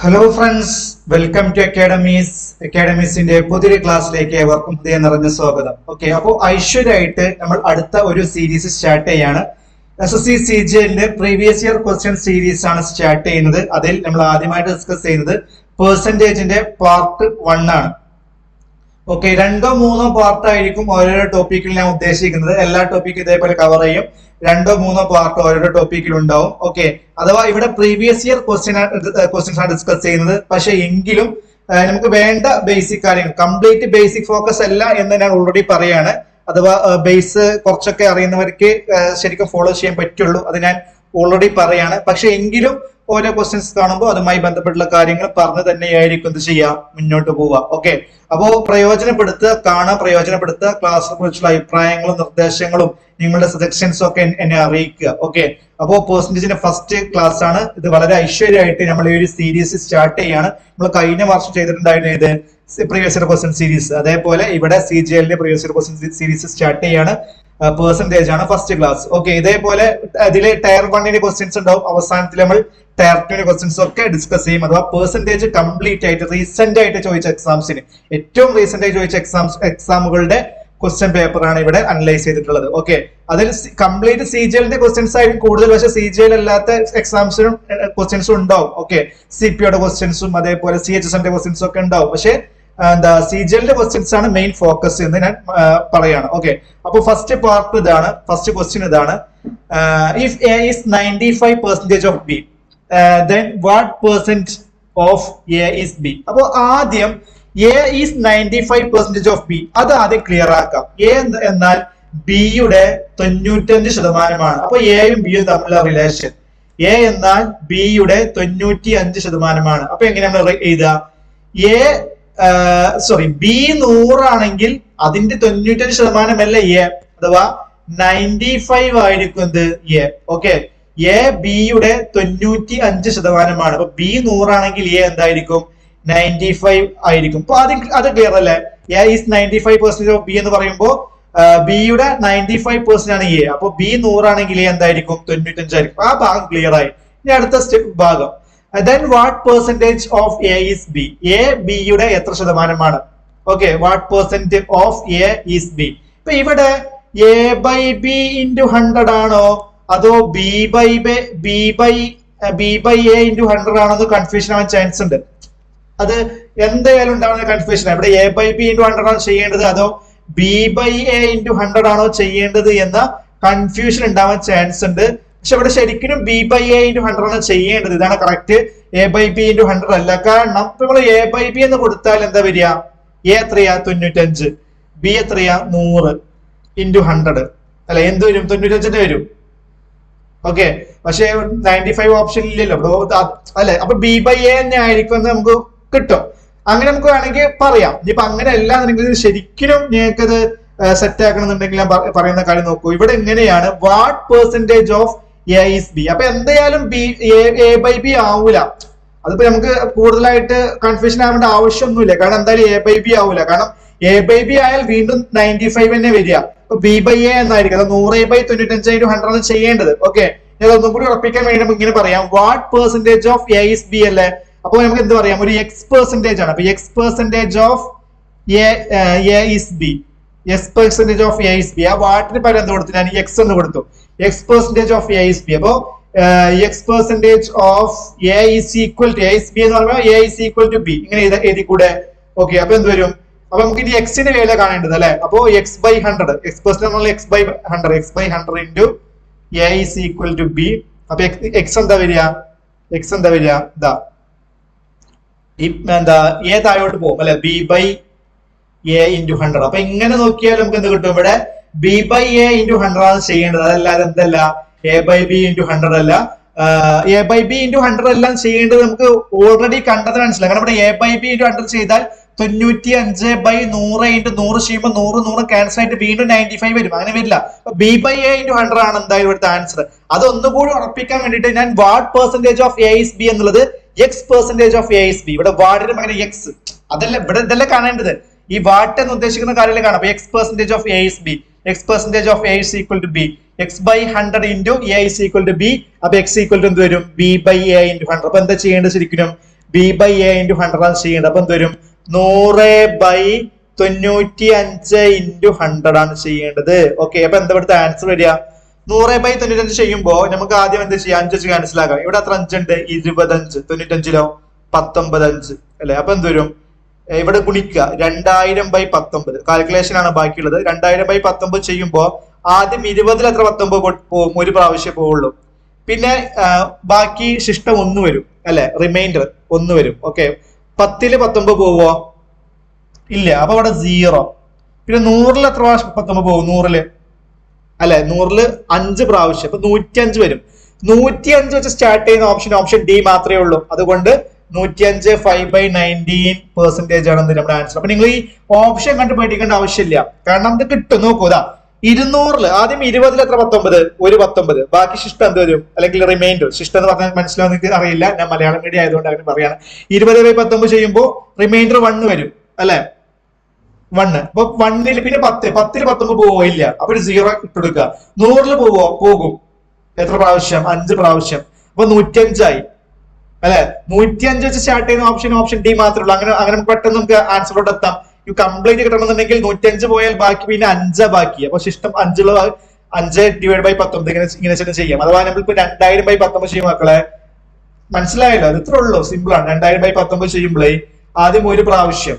Hello friends, welcome to അക്കാഡമീസിന്റെ പുതിയൊരു ക്ലാസ്സിലേക്ക് ഏവർക്കും ഹൃദയം നിറഞ്ഞ സ്വാഗതം. ഓക്കെ, അപ്പോൾ ഐശ്വര്യമായിട്ട് നമ്മൾ അടുത്ത ഒരു സീരീസ് സ്റ്റാർട്ട് ചെയ്യാണ്. SSC CGL previous year question series ആണ് സ്റ്റാർട്ട് ചെയ്യുന്നത്. അതിൽ നമ്മൾ ആദ്യമായിട്ട് ഡിസ്കസ് ചെയ്യുന്നത് പെർസെന്റേജിന്റെ പാർട്ട് 1 ആണ്. ഓക്കെ, 2-3 പാർട്ട് ആയിരിക്കും ഓരോരോ ടോപ്പിക്കിൽ ഞാൻ ഉദ്ദേശിക്കുന്നത്. എല്ലാ ടോപ്പിക്കും ഇതേപോലെ കവർ ചെയ്യും. 2-3 പാർട്ട് ഓരോരോ ടോപ്പിക്കിൽ ഉണ്ടാവും. ഓക്കെ, അഥവാ ഇവിടെ പ്രീവിയസ് ഇയർ ക്വസ്റ്റ്യൻസ് ആണ് ഡിസ്കസ് ചെയ്യുന്നത്. പക്ഷെ എങ്കിലും നമുക്ക് വേണ്ട ബേസിക് കാര്യങ്ങൾ, കംപ്ലീറ്റ് ബേസിക് ഫോക്കസ് അല്ല എന്ന് ഞാൻ ഓൾറെഡി പറയാണ്. അഥവാ ബേസ് കുറച്ചൊക്കെ അറിയുന്നവർക്ക് ശരിക്കും ഫോളോ ചെയ്യാൻ പറ്റുള്ളൂ. അത് ഞാൻ ഓൾറെഡി പറയാണ്. പക്ഷെ എങ്കിലും ഓരോ ക്വസ്റ്റ്യൻസ് കാണുമ്പോൾ അതുമായി ബന്ധപ്പെട്ടുള്ള കാര്യങ്ങൾ പറഞ്ഞു തന്നെയായിരിക്കും എന്ത് ചെയ്യുക, മുന്നോട്ട് പോവുക. ഓക്കെ, അപ്പോ പ്രയോജനപ്പെടുത്തുക, പ്രയോജനപ്പെടുത്തുക. ക്ലാസ്സിനെ കുറിച്ചുള്ള അഭിപ്രായങ്ങളും നിർദ്ദേശങ്ങളും നിങ്ങളുടെ സജഷൻസും ഒക്കെ എന്നെ അറിയിക്കുക. ഓക്കെ, അപ്പോ പെർസെന്റേജിന്റെ ഫസ്റ്റ് ക്ലാസ് ആണ് ഇത്. വളരെ ഐശ്വര്യമായിട്ട് നമ്മൾ ഈ ഒരു സീരീസ് സ്റ്റാർട്ട് ചെയ്യാണ്. നമ്മൾ കഴിഞ്ഞ വർഷം ചെയ്തിട്ടുണ്ടായിരുന്നു ഇത് പ്രീവിയസ് ഇയർ ക്വസ്റ്റ്യൻ സീരീസ്. അതേപോലെ ഇവിടെ CGL previous year question series start ചെയ്യാണ്. പെർസെന്റേജ് ആണ് ഫസ്റ്റ് ക്ലാസ്. ഓക്കെ, ഇതേപോലെ ഇതില് ടയർ 1 ക്വസ്റ്റ്യൻസ് ഉണ്ടാവും. അവസാനത്തിൽ നമ്മൾ ടയർ 2 ക്വസ്റ്റ്യൻസ് ഒക്കെ ഡിസ്കസ് ചെയ്യും. അഥവാ പെർസെന്റേജ് കംപ്ലീറ്റ് ആയിട്ട് റീസെന്റ് ആയിട്ട് ചോദിച്ച എക്സാംസിന്, ഏറ്റവും റീസെന്റ് ആയി ചോദിച്ച എക്സാമുകളുടെ ക്വസ്റ്റ്യൻ പേപ്പർ ആണ് ഇവിടെ അനലൈസ് ചെയ്തിട്ടുള്ളത്. ഓക്കെ, അതിൽ കംപ്ലീറ്റ് CGL ക്വസ്റ്റ്യൻസ് ആയിരിക്കും കൂടുതൽ. പക്ഷെ CGL അല്ലാത്ത എക്സാംസിനും ക്വസ്റ്റ്യൻസും ഉണ്ടാവും. ഓക്കെ, CPO ക്വസ്റ്റ്യൻസും അതേപോലെ CHS ക്വസ്റ്റ്യൻസും ഒക്കെ ഉണ്ടാവും. പക്ഷെ CGL ക്വസ്റ്റ്യൻസ് ആണ് മെയിൻ ഫോക്കസ് എന്ന് ഞാൻ പറയാണ്. ഓക്കെ, അപ്പൊ ഫസ്റ്റ് പാർട്ട് ഇതാണ്. ഫസ്റ്റ് ക്വസ്റ്റ്യൻ ഇതാണ്. If A is 95% of B, then what percent of A is B? അപ്പൊ ആദ്യം A is 95% of B, അത് ആദ്യം ക്ലിയർ ആക്കാം. A എന്നാൽ B യുടെ 95%. അപ്പൊ Aയും Bയും തമ്മിലുള്ള റിലേഷൻ, A എന്നാൽ B യുടെ 95%. അപ്പൊ എങ്ങനെയാണ് എഴുതുക? B 100 ആണെങ്കിൽ അതിന്റെ 95% അല്ല A, അഥവാ 95 ആയിരിക്കും എന്ത് A. ഓക്കെ, A B യുടെ 95%. അപ്പൊ B 100 ആണെങ്കിൽ A എന്തായിരിക്കും? 95 ആയിരിക്കും. അപ്പൊ അത് ക്ലിയർ അല്ലേ? A is 95% of B എന്ന് പറയുമ്പോൾ B യുടെ 95% ആണ് A. അപ്പൊ B 100 ആണെങ്കിൽ A എന്തായിരിക്കും? 95 ആയിരിക്കും. ആ ഭാഗം ക്ലിയർ ആയി. ഇനി അടുത്ത സ്റ്റെപ്പ് ഭാഗം. Then what percentage of A is B? A B യുടെ എത്ര ശതമാനമാണ്? Okay, what percent of A is B? ഇപ്പൊ ഇവിടെ A by B into 100 ആണോ അതോ B by A into 100 ആണോ എന്ന് കൺഫ്യൂഷൻ ആവാൻ ചാൻസ് ഉണ്ട്. അത് എന്തായാലും ഉണ്ടാവുന്ന കൺഫ്യൂഷൻ. ഇവിടെ A by B into 100 ആണോ ചെയ്യേണ്ടത് അതോ B by A into 100 ആണോ ചെയ്യേണ്ടത് എന്ന കൺഫ്യൂഷൻ ഉണ്ടാവാൻ ചാൻസ് ഉണ്ട്. പക്ഷെ ഇവിടെ ശരിക്കും B by A into 100 ആണ് ചെയ്യേണ്ടത്. ഇതാണ് correct. A by B into 100 അല്ല. കാരണം ഇപ്പൊ നമ്മൾ A by B എന്ന് കൊടുത്താൽ എന്താ വരിക? A എത്രയാ? 95. B എത്രയാ? 100 into 100 അല്ലെ? എന്ത് വരും? 95 വരും. ഓക്കെ, പക്ഷെ 95 ഓപ്ഷൻ ഇല്ലല്ലോ അല്ലെ? അപ്പൊ B by A തന്നെ ആയിരിക്കും എന്ന് നമുക്ക് കിട്ടും. അങ്ങനെ നമുക്ക് വേണമെങ്കിൽ പറയാം. ഇനിയിപ്പൊ അങ്ങനെ അല്ലാന്നുണ്ടെങ്കിൽ ശരിക്കും നിങ്ങൾക്കത് സെറ്റ് ആക്കണമെന്നുണ്ടെങ്കിൽ ഞാൻ പറയുന്ന കാര്യം നോക്കൂ. ഇവിടെ എങ്ങനെയാണ് what percentage of A is B? അപ്പൊ എന്തായാലും A by B ആവൂല. അതിപ്പോ നമുക്ക് കൂടുതലായിട്ട് കൺഫ്യൂഷൻ ആവേണ്ട ആവശ്യമൊന്നുമില്ല. കാരണം എന്തായാലും A by B ആവൂല. കാരണം A by B ആയാൽ വീണ്ടും 95 തന്നെ വരിക. അപ്പൊ B by A എന്നായിരിക്കും. 100 by 95 into 100 ആണ് ചെയ്യേണ്ടത്. ഓക്കെ, ഞാൻ ഒന്നും കൂടി ഉറപ്പിക്കാൻ വേണ്ടി നമുക്ക് ഇങ്ങനെ പറയാം. What percentage of A is B അല്ലേ? അപ്പൊ നമുക്ക് എന്ത് പറയാം? ഒരു X പെർസെന്റേജ് ആണ്. അപ്പൊ X percentage of A is B. X percentage of A is B. ആ വാട്ടിന് പകരം എന്ത് കൊടുത്തു? ഞാൻ X എന്ന് കൊടുത്തു. X percentage of A is B. അപ്പോ X percentage of A is equal to A is B എന്ന് പറയുമ്പോൾ A is equal to B. ഇങ്ങനെ എഴുതി കൂടെ. ഓക്കെ, അപ്പൊ എന്ത് വരും? അപ്പൊ നമുക്ക് ഇനി Xന്റെ വില കാണേണ്ടത് അല്ലെ? അപ്പോ X by 100, X percentage X by 100 into A is equal to B. അപ്പൊ X എന്താ വരിക? X എന്താ വരിക? ഇതാ A താഴോട്ട് പോകും അല്ലെ? B by A into 100. അപ്പൊ ഇങ്ങനെ നോക്കിയാൽ നമുക്ക് എന്ത് കിട്ടും? ഇവിടെ B by A into 100 ആണ് ചെയ്യേണ്ടത്. അതല്ലാതെ എന്തല്ല? A by B into 100 അല്ല. A by B into 100 എല്ലാം ചെയ്യേണ്ടത് നമുക്ക് ഓൾറെഡി കണ്ടത് മനസ്സിലായി. കാരണം ഇവിടെ A by B into 100 ചെയ്താൽ 95 by 100 into 100 ചെയ്യുമ്പോൾ 100 ക്യാൻസൽ ആയിട്ട് വീണ്ടും 95 വരും. അങ്ങനെ വരില്ല. B by A into 100 ആണ് എന്തായാലും ഇവിടുത്തെ ആൻസർ. അതൊന്നുകൂടി ഉറപ്പിക്കാൻ വേണ്ടിയിട്ട് ഞാൻ what percentage of A is B എന്നുള്ളത് X percentage of A is B. ഇവിടെ വാർഡിന് പകരം X അതല്ല, ഇവിടെ ഇതല്ല കാണേണ്ടത്. ഈ വാട്ട് എന്ന് ഉദ്ദേശിക്കുന്ന കാര്യങ്ങൾ കാണാം. അപ്പൊ X percentage of A is B. X percentage of A is equal to B. X by 100 into A is equal to B. അപ്പൊ X equal to എന്ത് വരും? B by A into 100. അപ്പൊ എന്താ ചെയ്യേണ്ടത്? ശരിക്കും B/A × 100 ആണ് ചെയ്യേണ്ടത്. അപ്പൊ എന്ത് വരും? 100/95 × 100 ആണ് ചെയ്യേണ്ടത്. ഓക്കെ, അപ്പൊ എന്താ ഇവിടുത്തെ ആൻസർ വരിക? 100/95 ചെയ്യുമ്പോൾ നമുക്ക് ആദ്യം എന്ത് ചെയ്യാം? 5 വെച്ച് ക്യാൻസൽ ആക്കാം. ഇവിടെ എത്ര 5 ഉണ്ട്? 25. 95ലോ 19 അല്ലെ? അപ്പൊ എന്ത് വരും? ഇവിടെ ഗുണിക്കുക 2000/19. കാൽക്കുലേഷൻ ആണ് ബാക്കിയുള്ളത്. 2000/19 ചെയ്യുമ്പോൾ ആദ്യം 20ൽ എത്ര 19 പോകും? ഒരു പ്രാവശ്യം പോവുള്ളൂ. പിന്നെ ബാക്കി ശിഷ്ടം 1 വരും അല്ലെ? റിമൈൻഡർ 1 വരും. ഓക്കെ, 10ൽ 19 പോവോ? ഇല്ല. അപ്പൊ അവിടെ 0. പിന്നെ 100ൽ എത്ര പ്രാവശ്യം 19 പോകും? 100ല് അല്ലെ? 100ല് 5 പ്രാവശ്യം. അപ്പൊ 105 വരും. 105 വെച്ച് സ്റ്റാർട്ട് ചെയ്യുന്ന ഓപ്ഷൻ ഡി മാത്രമേ ഉള്ളൂ. അതുകൊണ്ട് 105 5/19% ആണ് നമ്മുടെ ആൻസർ. അപ്പൊ നിങ്ങൾ ഈ ഓപ്ഷൻ കണ്ട് പേടിക്കേണ്ട ആവശ്യമില്ല, കാരണം ഇത് കിട്ടും. നോക്കൂതാ, 200ല് ആദ്യം 20ൽ എത്ര 19? ഒരു 19. ബാക്കി ശിഷ്ടം എന്ത് വരും? അല്ലെങ്കിൽ റിമൈൻഡർ. ശിഷ്ടം എന്ന് പറഞ്ഞാൽ മനസ്സിലാവും നിങ്ങൾക്ക് അറിയില്ല, ഞാൻ മലയാളം മീഡിയം ആയതുകൊണ്ട് അങ്ങനെ പറയാണ്. 20/19 ചെയ്യുമ്പോൾ റിമൈൻഡർ 1 വരും അല്ലെ? 1. അപ്പൊ 1ൽ പിന്നെ 10ൽ 19 പോവില്ല. അപ്പൊ ഒരു 0 ഇട്ടെടുക്കുക. 100ല് പോകും. എത്ര പ്രാവശ്യം? 5 പ്രാവശ്യം. അപ്പൊ 105 ആയി അല്ലെ? 105 വെച്ച് സ്റ്റാർട്ട് ചെയ്യുന്ന ഓപ്ഷൻ ഡി മാത്രമേ ഉള്ളൂ. അങ്ങനെ പെട്ടെന്ന് നമുക്ക് ആൻസറിലോട്ട് എത്താം. ഈ കംപ്ലീറ്റ് കിട്ടണമെന്നുണ്ടെങ്കിൽ 105 പോയാൽ ബാക്കി പിന്നെ 5 ബാക്കി. അപ്പൊ ശിഷ്ടം 5/19 ഇങ്ങനെ ചെയ്യാം. അഥവാ നമ്മളിപ്പോ 2000/19 ചെയ്യും മക്കളെ, മനസ്സിലായല്ലോ? അത് ഇത്രേ ഉള്ളൂ, സിമ്പിൾ ആണ്. 2000/19 ചെയ്യുമ്പോഴേ ആദ്യം ഒരു പ്രാവശ്യം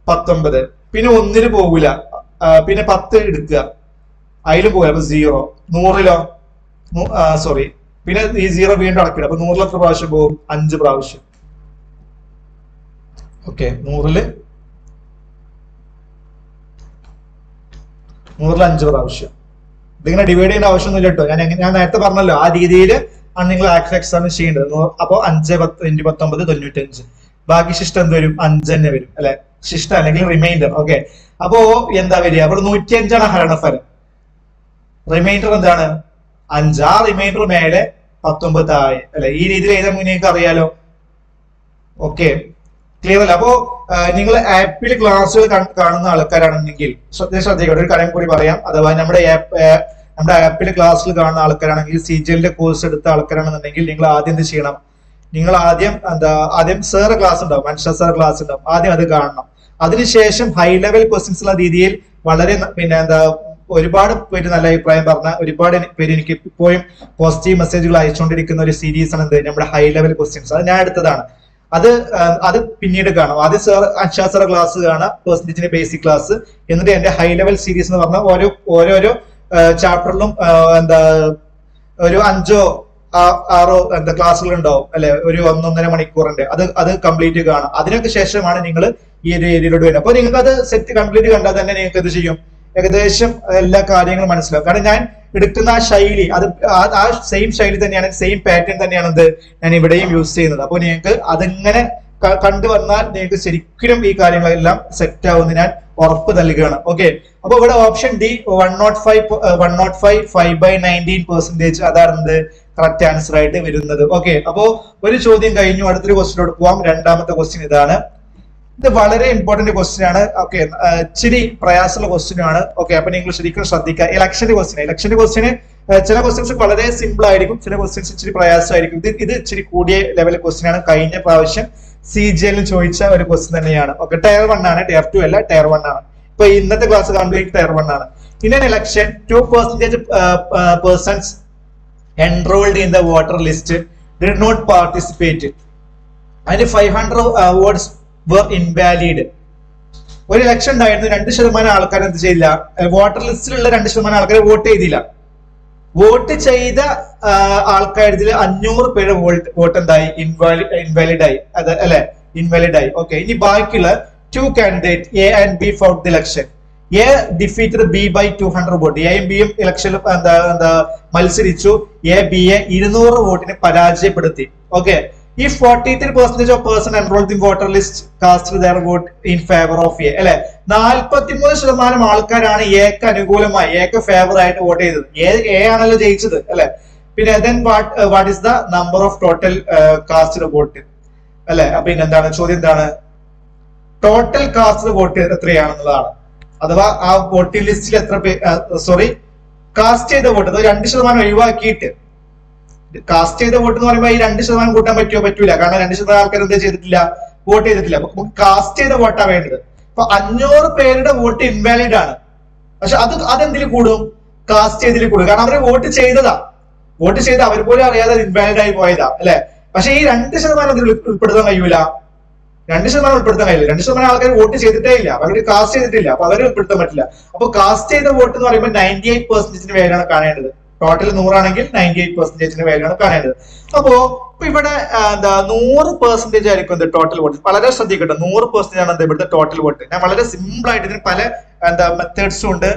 19, പിന്നെ 1ല് പോകൂല, പിന്നെ 10 എടുക്കുക, അതിലും പോകില്ല, അപ്പൊ 0. 100ലോ സോറി, പിന്നെ ഈ 0 വീണ്ടും അടക്കില്ല. അപ്പൊ 100ൽ എത്ര പ്രാവശ്യം പോകും? 5 പ്രാവശ്യം. ഓക്കെ, 100ല് 5 പ്രാവശ്യം. ഇതിങ്ങനെ ഡിവൈഡ് ചെയ്യേണ്ട ആവശ്യമൊന്നുമില്ല കേട്ടോ. ഞാൻ നേരത്തെ പറഞ്ഞല്ലോ, ആ രീതിയിൽ ആണ് നിങ്ങൾ ആക്ച്വൽ എക്സാം ചെയ്യേണ്ടത്. അപ്പൊ 5 × 19 95. ബാക്കി ശിഷ്ടം എന്ത് വരും? 5 തന്നെ വരും അല്ലെ? ശിഷ്ടം അല്ലെങ്കിൽ റിമൈൻഡർ. ഓക്കെ, അപ്പോ എന്താ വരിക? അപ്പോൾ 105 ആണ് ഹരണഫലം. റിമൈൻഡർ എന്താണ്? 5. ആ റിമൈൻഡർ മേലെ 19 താഴെ അല്ലെ? ഈ രീതിയിൽ ഏതാ നിങ്ങൾക്ക് അറിയാലോ. ഓക്കെ, ക്ലിയർ അല്ല? അപ്പോ നിങ്ങൾ ആപ്പിൽ ക്ലാസ്സുകൾ കാണുന്ന ആൾക്കാരാണെങ്കിൽ ശ്രദ്ധിക്കട്ടെ, ഒരു കാര്യം കൂടി പറയാം. അഥവാ നമ്മുടെ ആപ്പിൽ ക്ലാസ്സിൽ കാണുന്ന ആൾക്കാരാണെങ്കിൽ, CGL കോഴ്സ് എടുത്ത ആൾക്കാരാണെന്നുണ്ടെങ്കിൽ നിങ്ങൾ ആദ്യം എന്ത് ചെയ്യണം? നിങ്ങൾ ആദ്യം സാറ് ക്ലാസ് ഉണ്ടാവും, മനുഷ്യ സാർ ക്ലാസ് ഉണ്ടാവും, ആദ്യം അത് കാണണം. അതിനുശേഷം ഹൈ ലെവൽ ക്വസ്റ്റ്യൻസ് ഉള്ള രീതിയിൽ വളരെ ഒരുപാട് പേര് നല്ല അഭിപ്രായം പറഞ്ഞ ഒരുപാട് പേര് എനിക്ക് ഇപ്പോഴും പോസിറ്റീവ് മെസ്സേജുകൾ അയച്ചുകൊണ്ടിരിക്കുന്ന ഒരു സീരീസ് ആണ് നമ്മുടെ ഹൈ ലെവൽ ക്വസ്റ്റ്യൻസ്. അത് ഞാൻ എടുത്തതാണ്. അത് പിന്നീട് കാണാം. ആദ്യം അൻഷാ സാർ ക്ലാസ് കാണാം, പെർസെന്റേജിന്റെ ബേസിക് ക്ലാസ്, എന്നിട്ട് എന്റെ ഹൈ ലെവൽ സീരീസ് എന്ന് പറഞ്ഞാൽ ഓരോരോ ചാപ്റ്ററിലും ഒരു 5 or 6 ക്ലാസ്സുകൾ ഉണ്ടാവും അല്ലെ? ഒരു 1-1.5 മണിക്കൂറിന്റെ. അത് കംപ്ലീറ്റ് കാണാം. അതിനൊക്കെ ശേഷമാണ് നിങ്ങൾ ഈ ഒരു ഏരിയയിലോട്ട് വരുന്നത്. അപ്പൊ നിങ്ങൾക്ക് അത് സെറ്റ് കംപ്ലീറ്റ് കണ്ടാൽ തന്നെ നിങ്ങൾക്ക് എന്ത് ചെയ്യും? ഏകദേശം എല്ലാ കാര്യങ്ങളും മനസ്സിലാവും. കാരണം ഞാൻ എടുക്കുന്ന ആ ശൈലി, ആ സെയിം ശൈലി തന്നെയാണ്, സെയിം പാറ്റേൺ തന്നെയാണ് ഞാൻ ഇവിടെയും യൂസ് ചെയ്യുന്നത്. അപ്പൊ നിങ്ങൾക്ക് അതിങ്ങനെ കണ്ടുവന്നാൽ നിങ്ങൾക്ക് ശരിക്കും ഈ കാര്യങ്ങളെല്ലാം സെറ്റ് ആവുമെന്ന് ഞാൻ ഉറപ്പ് നൽകുകയാണ്. ഓക്കെ, അപ്പൊ ഇവിടെ ഓപ്ഷൻ ഡി 105 5/19% അതാണ് കറക്റ്റ് ആൻസർ ആയിട്ട് വരുന്നത്. ഓക്കെ, അപ്പോ ഒരു ചോദ്യം കഴിഞ്ഞു. അടുത്തൊരു ക്വസ്റ്റ്യനോട് പോവാം. രണ്ടാമത്തെ ക്വസ്റ്റ്യൻ ഇതാണ്. ഇത് വളരെ ഇമ്പോർട്ടന്റ് ക്വസ്റ്റ്യൻ ആണ്. ഓക്കെ, ഇച്ചിരി പ്രയാസമുള്ള ക്വസ്റ്റ്യൻ ആണ്. ഓക്കെ, അപ്പൊ നിങ്ങൾ ശരിക്കും ശ്രദ്ധിക്കുക. ഇലക്ഷന്റെ ക്വസ്റ്റ്യന് ചില ക്വസ്റ്റ്യൻസ് വളരെ സിമ്പിൾ ആയിരിക്കും, ചില ക്വസ്റ്റ്യൻസ് ഇച്ചിരി പ്രയാസമായിരിക്കും. ഇത് ഇച്ചിരി കൂടിയ ലെവൽ ക്വസ്റ്റ്യൻ ആണ്. കഴിഞ്ഞ പ്രാവശ്യം CGL ചോദിച്ച ഒരു ക്വസ്റ്റ്യൻ തന്നെയാണ്. ഓക്കെ, ടയർ 1 ആണ്, ടയർ 2 അല്ല, ടയർ 1 ആണ്. ഇപ്പൊ ഇന്നത്തെ ക്ലാസ് കംപ്ലീറ്റ് ടയർ 1 ആണ്. In an election, 2% persons enrolled in the voter list did not participate, and 500 votes were invalid. ഒരു ഇലക്ഷൻ ഉണ്ടായിരുന്നു, 2% ആൾക്കാർ എന്ത് ചെയ്തില്ല? വോട്ടർ ലിസ്റ്റിലുള്ള 2% ആൾക്കാർ വോട്ട് ചെയ്തില്ല. വോട്ട് ചെയ്ത ആൾക്കാരിൽ 500 പേര് വോട്ട് എന്തായി? ഇൻവാലിഡ് ആയി അല്ലെ? ഇൻവാലിഡ് ആയി. ഓക്കെ, ഇനി ബാക്കിയുള്ള 2 candidates A and B fought the election. A defeated B by 200 votes. എയും ബിയും ഇലക്ഷനിൽ മത്സരിച്ചു. B യെ 200 വോട്ടിന് പരാജയപ്പെടുത്തി. Okay, if 43% of person enrolled in voter list cast their vote in favor of A, അല്ലെ? 43% ആൾക്കാരാണ് എക്ക് അനുകൂലമായി, എക്ക് ഫേവർ ആയിട്ട് വോട്ട് ചെയ്തത്. എ ആണല്ലോ ജയിച്ചത് അല്ലെ? പിന്നെ then what is the number of total cast vote അല്ലെ? പിന്നെ എന്താണ് ചോദ്യം? എന്താണ് ടോട്ടൽ കാസ്റ്റ് വോട്ട് എത്രയാണെന്നുള്ളതാണ്. അഥവാ ആ വോട്ടിംഗ് ലിസ്റ്റിൽ കാസ്റ്റ് ചെയ്ത വോട്ട്, അത് 2% ഒഴിവാക്കിയിട്ട് കാസ്റ്റ് ചെയ്ത വോട്ട് എന്ന് പറയുമ്പോൾ ഈ 2% കൂട്ടാൻ പറ്റൂല. കാരണം 2% ആൾക്കാർ എന്താ ചെയ്തിട്ടില്ല, വോട്ട് ചെയ്തിട്ടില്ല. അപ്പൊ നമുക്ക് കാസ്റ്റ് ചെയ്ത വോട്ടാ വേണ്ടത്. അപ്പൊ 500 പേരുടെ വോട്ട് ഇൻവാലിഡ് ആണ്. പക്ഷെ അതെന്തിൽ കൂടും, കാസ്റ്റ് ചെയ്തതിൽ കൂടും. കാരണം അവര് വോട്ട് ചെയ്ത് അവർ പോലും അറിയാതെ ഇൻവാലിഡ് ആയി പോയതാ അല്ലെ. പക്ഷെ ഈ 2% ഉൾപ്പെടുത്താൻ കഴിയൂല. 2% ഉൾപ്പെടുത്താൻ കഴിയില്ല. 2% ആൾക്കാർ വോട്ട് ചെയ്തിട്ടേ ഇല്ല, അവര് കാസ്റ്റ് ചെയ്തിട്ടില്ല. അപ്പൊ അവരെ ഉൾപ്പെടുത്താൻ പറ്റില്ല. അപ്പൊ കാസ്റ്റ് ചെയ്ത വോട്ട് എന്ന് പറയുമ്പോൾ 98% വാല്യൂയാണ് കാണേണ്ടത്. ടോട്ടൽ 100 ആണെങ്കിൽ 98% വാല്യൂയാണ് കാണേണ്ടത്. അപ്പോ ഇവിടെ എന്താ 100% ആയിരിക്കും ഇത് ടോട്ടൽ വോട്ട്. വളരെ ശ്രദ്ധിക്കട്ടെ, 100% ആണ് ഇവിടുത്തെ ടോട്ടൽ വോട്ട്. ഞാൻ വളരെ സിമ്പിൾ ആയിട്ട് ഇതിന് പല മെത്തേഡ്സും ഉണ്ട്.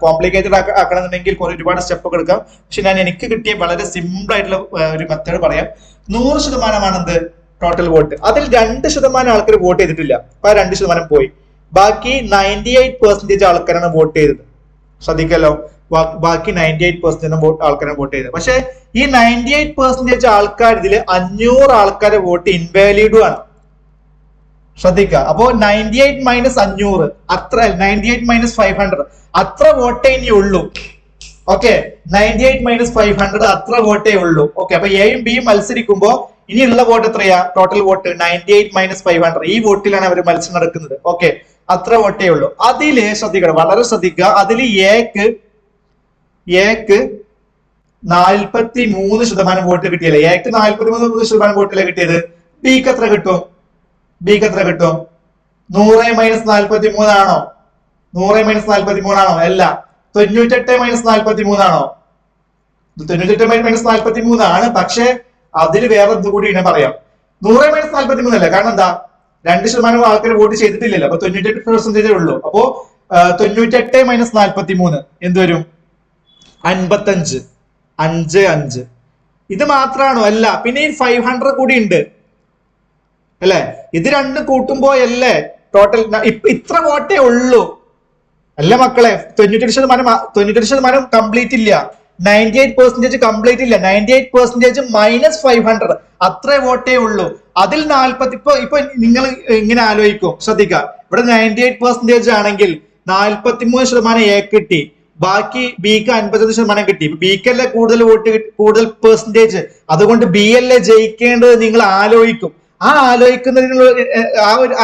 കോംപ്ലിക്കേറ്റഡ് ആക്കണമെന്നുണ്ടെങ്കിൽ ഒരുപാട് സ്റ്റെപ്പ് എടുക്കാം. പക്ഷെ എനിക്ക് കിട്ടിയ വളരെ സിമ്പിൾ ആയിട്ടുള്ള ഒരു മെത്തേഡ് പറയാം. 100% എന്ത് ടോട്ടൽ വോട്ട്. അതിൽ 2% ആൾക്കാർ വോട്ട് ചെയ്തിട്ടില്ല. അപ്പൊ 2% പോയി. ബാക്കി 98% ആൾക്കാരാണ് വോട്ട് ചെയ്തത്. ശ്രദ്ധിക്കല്ലോ, ബാക്കി 98% ആൾക്കാരാണ് വോട്ട് ചെയ്തത്. പക്ഷെ ഈ 98% ആൾക്കാർ ഇതിൽ 500 ആൾക്കാരെ വോട്ട് ഇൻവാലിഡും ആണ്. ശ്രദ്ധിക്കുക. അപ്പോ 98 മൈനസ് 500 അത്ര, 98 മൈനസ് 500 അത്ര വോട്ടേ ഇനി ഉള്ളൂ. ഓക്കെ, 98 മൈനസ് 500 അത്ര വോട്ടേ ഉള്ളൂ. ഓക്കെ, അപ്പൊ എയും ബിയും മത്സരിക്കുമ്പോ ഇനിയുള്ള വോട്ട് എത്രയാ, ടോട്ടൽ വോട്ട് 98 മൈനസ് 500. ഈ വോട്ടിലാണ് അവർ മത്സരം നടക്കുന്നത്. ഓക്കെ, അത്ര വോട്ടേ ഉള്ളൂ. അതില് ശ്രദ്ധിക്കണം, വളരെ ശ്രദ്ധിക്കുക. അതില് എക്ക് 43% വോട്ട് കിട്ടിയല്ലേ. എക്ക് 43% വോട്ടല്ലേ കിട്ടിയത്. ബിക്ക് എത്ര കിട്ടും? 100 മൈനസ് 43 ആണോ? 100 മൈനസ് 43 ആണോ? അല്ല. 98 മൈനസ് 43 ആണോ? 98 മൈനസ് 43 ആണ്. പക്ഷെ അതിൽ വേറെ എന്ത് കൂടി ഞാൻ പറയാം. 100 മൈനസ് 43 അല്ല. കാരണം എന്താ, 2% ആൾക്കാർ വോട്ട് ചെയ്തിട്ടില്ലല്ലോ. അപ്പൊ 98% ഉള്ളൂ. അപ്പോ 98 മൈനസ് 43 എന്ത് വരും? 55. 5. ഇത് മാത്രമാണോ? അല്ല, പിന്നെ ഈ 500 കൂടി ഉണ്ട് അല്ലെ. ഇത് രണ്ടും കൂട്ടുമ്പോ അല്ലേ ടോട്ടൽ ഇത്ര വോട്ടേ ഉള്ളൂ അല്ല മക്കളെ. 98% കംപ്ലീറ്റ് ഇല്ല. 98% കംപ്ലീറ്റ് ഇല്ല. 98% മൈനസ് 500 അത്ര വോട്ടേ ഉള്ളൂ. അതിൽ 40 ഇപ്പൊ നിങ്ങൾ ഇങ്ങനെ ആലോചിക്കും. ശ്രദ്ധിക്കുക, ഇവിടെ 98% ആണെങ്കിൽ 43% എ കിട്ടി, ബാക്കി ബിക്ക് 55% കിട്ടി. ബിക്കല്ലേ കൂടുതൽ പെർസെന്റേജ്, അതുകൊണ്ട് ബി അല്ലേ ജയിക്കേണ്ടത് നിങ്ങൾ ആലോചിക്കും. ആലോചിക്കുന്നതിനുള്ള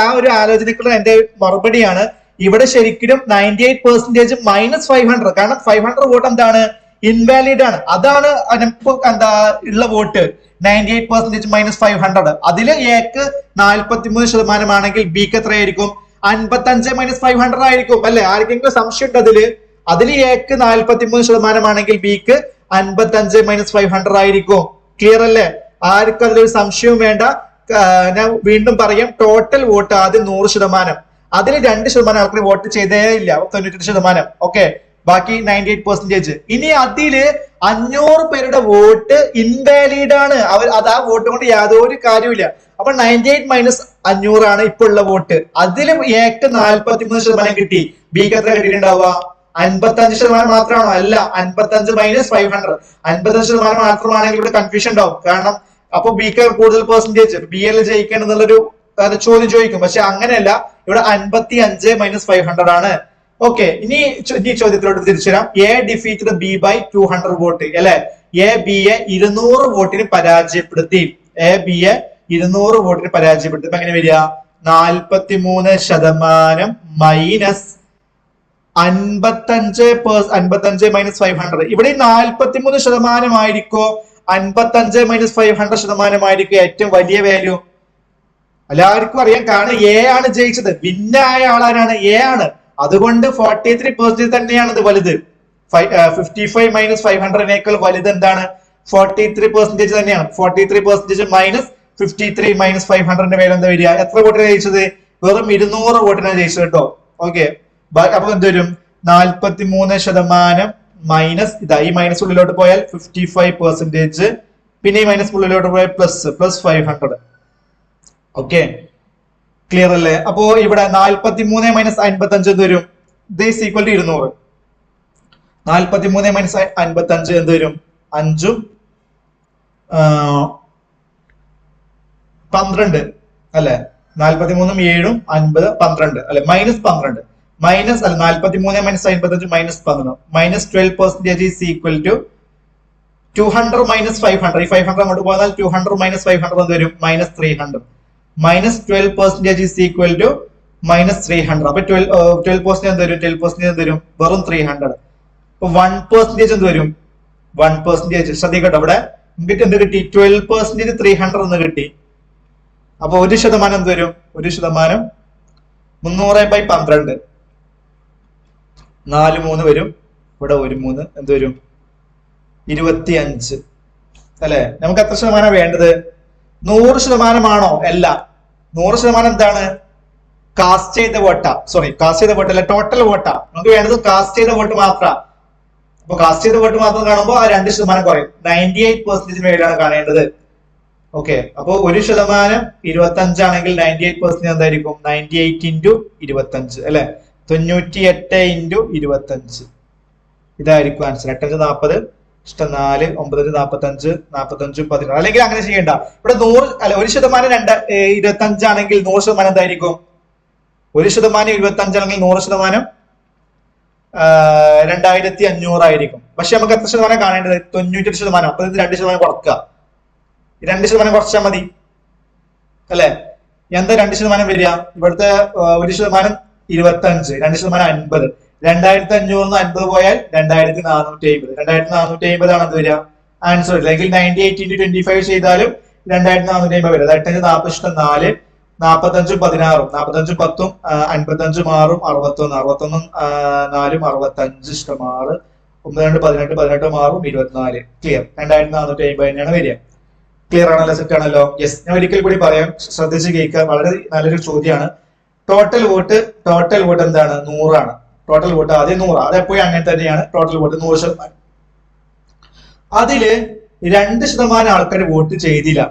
ആ ഒരു ആലോചനക്കുള്ള എന്റെ മറുപടിയാണ് ഇവിടെ ശരിക്കും 98% മൈനസ് 500. കാരണം 500 വോട്ട് എന്താണ്, ഇൻവാലിഡ് ആണ്. അതാണ് എന്താ ഉള്ള വോട്ട്. 98% മൈനസ് 500. അതില് എക്ക് 43% ആണെങ്കിൽ ബിക്ക് എത്രയായിരിക്കും? 55 മൈനസ് 500 ആയിരിക്കും അല്ലെ. ആർക്കെങ്കിലും സംശയം ഉണ്ട് അതിൽ എക്ക് 43% ആണെങ്കിൽ ബിക്ക് 55 മൈനസ് 500 ആയിരിക്കും. ക്ലിയർ അല്ലേ? ആർക്കും അതിലൊരു സംശയവും വേണ്ട. ഞാൻ വീണ്ടും പറയാം, ടോട്ടൽ വോട്ട് ആദ്യം 100%. അതിൽ 2% ആൾക്കാർ വോട്ട് ചെയ്തേ ഇല്ല, 98%. ഓക്കെ, ബാക്കി 98%. ഇനി അതില് 500 പേരുടെ വോട്ട് ഇൻവാലിഡ് ആണ്. അത് ആ വോട്ട് കൊണ്ട് യാതൊരു കാര്യമില്ല. അപ്പൊ 98 മൈനസ് 500 ആണ് ഇപ്പൊ ഉള്ള വോട്ട്. അതിലും എക്ക് 43% കിട്ടി. ബിക്ക് എത്ര കിട്ടിയിട്ടുണ്ടാവുക? 55% മാത്രമാണോ? അല്ല, 55 മൈനസ് 500. 55% മാത്രമാണെങ്കിൽ ഇവിടെ കൺഫ്യൂഷൻ ഉണ്ടാവും. കാരണം അപ്പൊ ബിക്ക് കൂടുതൽ പെർസെന്റേജ്, ബി എൽ ജയിക്കേണ്ടെന്നുള്ളൊരു ചോദ്യം ചോദിക്കും. പക്ഷെ അങ്ങനെയല്ല, ഇവിടെ 55 മൈനസ് 500 ആണ്. ഓക്കെ, ഇനി ചോദ്യത്തിലോട്ട് തിരിച്ചു വരാം. A defeated B by 200 vote അല്ലെ. എ ബിയെ 200 വോട്ടിന് പരാജയപ്പെടുത്തി. എങ്ങനെ വരിക? 43% മൈനസ് 55 മൈനസ് 500. ഇവിടെ 43% ആയിരിക്കോ 55 മൈനസ് 500% ആയിരിക്കും ഏറ്റവും വലിയ വാല്യൂ? എല്ലാവർക്കും അറിയാം. കാരണം എ ആണ് ജയിച്ചത്, വിന്നായ ആളാരാണ്? എ ആണ്. അതുകൊണ്ട് 43% തന്നെയാണ് ഇത് വലുത്. 55 മൈനസ് 500 വലുത് എന്താണ്? 43% തന്നെയാണ്. 43% മൈനസ് 53 മൈനസ് 500 പേര് എന്താ വരിക? എത്ര വോട്ടിനാണ് ജയിച്ചത്? വെറും 200 വോട്ടിനാണ് ജയിച്ചത് കേട്ടോ. ഓക്കെ, അപ്പൊ എന്ത് വരും? 43% മൈനസ് ഈ മൈനസ് ഉള്ളിലോട്ട് പോയാൽ 55%, പിന്നെ ഈ മൈനസ് ഉള്ളിലോട്ട് പോയാൽ പ്ലസ് 500. ഓക്കെ, ക്ലിയർ അല്ലേ? അപ്പോ ഇവിടെ 43 മൈനസ് 55 എന്ത് വരും? This equal to 200. 43 മൈനസ് 55 എന്ത് വരും? 5 12 അല്ലെ. 43 7 50 12 അല്ലെ. മൈനസ് 12 മൈനസ് അല്ല 43 minus 55 minus 12. Minus 12% is equal to 200 minus 500, ഈ 500 അങ്ങോട്ട് പോയാൽ 200 മൈനസ് 500 എന്ത് വരും? Minus 300. Minus 12% is equal to minus 300. അപ്പൊ 12% എന്ത് വരും? 12% എന്ത് വരും? വെറും 300. അപ്പൊ 1% എന്ത് വരും? 1%. ശ്രദ്ധിക്കട്ടെ, ഇവിടെ നിങ്ങൾക്ക് എന്ത് കിട്ടി? 12% 300 എന്ന് കിട്ടി. അപ്പൊ 1% എന്ത് വരും? 1% 300/12, 4 3 വരും. ഇവിടെ 1 3 എന്ത് വരും? 25 അല്ലെ? നമുക്ക് എത്ര ശതമാനം വേണ്ടത്? 100%ആണോ? അല്ല, 100% എന്താണ്? കാസ്റ്റ് ചെയ്ത വോട്ടാ. സോറി, കാസ്റ്റ് ചെയ്ത വോട്ട് അല്ല, ടോട്ടൽ വോട്ടാ. നമുക്ക് വേണ്ടത് കാസ്റ്റ് ചെയ്ത വോട്ട് മാത്രം. അപ്പൊ കാസ്റ്റ് ചെയ്ത വോട്ട് മാത്രം കാണുമ്പോൾ ആ 2% കുറയും. 98% വേണ്ടിയാണ് കാണേണ്ടത്. ഓക്കെ, അപ്പൊ 1% 25 ആണെങ്കിൽ 98% എന്തായിരിക്കും? 98 × 25 അല്ലെ? 98 × 25 ഇതായിരിക്കും ആൻസർ. 8 5 40, 4 9 45, 45 16. അല്ലെങ്കിൽ അങ്ങനെ ചെയ്യണ്ട. ഇവിടെ 100 അല്ല, 1% 25 ആണെങ്കിൽ 100% എന്തായിരിക്കും? 1% 25 ആണെങ്കിൽ 100% 2500 ആയിരിക്കും. പക്ഷെ നമുക്ക് എത്ര ശതമാനം കാണേണ്ടത്? 98%. അപ്പൊ ഇത് 2% കുറക്കുക. 2% കുറച്ചാൽ മതി അല്ലെ? എന്താ 2% വരിക? ഇവിടുത്തെ 1% 25, 2% 50. 2500 50 പോയാൽ 2450. 2450 ആണ് എന്ത് വരിക? ആൻസർ. അല്ലെങ്കിൽ 98 × 25 ചെയ്താലും 2450 വരും. 8 40 4, 45 16, 45 10, 55 6, 61, 61 4, 65 6, 9 18, 18 6, 24. ക്ലിയർ? 2450 തന്നെയാണ് വരിക. ക്ലിയർ ആണല്ലോ? സെറ്റ് ആണല്ലോ? യെസ്. ഞാൻ ഒരിക്കൽ കൂടി പറയാം, ശ്രദ്ധിച്ച് കേൾക്കുക. വളരെ നല്ലൊരു ചോദ്യമാണ്. ടോട്ടൽ വോട്ട് എന്താണ്? 100 ആണ്. ടോട്ടൽ വോട്ട് ആദ്യം 100. അതെപ്പോഴും അങ്ങനെ തന്നെയാണ്. Total vote 100%. അതില് 2% ആൾക്കാർ വോട്ട് ചെയ്തില്ല.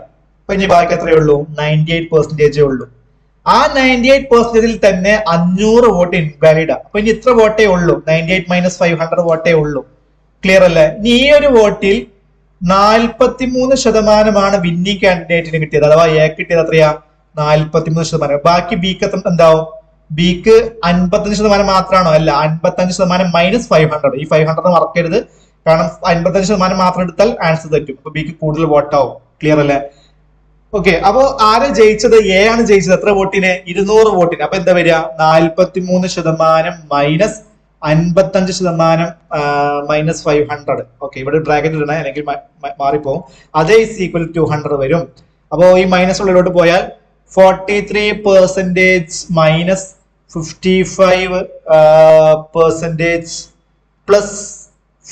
അപ്പൊ ഇനി ബാക്കി എത്രയേ ഉള്ളൂ? 98% ഉള്ളൂ. ആ 98%-ൽ തന്നെ 500 വോട്ട് ഇൻവാലിഡ്. അപ്പൊ ഇനി ഇത്ര വോട്ടേ ഉള്ളൂ. 98 മൈനസ് 500 വോട്ടേ ഉള്ളൂ. ക്ലിയർ അല്ലേ? ഇനി ഈ ഒരു വോട്ടിൽ 43% വിന്നിംഗ് കാൻഡിഡേറ്റിന് കിട്ടിയത്. അഥവാ എ കിട്ടിയത് എത്രയാ? 43%. ബാക്കി ബിക്ക് എന്താവും? ബിക്ക് 55% മാത്രമാണോ? അല്ല, 55% മൈനസ് 500. ഈ 500 മറക്കരുത്. കാരണം 55% മാത്രം എടുത്താൽ ആൻസർ തെറ്റും. അപ്പൊ ബിക്ക് കൂടുതൽ വോട്ടാവും. ക്ലിയർ അല്ലേ? ഓക്കെ, അപ്പോ ആര് ജയിച്ചത്? എ ആണ് ജയിച്ചത്. എത്ര വോട്ടിന്? 200 വോട്ടിന്. അപ്പൊ എന്താ വരിക? 43% മൈനസ് 55% മൈനസ് 500. ഓക്കെ, ഇവിടെ ബ്രാക്കറ്റ് ഇടണേ, അല്ലെങ്കിൽ മാറിപ്പോവും. അതേ ഇസ് ഈക്വൽ 200 വരും. അപ്പോ ഈ മൈനസ് ഉള്ളിലോട്ട് പോയാൽ 43% minus 55% plus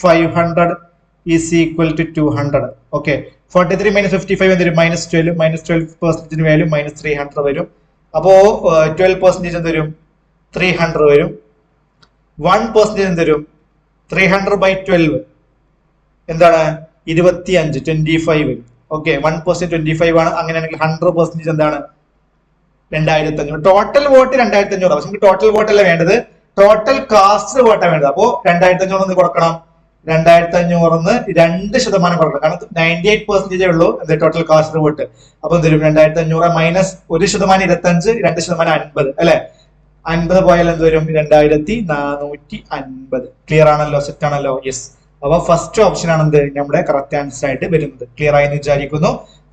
500 is equal to 200. Okay, 43 minus 55 എന്തൊരു? മൈനസ് 12. മൈനസ് 12% വാല്യൂ മൈനസ് 300 വരും. അപ്പോ 12% എന്ത് 300 വരും. 1% എന്ത് 300/12 എന്താണ്? 25, 25 വരും. ഓക്കെ, 1% 25 ആണ്. അങ്ങനെയാണെങ്കിൽ 100% എന്താണ്? 2500. Total vote 2500. പക്ഷെ നമുക്ക് ടോട്ടൽ വോട്ടല്ല വേണ്ടത്, ടോട്ടൽ കാസ്റ്റ് വോട്ടാണ് വേണ്ടത്. അപ്പോ 2500 കൊടുക്കണം. 2500 2% കൊടുക്കണം. കാരണം 98% ഉള്ളൂ ടോട്ടൽ കാസ്റ്റ് വോട്ട്. അപ്പൊ എന്ത് 2500 മൈനസ് 1% 25, 2% 50 അല്ലെ? 50 പോയാൽ എന്ത് വരും? 2450. ക്ലിയർ ആണല്ലോ? സെറ്റ് ആണല്ലോ? യെസ്. അപ്പൊ ഫസ്റ്റ് ഓപ്ഷൻ ആണ് എന്ത്? നമ്മുടെ കറക്റ്റ് ആൻസർ ആയിട്ട് വരുന്നത്. ക്ലിയർ ആയി എന്ന് വിചാരിക്കുന്നു.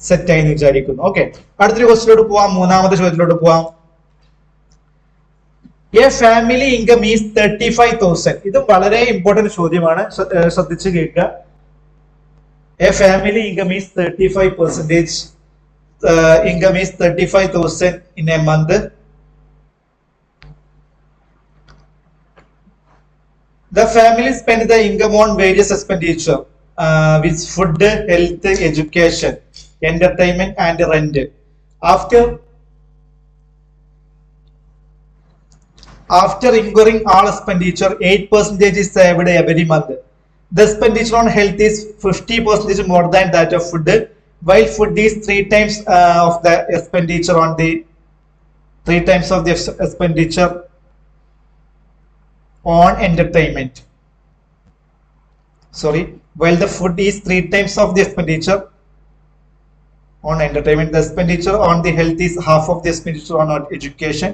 സെറ്റ് ആയി എന്ന് വിചാരിക്കുന്നു. ഓക്കെ, അടുത്തൊരു ക്വസ്റ്റിലോട്ട് പോവാം. മൂന്നാമത്തെ ചോദ്യത്തിലോട്ട് പോവാം. A family income is 35,000. ഇത് വളരെ ഇമ്പോർട്ടന്റ് ചോദ്യമാണ്. ശ്രദ്ധിച്ച് കേൾക്കുക. A family income is 35%. Income is 35,000 in A month. The family spend the income on various expenditure, which food, health, education, entertainment, and rent. After incurring all expenditure, 8% is saved every month. The expenditure on health is 50% more than that of food, while food is 3 times of the expenditure on the 3 times of the expenditure on entertainment. Sorry, while the food is 3 times of the expenditure on entertainment, the expenditure on the health is half of the expenditure on education.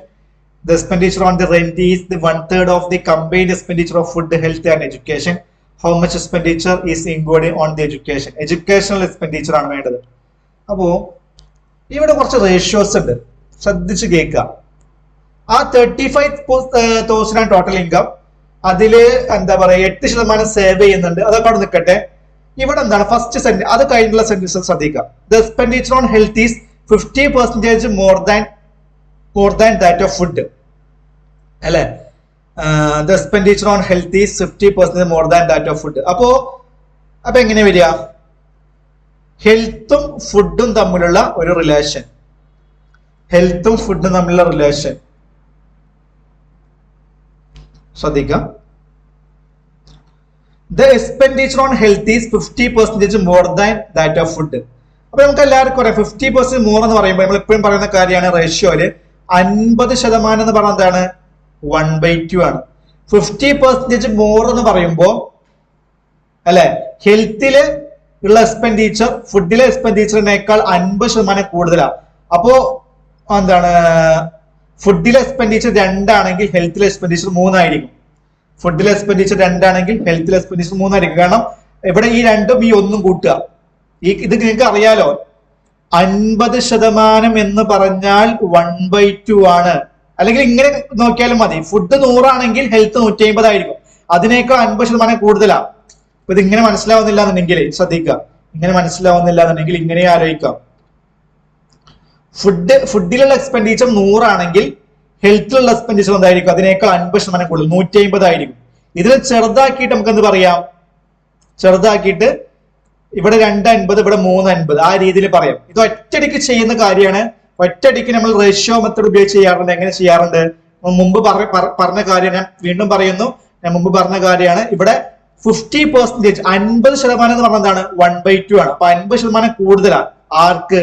The expenditure on the rent is the 1/3 of the combined expenditure of food, health, and education. How much expenditure is including on the education. Educational expenditure ആണ് വേണ്ടത്. അപ്പോ ഇവിടെ കുറച്ച് ratios ഉണ്ട്, ശ്രദ്ധിച്ച് കേൾക്കുക. ആ 35,000 total income, അതില് എന്താ പറയുക 8% സേവ് ചെയ്യുന്നുണ്ട്. അതൊക്കെ അവിടെ നിൽക്കട്ടെ. ഇവിടെ എന്താണ് ഫസ്റ്റ് സെന്റൻസ്, അത് കഴിഞ്ഞുള്ള സെന്റൻസ് ശ്രദ്ധിക്കുക. The expenditure on health is 50% more than that of food അല്ലെ. The expenditure on health is 50% more than that of food. അപ്പൊ എങ്ങനെ വരിക? ഹെൽത്തും ഫുഡും തമ്മിലുള്ള ഒരു റിലേഷൻ, ഹെൽത്തും ഫുഡും തമ്മിലുള്ള റിലേഷൻ ശ്രദ്ധിക്കാം. The expenditure on health is 50% more than that of food. അപ്പൊ നമുക്ക് എല്ലാവർക്കും പറയാം 50% മോർ എന്ന് പറയുമ്പോൾ നമ്മൾ എപ്പോഴും പറയുന്ന കാര്യമാണ് റേഷ്യോയില് 50% എന്ന് പറഞ്ഞാൽ എന്താണ് 1/2 ആണ്. 50% മോർ എന്ന് പറയുമ്പോൾ അല്ലെ ഹെൽത്തില് ഉള്ള എക്സ്പെൻഡിച്ചർ ഫുഡിലെ എക്സ്പെൻഡിച്ചറിനേക്കാൾ 50% കൂടുതലാണ്. അപ്പോ എന്താണ് ഫുഡിലെ എക്സ്പെൻഡിച്ചർ 2 ആണെങ്കിൽ ഹെൽത്തിലെ എക്സ്പെൻഡിച്ചർ 3 ആയിരിക്കും. ഫുഡിലെ എക്സ്പെൻഡിച്ചർ 2 ആണെങ്കിൽ ഹെൽത്തിലെ എക്സ്പെൻഡിച്ചർ 3 ആയിരിക്കും. കാരണം ഇവിടെ ഈ 2ഉം ഈ 1ഉം കൂട്ടുക. ഇത് നിങ്ങൾക്ക് അറിയാലോ, 50% എന്ന് പറഞ്ഞാൽ 1/2 ആണ്. അല്ലെങ്കിൽ ഇങ്ങനെ നോക്കിയാലും മതി, ഫുഡ് 100 ആണെങ്കിൽ ഹെൽത്ത് 150 ആയിരിക്കും. അതിനേക്കാൾ 50% കൂടുതലാണ്. അപ്പൊ ഇത് ഇങ്ങനെ മനസ്സിലാവുന്നില്ല എന്നുണ്ടെങ്കിൽ ശ്രദ്ധിക്കുക. ഇങ്ങനെ മനസ്സിലാവുന്നില്ല എന്നുണ്ടെങ്കിൽ ഇങ്ങനെ ആലോചിക്കാം. ഫുഡിലുള്ള എക്സ്പെൻഡിച്ചർ 100 ആണെങ്കിൽ ഹെൽത്തിലുള്ള എക്സ്പെൻഡിച്ചർ എന്തായിരിക്കും? അതിനേക്കാൾ 50% കൂടുതൽ 150 ആയിരിക്കും. ഇതിൽ ചെറുതാക്കിയിട്ട് നമുക്ക് എന്ത് പറയാം? ചെറുതാക്കിയിട്ട് ഇവിടെ 250, ഇവിടെ 350, ആ രീതിയിൽ പറയാം. ഇത് ഒറ്റയടിക്ക് ചെയ്യുന്ന കാര്യമാണ്. ഒറ്റയടിക്ക് നമ്മൾ റേഷ്യോ മെത്തേഡ് ഉപയോഗിച്ച് ചെയ്യാറുണ്ട്. എങ്ങനെ ചെയ്യാറുണ്ട്? മുമ്പ് പറഞ്ഞ കാര്യം ഞാൻ വീണ്ടും പറയുന്നു. ഞാൻ മുമ്പ് പറഞ്ഞ കാര്യമാണ്. ഇവിടെ 50%, 50% എന്ന് പറഞ്ഞാൽ എന്താണ്? 1/2 ആണ്. അപ്പൊ 50% കൂടുതലാണ്. ആർക്ക്?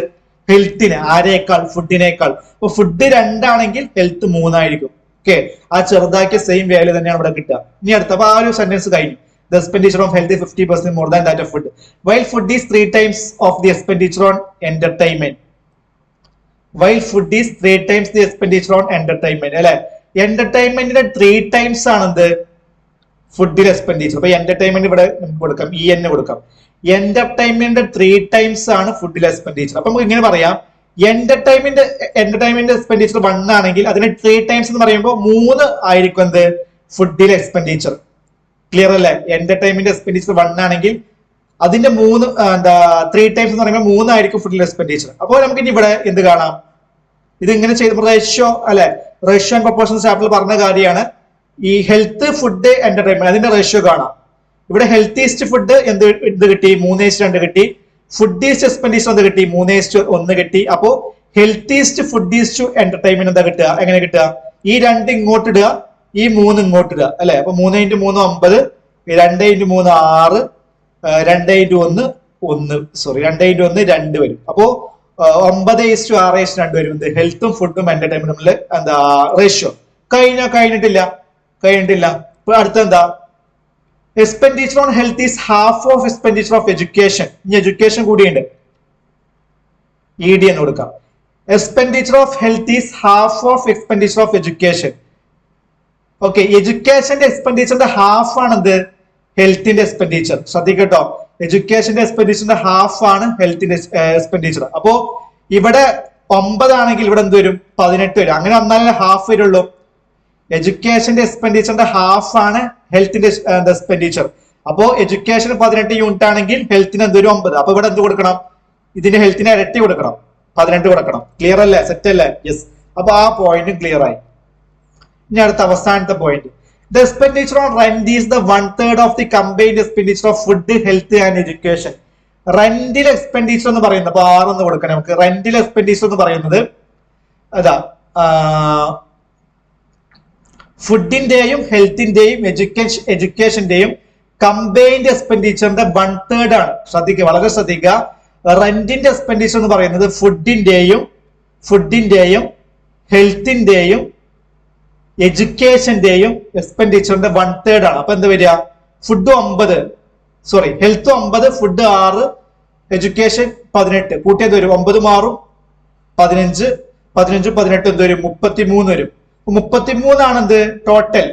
ഹെൽത്തിന്. ആരേക്കാൾ? ഫുഡിനേക്കാൾ. അപ്പൊ ഫുഡ് 2 ആണെങ്കിൽ ഹെൽത്ത് 3 ആയിരിക്കും. ഓക്കെ, ആ ചെറുതാക്കിയ സെയിം വാല്യൂ തന്നെയാണ് ഇവിടെ കിട്ടുക. ഇനി അടുത്ത അപ്പൊ ആ ഒരു സെന്റൻസ് കഴിഞ്ഞു. The expenditure of health is 50% more than that of food, while food is 3 times of the expenditure on entertainment. While food is 3 times the expenditure on entertainment. അല്ലെ, എന്റർടൈൻമെന്റിന്റെ 3 times ആണെന്ത്? ഫുഡിൽ എക്സ്പെൻഡിച്ചർ. അപ്പൊ എന്റർടൈൻമെന്റ് ഇവിടെ നമുക്ക് കൊടുക്കാം, EN കൊടുക്കാം. എന്റർടൈൻമെന്റിന്റെ 3 times ആണ് ഫുഡിൽ expenditure. അപ്പൊ നമുക്ക് ഇങ്ങനെ പറയാം, എന്റർടൈൻമെന്റ് എക്സ്പെൻഡിച്ചർ 1 ആണെങ്കിൽ അതിന് 3 times എന്ന് പറയുമ്പോൾ 3 ആയിരിക്കും എന്ത്? ഫുഡിൽ എക്സ്പെൻഡിച്ചർ. ക്ലിയർ അല്ലേ? എന്റർടൈൻമെന്റ് എക്സ്പെൻഡിച്ചർ 1 ആണെങ്കിൽ അതിന്റെ 3 times എന്ന് പറയുമ്പോൾ 3 ആയിരിക്കും ഫുഡിൽ എക്സ്പെൻഡിച്ചർ. അപ്പോൾ നമുക്ക് ഇനി ഇവിടെ എന്ത് കാണാം? ഇത് ഇങ്ങനെ ചെയ്ത് റേഷ്യോ അല്ലെ, റേഷ്യോ ആൻഡ് പ്രൊപ്പോർഷൻ ചാപ്റ്ററിൽ പറഞ്ഞ കാര്യമാണ്. ഈ ഹെൽത്ത്, ഫുഡ്, എന്റർടൈൻമെന്റ് അതിന്റെ റേഷ്യോ കാണാം. ഇവിടെ ഹെൽത്ത് ഈസ്റ്റ് ഫുഡ് എന്ത് കിട്ടി? 3:2 കിട്ടി. ഫുഡ് ഈസ്റ്റ് എക്സ്പെൻഡിച്ചർ എന്ത് കിട്ടി? 3:1 കിട്ടി. അപ്പോ health east food east entertainment എന്താ കിട്ടുക? എങ്ങനെ കിട്ടുക? ഈ 2 ഇങ്ങോട്ട് ഇടുക, ഈ 3 ഇങ്ങോട്ട് ഇടുക അല്ലെ. അപ്പൊ 3 × 3 9, 2 × 3 6, 2 × 1 1, സോറി 2 × 1 2 വരും. അപ്പോ 9:6:2 വരും. ഹെൽത്തും ഫുഡും എന്റർടൈൻമെന്റും തമ്മിൽ എന്താ റേഷ്യോ. കഴിഞ്ഞിട്ടില്ല. ഇപ്പൊ അടുത്ത എന്താ? Expenditure on health is half of expenditure of education. ഇനി എഡ്യൂക്കേഷൻ കൂടിയുണ്ട്, ED എന്ന് കൊടുക്കാം. Expenditure of health is half of expenditure of education. Okay, എഡ്യൂക്കേഷന്റെ എക്സ്പെൻഡിച്ചറിന്റെ ഹാഫ് ആണ് എന്ത്? ഹെൽത്തിന്റെ എക്സ്പെൻഡിച്ചർ. ശ്രദ്ധിക്കട്ടോ, എഡ്യൂക്കേഷന്റെ എക്സ്പെൻഡിച്ചറിന്റെ ഹാഫ് ആണ് ഹെൽത്തിന്റെ എക്സ്പെൻഡിച്ചർ. അപ്പോ ഇവിടെ 9 ആണെങ്കിൽ ഇവിടെ എന്ത് വരും? 18 വരും. അങ്ങനെ വന്നാലേ ഹാഫ് വരുള്ളൂ. എഡ്യൂക്കേഷന്റെ എക്സ്പെൻഡിച്ചറിന്റെ ഹാഫ് ആണ് ഹെൽത്തിന്റെ എക്സ്പെൻഡിച്ചർ. അപ്പോ എഡ്യൂക്കേഷൻ 18 യൂണിറ്റ് ആണെങ്കിൽ ഹെൽത്തിന് എന്ത് വരും? 9. അപ്പൊ ഇവിടെ എന്ത് കൊടുക്കണം? ഇതിന്റെ ഹെൽത്തിന് ഇരട്ടി കൊടുക്കണം, 18 കൊടുക്കണം. ക്ലിയർ അല്ലേ? സെറ്റ് അല്ലേ? യെസ്. അപ്പൊ ആ പോയിന്റ് ക്ലിയർ ആയി. ഇനി അടുത്ത അവസാനത്തെ point, the expenditure on rent is the 1/3 of the combined expenditure of food, health and education. റെന്റിലെ എക്സ്പെൻഡിച്ചർ എന്ന് പറയുന്നത്, അപ്പൊ 6 എന്ന് കൊടുക്കണം നമുക്ക്. റെന്റിലെ എക്സ്പെൻഡിച്ചർ എന്ന് പറയുന്നത് അതാ ഫുഡിന്റെയും ഹെൽത്തിന്റെയും എഡ്യൂക്കേഷന്റെയും കമ്പൈൻഡ് എക്സ്പെൻഡിച്ചറിന്റെ 1/3 ആണ്. ശ്രദ്ധിക്കുക, വളരെ ശ്രദ്ധിക്കുക. റെന്റിന്റെ എക്സ്പെൻഡിച്ചർ എന്ന് പറയുന്നത് ഫുഡിന്റെയും ഹെൽത്തിന്റെയും എഡ്യൂക്കേഷന്റെയും എക്സ്പെൻഡിച്ചറിന്റെ 1/3 ആണ്. അപ്പൊ എന്താ വരിക? Food 9, sorry health 9, food 6, education 18. കൂട്ടിയത് വരും 9 മാറും 15, 15 18 എന്ത് വരും? 33 വരും. 33 ആണ് എന്ത്? ടോട്ടൽ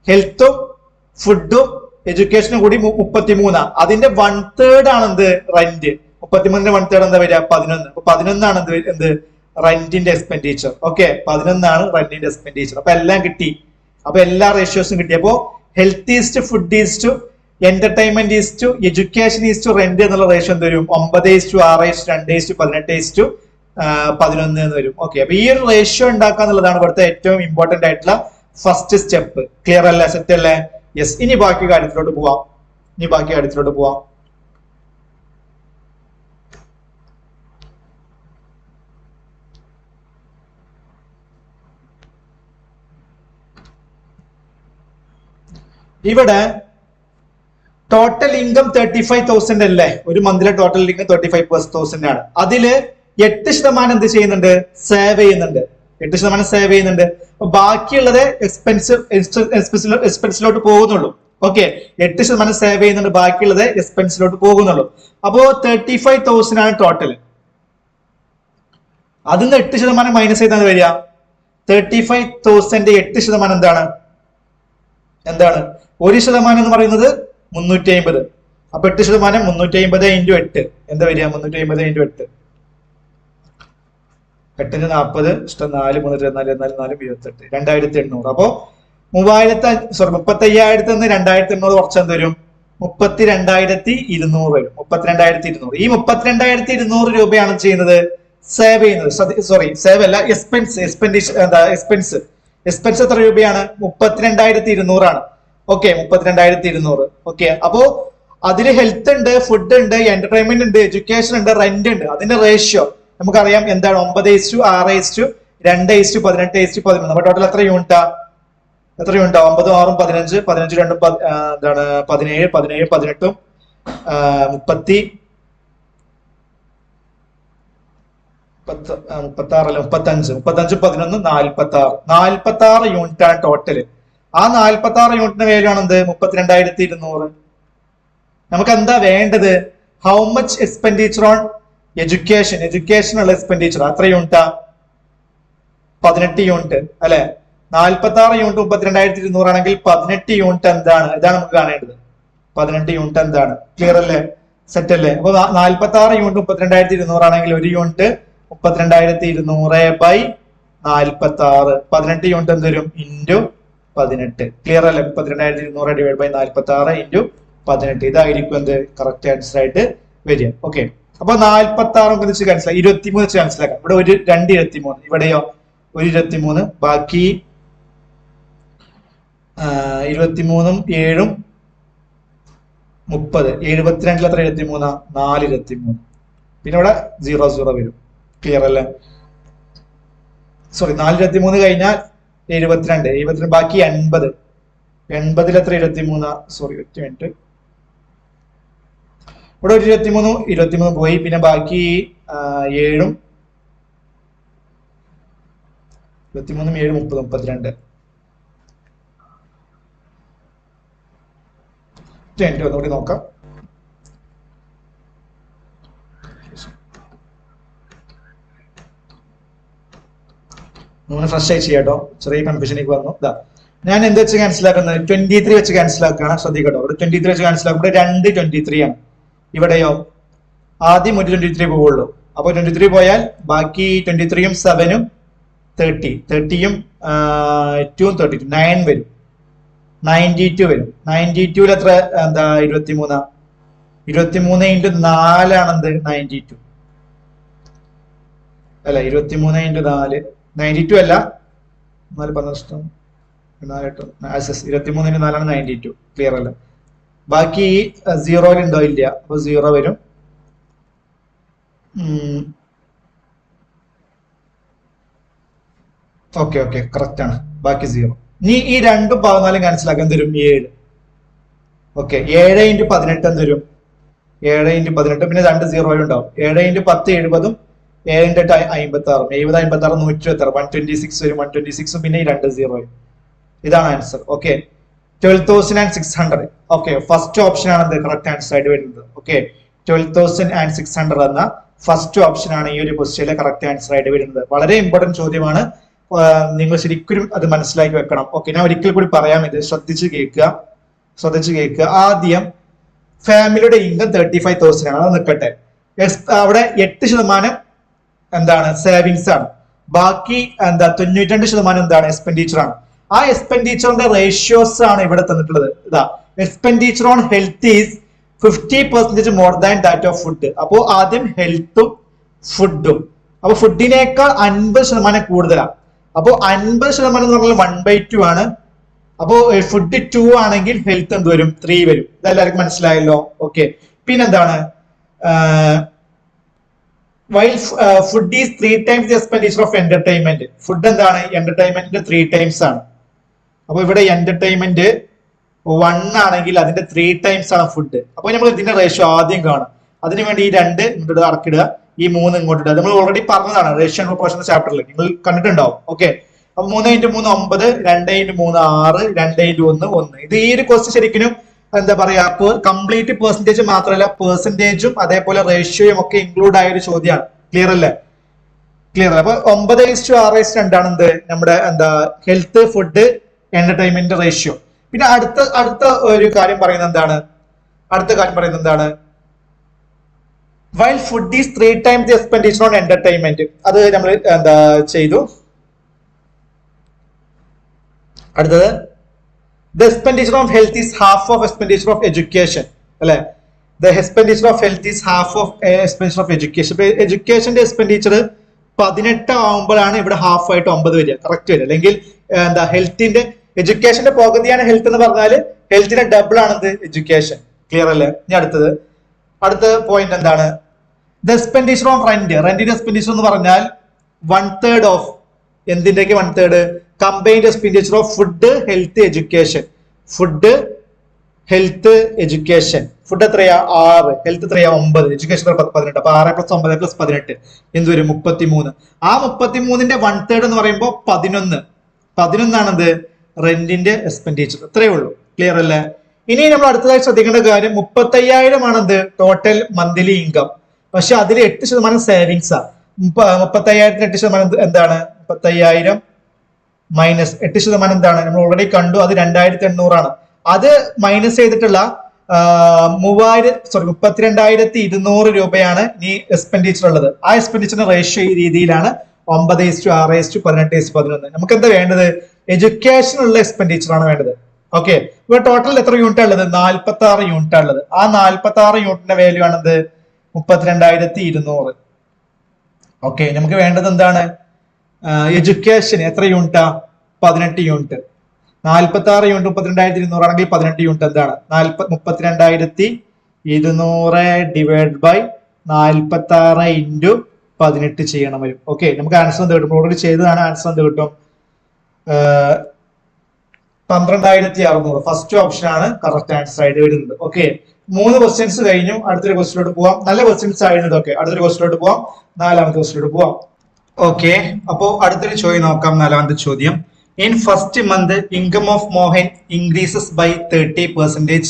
ഹെൽത്തും ഫുഡും എഡ്യൂക്കേഷനും കൂടി 33. അതിന്റെ 1/3 ആണ് എന്ത് റെന്റ്. 33ന്റെ 1/3 എന്താ വരിക 11. അപ്പൊ 11 ആണ് എന്ത് റെന്റിന്റെ എക്സ്പെൻഡിച്ചർ. ഓക്കെ, 11 റെന്റിന്റെ എക്സ്പെൻഡിച്ചർ. അപ്പൊ എല്ലാം കിട്ടി. അപ്പൊ എല്ലാ റേഷ്യോസും കിട്ടി. അപ്പോ health is to food is to entertainment is to education is to rent എന്നുള്ള റേഷ്യോ എന്ത് വരും 9:6:2:11 എന്ന് വരും. ഓക്കെ, അപ്പൊ ഈ ഒരു റേഷ്യോ ഉണ്ടാക്കുക എന്നുള്ളതാണ് ഇവിടുത്തെ ഏറ്റവും ഇമ്പോർട്ടന്റ് ആയിട്ടുള്ള ഫസ്റ്റ് സ്റ്റെപ്പ്. ക്ലിയർ അല്ലേ? സെറ്റ് അല്ലേ? യെസ്. ഇനി ബാക്കി കാര്യത്തിലോട്ട് പോവാം. ഇവിടെ ടോട്ടൽ ഇൻകം 35,000 അല്ലേ? ഒരു മന്തിലെ ടോട്ടൽ ഇൻകം 35,000 ആണ്. അതില് 8% എന്ത് ചെയ്യുന്നുണ്ട്? സേവ് ചെയ്യുന്നുണ്ട്. 8% സേവ് ചെയ്യുന്നുണ്ട്. അപ്പൊ ബാക്കിയുള്ളത് എക്സ്പെൻസിലോട്ട് പോകുന്നുള്ളൂ. ഓക്കെ, 8% സേവ് ചെയ്യുന്നുണ്ട്, ബാക്കിയുള്ളത് എക്സ്പെൻസിലോട്ട് പോകുന്നുള്ളൂ. അപ്പോ 35,000 ആണ് ടോട്ടൽ. അതിന്ന് 8% മൈനസ് ചെയ്താണ് വരിക. 35,000 8% എന്താണ്? 1% എന്ന് പറയുന്നത് 350. അപ്പൊ 8% 350 × 8 എന്താ വരിക? 350 × 8. 8 × 40 ഇഷ്ടം 4 3 4 4 4 28 2800. അപ്പോ 35,000 നിന്ന് 2800 കുറച്ചെന്ത് വരും? 32,200 വരും. 32,200. ഈ 32,200 രൂപയാണ് ചെയ്യുന്നത് സേവ് ചെയ്യുന്നത്. സോറി, സേവ് അല്ല, എക്സ്പെൻസ് എത്ര രൂപയാണ്? 32,200 ആണ്. ഓക്കെ, 32,200. ഓക്കെ, അപ്പോ അതിൽ ഹെൽത്ത് ഉണ്ട്, ഫുഡ് ഉണ്ട്, എന്റർടൈൻമെന്റ് ഉണ്ട്, എഡ്യൂക്കേഷൻ ഉണ്ട്, റെന്റ് ഉണ്ട്. അതിന്റെ റേഷ്യോ നമുക്കറിയാം എന്താണ്? 9:6:2:18:11. അപ്പൊ ടോട്ടൽ എത്ര യൂണിറ്റാ? 9 6 15 15 2 എന്താണ് 17 17 18 36 അല്ല 35 11 46 യൂണിറ്റ് ആണ് ടോട്ടല്. ആ 46 യൂണിറ്റിന് വാല്യൂ എന്ത്? 32,200. നമുക്ക് എന്താ വേണ്ടത്? ഹൗ മച്ച് എക്സ്പെൻഡിച്ചർ ഓൺ എഡ്യൂക്കേഷനുള്ള എക്സ്പെൻഡിച്ചർ എത്ര യൂണിറ്റാ? 18 യൂണിറ്റ് അല്ലെ? 46 യൂണിറ്റ് 32,200 ആണെങ്കിൽ 18 യൂണിറ്റ് എന്താണ്? ഇതാണ് നമുക്ക് കാണേണ്ടത്. 18 യൂണിറ്റ് എന്താണ്? ക്ലിയർ അല്ലേ? സെറ്റ് അല്ലേ? അപ്പൊ 46 യൂണിറ്റ് 32,200 ആണെങ്കിൽ ഒരു യൂണിറ്റ് 32,200/46. 18 യൂണിറ്റ് എന്ത് വരും? × 18. ക്ലിയർ അല്ലേ? 32,200 / 46 × 18. ഇതായിരിക്കും എന്ത് കറക്റ്റ് ആൻസർ ആയിട്ട് വരിക. ഓക്കെ, അപ്പൊ 46 വെച്ച് മനസ്സിലാക്കാം. 23 വെച്ച് മനസ്സിലാക്കാം. ഇവിടെ ഒരു 2 23, ഇവിടെയോ ഒരു 23, ബാക്കി 23ഉം 7ഉം 30. 72 എത്ര? 23 4 23. പിന്നെ ഇവിടെ 0 0 വരും. ക്ലിയർ അല്ലേ? സോറി, 4 23 കഴിഞ്ഞാൽ 72 ബാക്കി 80. 80 എത്ര? 23. Sorry, 1 minute. ഇവിടെ ഒരു 23 പോയി. പിന്നെ ബാക്കി 7ഉം 23 7 30 32. ഒന്നുകൂടി നോക്കാം. നമ്മൾ ഫ്രഷ് ആയി ചെയ്യാട്ടോ. ചെറിയ കൺഫ്യൂഷനിലേക്ക് വന്നു. ഞാൻ എന്ത് വെച്ച് ക്യാൻസലാക്കുന്നത്? 23 വെച്ച് ക്യാൻസലാക്കുകയാണ്. ശ്രദ്ധിക്കട്ടോ, ഇവിടെ 23 വെച്ച് ക്യാൻസലാക്കും. ഇവിടെ 2 23 ആണ്. ഇവിടെയോ ആദ്യം ഒരു 23 പോവുള്ളൂ. അപ്പൊ 23 പോയാൽ ബാക്കി 23ഉം 7ഉം 30. 30യും 2ഉം 32 9 വരും. 92 വരും. 92ൽ എത്ര? എന്താ 23. 23 × 4 ആണെന്ത്? 92 അല്ല, 23 × 4 92 അല്ല, 4 15 4 23 × 4 ആണ് 92. ക്ലിയർ അല്ല? ബാക്കി 0 ഉണ്ടോ? ഇല്ല. അപ്പൊ 0 വരും. ഓക്കെ ഓക്കെ, കറക്റ്റ് ആണ്. ബാക്കി 0. ഇനി ഈ 2ഉം 14 ക്യാൻസലാക്കാൻ തരും 7. ഓക്കെ, 7 × 18 എന്ത് വരും? 7 × 18 പിന്നെ 2 0 ഉണ്ടാവും. 7 × 10 70ഉം 7 × 8 56. 70 56 126 126 വരും. 126ഉം പിന്നെ ഈ 2 0. ഇതാണ് answer. Okay, 12,600. Okay, first option ആണ് കറക്റ്റ് ആൻസർ ആയിട്ട് വരുന്നത്. ഓക്കെ, 12,600 എന്ന ഫസ്റ്റ് ഓപ്ഷൻ ആണ് ഈ ഒരു ക്വസ്റ്റ്യനിലെ കറക്റ്റ് ആൻസർ ആയിട്ട് വരുന്നത്. വളരെ ഇമ്പോർട്ടന്റ് ചോദ്യമാണ്. നിങ്ങൾ ശരിക്കും അത് മനസ്സിലാക്കി വെക്കണം. ഓക്കെ, ഞാൻ ഒരിക്കൽ കൂടി പറയാം, ഇത് ശ്രദ്ധിച്ച് കേൾക്കുക. ശ്രദ്ധിച്ച് കേൾക്കുക. ആദ്യം ഫാമിലിയുടെ ഇൻകം 35,000 ആണ്, അത് നിൽക്കട്ടെ. അവിടെ 8% എന്താണ് സേവിങ്സ് ആണ്, ബാക്കി 92% എന്താണ് എക്സ്പെൻഡിച്ചർ ആണ്. ആ എക്സ്പെൻഡിച്ചറിന്റെ റേഷ്യോസ് ആണ് ഇവിടെ തന്നിട്ടുള്ളത്. ഇതാ expenditure on health is 50% more than that of food. അപ്പോൾ ആദ്യം ഹെൽത്തും ഫുഡും, അപ്പൊ ഫുഡിനേക്കാൾ 50% കൂടുതലാണ്. അപ്പോൾ 50% എന്ന് പറഞ്ഞാൽ 1/2 ആണ്. അപ്പോൾ ഫുഡ് 2 ആണെങ്കിൽ ഹെൽത്ത് എന്ത് വരും? 3 വരും. ഇതെല്ലാവർക്കും മനസ്സിലായല്ലോ? ഓക്കെ. പിന്നെന്താണ് while food is 3 times expenditure of entertainment. Food എന്താണ്? എന്റർടൈൻമെന്റിന്റെ 3 times ആണ്. അപ്പൊ ഇവിടെ എന്റർടൈൻമെന്റ് 1 ആണെങ്കിൽ അതിന്റെ 3 times ആണ് ഫുഡ്. അപ്പൊ നമ്മൾ ഇതിന്റെ റേഷ്യോ ആദ്യം കാണാം. അതിനുവേണ്ടി ഈ 2 ഇങ്ങോട്ട് ഇറക്കിടുക, ഈ 3 ഇങ്ങോട്ട് ഇടുക. നമ്മൾ ഓൾറെഡി പറഞ്ഞതാണ് റേഷ്യോ ആൻഡ് പ്രൊപ്പോർഷൻ ചാപ്റ്ററിൽ, നിങ്ങൾ കണ്ടിട്ടുണ്ടാവും. ഓക്കെ. അപ്പൊ 3 × 3 9, 2 × 3 6, 2 × 1 1. ഇത് ഈ ഒരു ക്വസ്റ്റ്യൻ ശരിക്കും എന്താ പറയാ, കംപ്ലീറ്റ് പെർസെന്റേജ് മാത്രമല്ല പെർസെന്റേജും അതേപോലെ റേഷ്യോയും ഒക്കെ ഇൻക്ലൂഡ് ആയ ഒരു ചോദ്യമാണ്. ക്ലിയർ അല്ലേ? ക്ലിയർ. അപ്പൊ 9:6:2 ആണ് എന്ത് നമ്മുടെ ഹെൽത്ത് ഫുഡ് എന്റർടൈൻമെന്റ് റേഷ്യോ. പിന്നെ അടുത്ത ഒരു കാര്യം പറയുന്നത് എന്താണ്? While food is 3 times expenditure on entertainment. അത് നമ്മൾ ചെയ്തു. അടുത്തത് the expenditure of health is half of expenditure of education. അല്ലെ? the expenditure of health is half of expenditure of education. എഡ്യൂക്കേഷന്റെ എക്സ്പെൻഡിച്ചർ 18 ആവുമ്പോഴാണ് ഇവിടെ ഹാഫ് ആയിട്ട് 9 വരിക, കറക്റ്റ് വരിക. അല്ലെങ്കിൽ ഹെൽത്തിന്റെ എഡ്യൂക്കേഷന്റെ പകുതിയാണ് ഹെൽത്ത് എന്ന് പറഞ്ഞാൽ ഹെൽത്തിന്റെ ഡബിൾ ആണെന്ത് എഡ്യൂക്കേഷൻ. ക്ലിയർ അല്ലേ? ഇനി അടുത്ത പോയിന്റ് എന്താണ്? the expenditure of റെന്റിന്റെ എക്സ്പെൻഡിച്ചർ എന്ന് പറഞ്ഞാൽ 1/3 ഓഫ് എന്തിന്റെയൊക്കെ 1/3? Combined expenditure of food health education. Food health education. Food എത്രയാ? 6, ഹെൽത്ത് എത്രയാ? 9, എഡ്യൂക്കേഷൻ 18. അപ്പൊ 6 + 9 + 18 എന്ത് വരും? 33. ആ 33ന്റെ 1/3 എന്ന് പറയുമ്പോൾ 11 ആണെന്ത് റെന്റിന്റെ എക്സ്പെൻഡിച്ചർ. ഇത്രയേ ഉള്ളൂ. ക്ലിയർ അല്ലേ? ഇനി നമ്മൾ അടുത്തതായി ശ്രദ്ധിക്കേണ്ട കാര്യം 35,000 ആണെന്ത് ടോട്ടൽ മന്ത്ലി ഇൻകം. പക്ഷെ അതിൽ 8% സേവിങ്സാ. 35,000 8% എന്താണ്? 35,000 മൈനസ് 8% എന്താണ്? നമ്മൾ ഓൾറെഡി കണ്ടു, അത് 2,800 ആണ്. അത് മൈനസ് ചെയ്തിട്ടുള്ള 32,200 രൂപയാണ് ഈ എക്സ്പെൻഡിച്ചർ ഉള്ളത്. ആ എക്സ്പെൻഡിച്ചറിന്റെ റേഷ്യോ ഈ രീതിയിലാണ് 9:6:18:11. നമുക്ക് എന്താ വേണ്ടത്? എഡ്യൂക്കേഷനുള്ള എക്സ്പെൻഡിച്ചർ ആണ് വേണ്ടത്. ഓക്കെ. ഇവിടെ ടോട്ടൽ എത്ര യൂണിറ്റ് ഉള്ളത്? 46 യൂണിറ്റ് ഉള്ളത്. ആ 46 യൂണിറ്റിന്റെ വാല്യൂ ആണെന്ത്? 32,200. ഓക്കെ. നമുക്ക് വേണ്ടത് എന്താണ്? എഡ്യൂക്കേഷൻ എത്ര യൂണിറ്റാ? 18 യൂണിറ്റ്. 46 യൂണിറ്റ് 32,200 ആണെങ്കിൽ 18 യൂണിറ്റ് എന്താണ്? 32,200 ഡിവൈഡ് ബൈ 46 × 18 ചെയ്യണം വരും. ഓക്കെ. നമുക്ക് ആൻസർ എന്ത് കിട്ടും? ഓൾറെഡി ചെയ്തതാണ്. ആൻസർ എന്ത് കിട്ടും? 12,600. ഫസ്റ്റ് ഓപ്ഷൻ ആണ് കറക്റ്റ് ആൻസർ ആയിട്ട് വരുന്നത്. ഓക്കെ. 3 ക്വസ്റ്റ്യൻസ് കഴിഞ്ഞു. അടുത്തൊരു ക്വസ്റ്റ്യനിലോട്ട് പോവാം. നല്ല ക്വസ്റ്റ്യൻസ് ആയിരുന്നു ഇതൊക്കെ. അടുത്തൊരു ക്വസ്റ്റ്യനിലോട്ട് പോവാം. 4ാമത്തെ ക്വസ്റ്റ്യനിലോട്ട് പോവാം. ഓക്കെ. അപ്പോ അടുത്തൊരു ചോദ്യം നോക്കാം. 4ാമത്തെ ചോദ്യം. In first month income of Mohan increases by 30%.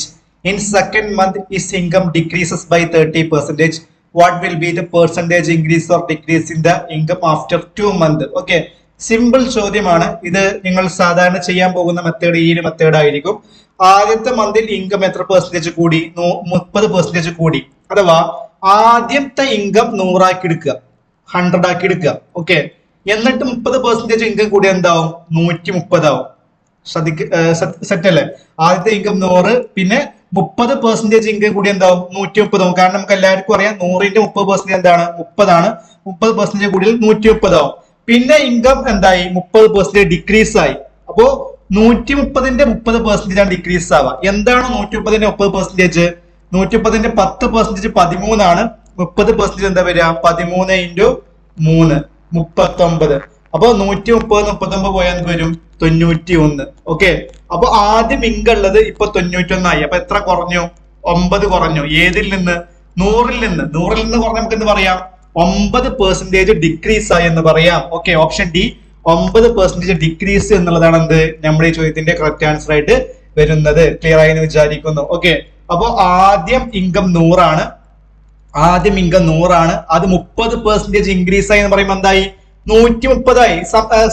In second month his income decreases by 30%. What will be the percentage increase or decrease in the income after 2 months? Okay. Simple ചോദ്യമാണ് ഇത്. നിങ്ങൾ സാധാരണ ചെയ്യാൻ പോകുന്ന മെത്തേഡ് ഈ ഒരു മെത്തേഡ് ആയിരിക്കും. ആദ്യത്തെ മന്തിൽ ഇൻകം എത്ര പെർസെന്റേജ് കൂടി? 30% കൂടി. അഥവാ ആദ്യത്തെ ഇൻകം 100 ആക്കി എടുക്കുക, 100 ആക്കി എടുക്കുക. ഓക്കെ. എന്നിട്ട് 30% ഇൻകം കൂടി എന്താവും? 130 ആവും. സെറ്റ് അല്ലേ? ആദ്യത്തെ ഇൻകം 100, പിന്നെ 30% ഇൻകം കൂടി എന്താവും? 130 ആവും. കാരണം നമുക്ക് എല്ലാവർക്കും അറിയാം 100ന്റെ 30% എന്താണ്? 30 ആണ്. 30% കൂടി 130 ആവും. പിന്നെ ഇൻകം എന്തായി? 30% ഡിക്രീസ് ആയി. അപ്പോ 130ന്റെ 30% ആണ് ഡിക്രീസ് ആവുക. എന്താണ് 130ന്റെ 30%? 130ന്റെ 10% 13 ആണ്. 30% എന്താ വരിക? 13 × 3 39. അപ്പൊ 130 39 പോയാൽ എന്ത് വരും? 91. ഓക്കെ. അപ്പൊ ആദ്യം ഇൻകം ഉള്ളത് ഇപ്പൊ 91 ആയി. അപ്പൊ എത്ര കുറഞ്ഞു? 9 കുറഞ്ഞു. ഏതിൽ നിന്ന്? 100ൽ നിന്ന്. 100ൽ നിന്ന് കുറഞ്ഞ നമുക്ക് എന്ത് പറയാം? 9% ഡിക്രീസ് ആയി എന്ന് പറയാം. ഓക്കെ. ഓപ്ഷൻ ഡി 9% ഡിക്രീസ് എന്നുള്ളതാണ് എന്ത് നമ്മുടെ ഈ ചോദ്യത്തിന്റെ കറക്റ്റ് ആൻസർ ആയിട്ട് വരുന്നത്. ക്ലിയർ ആയി എന്ന് വിചാരിക്കുന്നു. ഓക്കെ. അപ്പൊ ആദ്യം ഇൻകം 100 ആണ്. അത് 30% ഇൻക്രീസ് ആയി എന്ന് പറയുമ്പോൾ എന്തായി? 130 ആയി.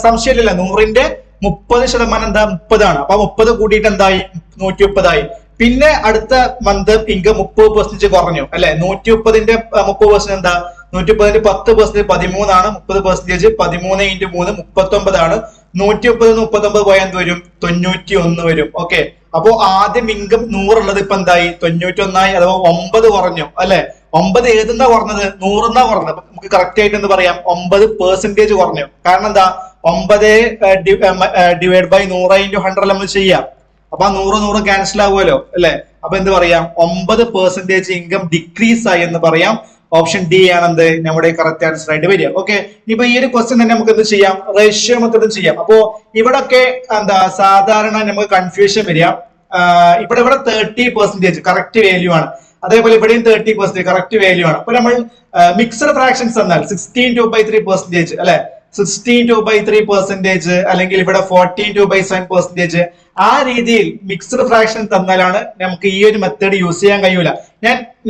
സംശയമില്ലല്ലോ. 100ന്റെ 30% എന്താ? 30 ആണ്. അപ്പൊ 30 കൂടിയിട്ട് എന്തായി? 130 ആയി. പിന്നെ അടുത്ത മന്ത് ഇൻകം 30% കുറഞ്ഞു അല്ലെ. 130ന്റെ 30% എന്താ, 130ന്റെ 10% 13 30% 13 × 3 39 130 39 പോയാൽ എന്ത് വരും, 91 വരും. ഓക്കെ, അപ്പോ ആദ്യം ഇൻകം 100 ഉള്ളത് ഇപ്പൊ എന്തായി, 91 അഥവാ 9 കുറഞ്ഞു അല്ലെ. 9 ഏതെന്നാ കുറഞ്ഞത്, 100 കുറഞ്ഞത്. നമുക്ക് കറക്റ്റ് ആയിട്ട് എന്ത് പറയാം, 9% കുറഞ്ഞു. കാരണം എന്താ, 9 ഡിവൈഡ് ബൈ 100 × 100 നമ്മൾ ചെയ്യാം. അപ്പൊ 100 ക്യാൻസൽ ആവുമല്ലോ അല്ലെ. അപ്പൊ എന്ത് പറയാം, 9% ഇൻകം ഡിക്രീസ് ആയി എന്ന് പറയാം. ഓപ്ഷൻ ഡി ആണ് എന്ത് നമ്മുടെ കറക്റ്റ് ആൻസർ ആയിട്ട് വരിക. ഓക്കെ, ഇപ്പൊ ഈ ഒരു ക്വസ്റ്റ്യൻ തന്നെ നമുക്ക് എന്ത് ചെയ്യാം, റേഷ്യോ മെത്തേഡ് ചെയ്യാം. അപ്പോ ഇവിടൊക്കെ എന്താ സാധാരണ നമുക്ക് കൺഫ്യൂഷൻ വരിക. ഇവിടെ 30% കറക്റ്റ് വാല്യൂ ആണ്. അതേപോലെ ഇവിടെയും 30% കറക്റ്റ് വാല്യൂ ആണ്. അപ്പൊ നമ്മൾ മിക്സഡ് ഫ്രാക്ഷൻസ് എന്നാൽ 16 2/3% അല്ലെ, 16 2/3% അല്ലെങ്കിൽ ഇവിടെ 14 2/7%. ആ രീതിയിൽ മിക്സ്ഡ് ഫ്രാക്ഷൻ തന്നാലാണ് നമുക്ക് ഈ ഒരു മെത്തേഡ് യൂസ് ചെയ്യാൻ കഴിയൂല.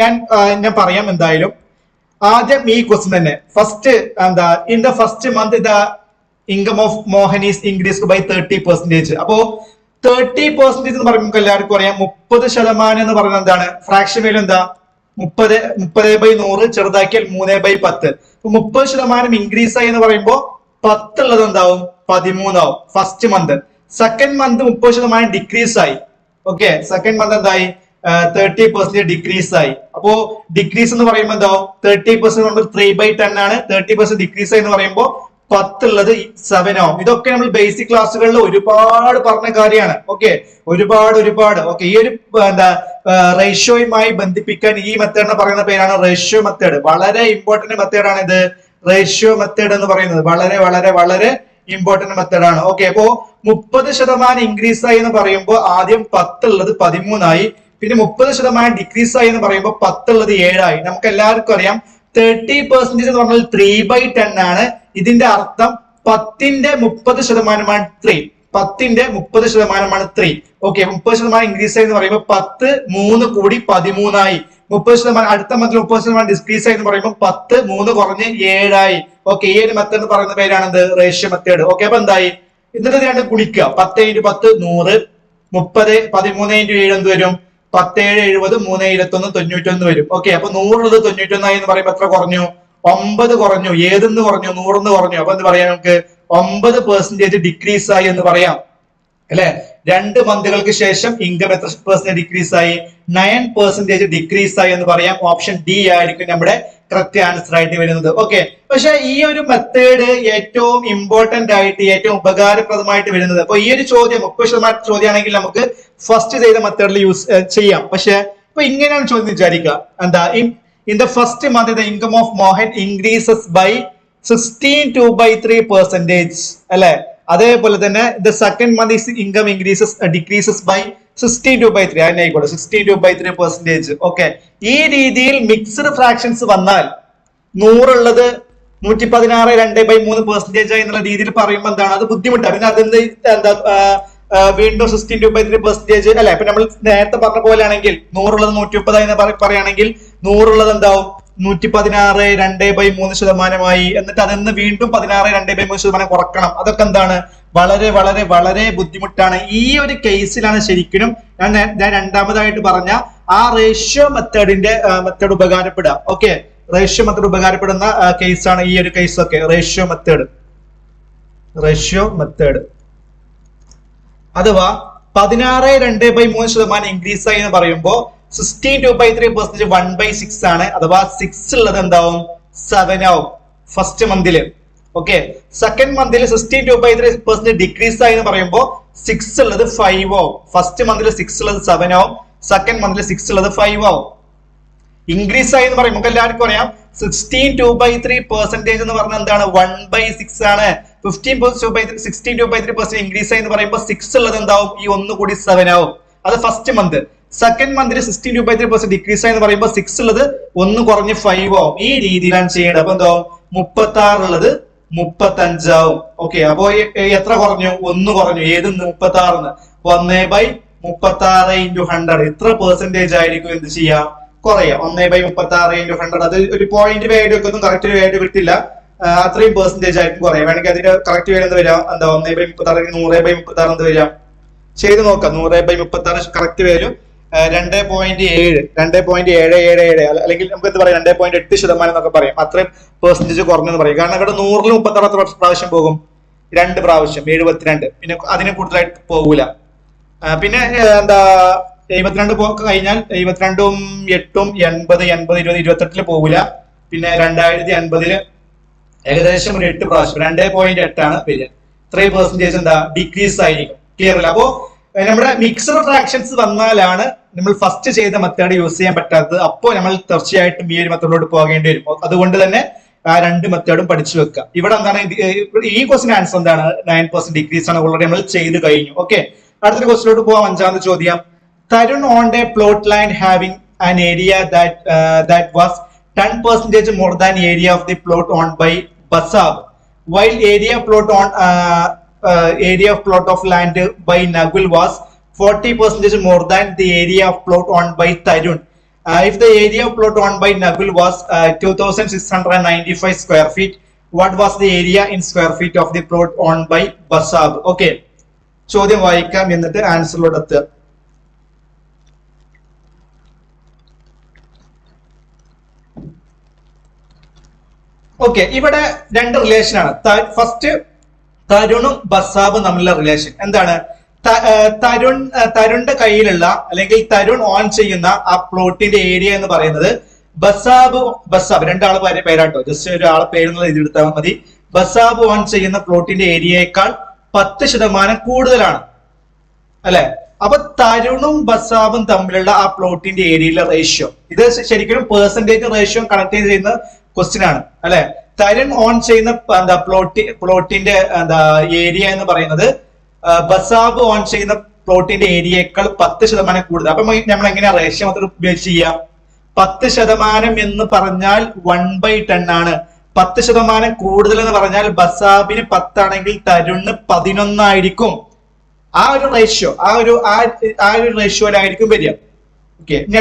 ഞാൻ പറയാം എന്തായാലും. ആദ്യം ഈ ക്വസ്റ്റ്യൻ തന്നെ ഫസ്റ്റ് എന്താ, in the first month the income of Mohan is increased by 30%. അപ്പോ 30% എന്ന് പറയുമ്പോൾ എല്ലാവർക്കും അറിയാം 30% എന്ന് പറയുന്നത് എന്താണ്, ഫ്രാക്ഷൻ വാല്യൂ എന്താ, 30/100 ചെറുതാക്കിയാൽ 3/10. 30% ഇൻക്രീസ് ആയി എന്ന് പറയുമ്പോൾ 10 ഉള്ളത് എന്താവും, 13 ആവും first month. Second month 30% decrease ആയി. ഓക്കെ, സെക്കൻഡ് മന്ത് എന്തായി, 30% ഡിക്രീസ് ആയി. അപ്പോ ഡിക്രീസ് എന്ന് പറയുമ്പോൾ എന്താവും, 30% 3/10 ആണ്. 30% ഡിക്രീസ് ആയി എന്ന് പറയുമ്പോൾ 10 ഉള്ളത് 7 ആവും. ഇതൊക്കെ നമ്മൾ ബേസിക് ക്ലാസ്സുകളിൽ ഒരുപാട് പറഞ്ഞ കാര്യമാണ്. ഓക്കെ, ഒരുപാട്. ഓക്കെ, ഈ ഒരു എന്താ റേഷ്യോയുമായി ബന്ധിപ്പിക്കാൻ ഈ മെത്തേഡിനെ പറയുന്ന പേരാണ് റേഷ്യോ മെത്തേഡ്. വളരെ ഇമ്പോർട്ടന്റ് മെത്തേഡാണ് ഇത്. റേഷ്യോ മെത്തേഡ് എന്ന് പറയുന്നത് വളരെ ഇമ്പോർട്ടന്റ് മെത്തേഡ് ആണ്. ഓക്കെ, അപ്പോ 30% ഇൻക്രീസ് ആയി എന്ന് പറയുമ്പോൾ ആദ്യം 10 ഉള്ളത് 13 ആയി. പിന്നെ 30% ഡിക്രീസ് ആയി എന്ന് പറയുമ്പോൾ 10 ഉള്ളത് 7 ആയി. നമുക്ക് എല്ലാവർക്കും അറിയാം 30% എന്ന് പറഞ്ഞാൽ 3/10 ആണ്. ഇതിന്റെ അർത്ഥം 10ന്റെ 30%മാണ് 3. 10ന്റെ 30%മാണ് 3. ഓക്കെ, 30% ഇൻക്രീസ് ആയി എന്ന് പറയുമ്പോൾ 10 3 കൂടി 13 ആയി. 30% അടുത്ത മന്തിൽ 30% ഡിക്രീസ് ആയി എന്ന് പറയുമ്പോൾ 10 3 കുറഞ്ഞ് 7 ആയി. ഓക്കെ, ഈ ഒരു മെത്തേഡ് പറയുന്ന പേരാണ് റേഷ്യോ മെത്തേഡ്. ഓക്കെ, അപ്പൊ എന്തായി, ഇതിന്റെ രണ്ട് ഗുണിക്കുക. 10 × 10 100, 30 13 × 7 എന്ത് വരും, 17 70 3 21 91 വരും. ഓക്കെ, അപ്പൊ 100 ഉള്ളത് 91 ആയി എന്ന് പറയുമ്പോൾ എത്ര കുറഞ്ഞു, 9 കുറഞ്ഞു. ഏതെന്ന് കുറഞ്ഞു, 100 കുറഞ്ഞു. അപ്പൊ എന്ത് പറയാം, നമുക്ക് 9% ഡിക്രീസ് ആയി എന്ന് പറയാം അല്ലെ. 2 മന്തുകൾക്ക് ശേഷം ഇൻകം എത്ര % ഡിക്രീസ് ആയി, 9% ഡിക്രീസ് ആയി എന്ന് പറയാം. ഓപ്ഷൻ ഡി ആയിരിക്കും നമ്മുടെ കറക്റ്റ് ആൻസർ ആയിട്ട് വരുന്നത്. ഓക്കെ, പക്ഷെ ഈ ഒരു മെത്തേഡ് ഏറ്റവും ഇമ്പോർട്ടന്റ് ആയിട്ട് ഏറ്റവും ഉപകാരപ്രദമായിട്ട് വരുന്നത്, അപ്പൊ ഈ ഒരു ചോദ്യം 30% ചോദ്യമാണെങ്കിൽ നമുക്ക് ഫസ്റ്റ് ചെയ്ത മെത്തേഡിൽ യൂസ് ചെയ്യാം. പക്ഷെ ഇപ്പൊ ഇങ്ങനെയാണ് ചോദ്യം വിചാരിക്കുക, എന്താ, in the first month the income of Mohan increases by 16 2/3% അല്ലെ. അതേപോലെ തന്നെ the second month income decreases by 16 2/3 ആയിക്കോട്ടെ, 16 2/3%. ഓക്കെ, ഈ രീതിയിൽ മിക്സ്ഡ് ഫ്രാക്ഷൻസ് വന്നാൽ 100 ഉള്ളത് 116 2/3% ആയി എന്നുള്ള രീതിയിൽ പറയുമ്പോൾ എന്താണ്, അത് ബുദ്ധിമുട്ടാണ്. പിന്നെ അതെന്ത് എന്താ വീണ്ടും 16 2/3% അല്ലെ. ഇപ്പൊ നമ്മൾ നേരത്തെ പറഞ്ഞ പോലെ ആണെങ്കിൽ 100 ഉള്ളത് 130 എന്ന് പറയുകയാണെങ്കിൽ 100 ഉള്ളത് എന്താവും, 116 2/3% എന്നിട്ട് അതെന്ന് വീണ്ടും 16 2/3% കുറക്കണം. അതൊക്കെ എന്താണ്, വളരെ ബുദ്ധിമുട്ടാണ്. ഈ ഒരു കേസിലാണ് ശരിക്കും ഞാൻ രണ്ടാമതായിട്ട് പറഞ്ഞ ആ റേഷ്യോ മെത്തേഡ് ഉപകാരപ്പെടുക. ഓക്കെ, റേഷ്യോ മെത്തേഡ് ഉപകാരപ്പെടുന്ന കേസാണ് ഈ ഒരു കേസ്. ഒക്കെ, റേഷ്യോ മെത്തേഡ് അഥവാ 16 2/3% ഇൻക്രീസ് ആയി എന്ന് പറയുമ്പോൾ 16 2/3% 1/6 ആണ്. അഥവാ 6 ഉള്ളത് എന്താവും, 7 ആവും ഫസ്റ്റ് മന്തില്. ഓക്കെ, സെക്കൻഡ് മന്തിൽ 16 2/3% ഡിക്രീസ് ആയി എന്ന് പറയുമ്പോൾ 6 ഉള്ളത് 5 ആവും. ഫസ്റ്റ് മന്തിൽ 6 ഉള്ളത് 7 ആവും, സെക്കൻഡ് മന്തിൽ 6 ഉള്ളത് 5 ആവും. ഇൻക്രീസ് ആയി എന്ന് പറയുമ്പോൾ എല്ലാവർക്കും അറിയാം 16 2/3% എന്ന് പറഞ്ഞാൽ എന്താണ്, 1/6 ആണ്. 16 2/3% ഇൻക്രീസ് ആയി എന്ന് പറയുമ്പോൾ 6 ഉള്ളത് എന്താവും, ഈ 1 കൂടി 7 ആവും. അത് ഫസ്റ്റ് മന്ത്. സെക്കൻഡ് മന്തിൽ 16 2/3% ഡിക്രീസ് ആയി എന്ന് പറയുമ്പോൾ 6 ഉള്ളത് 1 കുറഞ്ഞ് 5 ആവും. ഈ രീതിയിലാണ് ചെയ്യേണ്ടത്. അപ്പൊ എന്താവും, 36 ഉള്ളത് 35 ആവും. ഓക്കെ, അപ്പോ എത്ര കുറഞ്ഞു, 1 കുറഞ്ഞു. ഏത് 36 1/36 × 100 എത്ര % ആയിരിക്കും എന്ത് ചെയ്യാം, കുറയാം. 1/36 × 100 അത് ഒരു പോയിന്റ് വാല്യൂ ഒക്കെ ഒന്നും കറക്റ്റ് വാല്യൂ കിട്ടില്ല, അത്രയും % ആയിരിക്കും കുറയാം. വേണമെങ്കിൽ അതിന്റെ കറക്റ്റ് വാല്യൂ എന്ത് വരാം, എന്താ 1/36 100/36 എന്ത് വരാം, ചെയ്ത് നോക്കാം. 100/36 കറക്റ്റ് വാല്യൂ 2.777 അല്ലെങ്കിൽ നമുക്ക് എന്ത് പറയാം 2.8% എന്നൊക്കെ പറയാം. അത്രയും പെർസെന്റേജ് കുറഞ്ഞെന്ന് പറയും. കാരണം ഇവിടെ 100-ൽ 36 പ്രാവശ്യം പോകും, 2 പ്രാവശ്യം 72, പിന്നെ അതിന് കൂടുതലായിട്ട് പോകൂല. പിന്നെ എന്താ 72 കഴിഞ്ഞാൽ 72-ഉം 8-ഉം 80, 20, 28-ൽ പോകൂല. പിന്നെ 2050-ൽ ഏകദേശം ഒരു 8 പ്രാവശ്യം 2.8 ആണ് വരിക. 3% എന്താ ഡിക്രീസ് ആയിരിക്കും. ക്ലിയർ അല്ല? അപ്പോ നമ്മുടെ മിക്സഡ് ഫ്രാക്ഷൻസ് വന്നാലാണ് നമ്മൾ ഫസ്റ്റ് ചെയ്ത മെത്തേഡ് യൂസ് ചെയ്യാൻ പറ്റാത്തത്. അപ്പോൾ നമ്മൾ തീർച്ചയായിട്ടും ഈ ഒരു മെത്തേഡിലോട്ട് പോകേണ്ടി വരും. അതുകൊണ്ട് തന്നെ ആ 2 മെത്തേഡും പഠിച്ചു വെക്കുക. ഇവിടെ എന്താണ് ഈ ക്വസ്റ്റിന് ആൻസർ എന്താണ്? 9% ഡിക്രീസ് ആണ്. ഓൾറെഡി നമ്മൾ ചെയ്ത് കഴിഞ്ഞു. ഓക്കെ, അടുത്തൊരു ക്വസ്റ്റിലോട്ട് പോവാം. 5ാമത്തെ ചോദ്യം. Tarun on A plot line having an area that was 10% more than area of the plot owned by Basab, while area of plot of land by Nagul was 40% more than the area of plot owned by Tarun. If the area of plot owned by Nagul was 2695 square feet, what was the area in square feet of the plot owned by Basab? Okay, ചോദ്യം വായിക്കാം എന്നിട്ട് ആൻസറിലോട്ട് എത്തുക. Okay, ഇവിടെ 2 relation ആണ്. First തരുണും ബസാബും തമ്മിലുള്ള relation എന്താണ്? തരുണിന്റെ കയ്യിലുള്ള അല്ലെങ്കിൽ തരുൺ ഓൺ ചെയ്യുന്ന ആ പ്ലോട്ടിന്റെ ഏരിയ എന്ന് പറയുന്നത് ബസാബ് 2 ആള് പേരാട്ടോ, ജസ്റ്റ് ഒരാളെ പേരെന്നുള്ള ഇത് എടുത്താൽ മതി. ബസാബ് ഓൺ ചെയ്യുന്ന പ്ലോട്ടിന്റെ ഏരിയയേക്കാൾ 10% കൂടുതലാണ് അല്ലെ? അപ്പൊ തരുണും ബസാബും തമ്മിലുള്ള ആ പ്ലോട്ടിന്റെ ഏരിയയിലെ റേഷ്യോ, ഇത് ശരിക്കും പെർസെന്റേജ് റേഷ്യോ കണക്ട് ചെയ്യുന്ന ക്വസ്റ്റ്യൻ ആണ് അല്ലെ? തരുൺ ഓൺ ചെയ്യുന്ന പ്ലോട്ടിന്റെ ഏരിയ എന്ന് പറയുന്നത് ബസാബ് ഓൺ ചെയ്യുന്ന പ്ലോട്ടിന്റെ ഏരിയയേക്കാൾ 10% കൂടുതൽ. അപ്പൊ നമ്മൾ എങ്ങനെയാ റേഷ്യോ മാത്രം ഉപയോഗിച്ച് ചെയ്യാം? 10% എന്ന് പറഞ്ഞാൽ 1/10 ആണ്. 10% കൂടുതൽ എന്ന് പറഞ്ഞാൽ ബസാബിന് 10 ആണെങ്കിൽ തരുണിന് 11 ആയിരിക്കും. ആ ഒരു റേഷ്യോ ആ ഒരു റേഷ്യോയിലായിരിക്കും വരിക. ഓക്കെ, ഇനി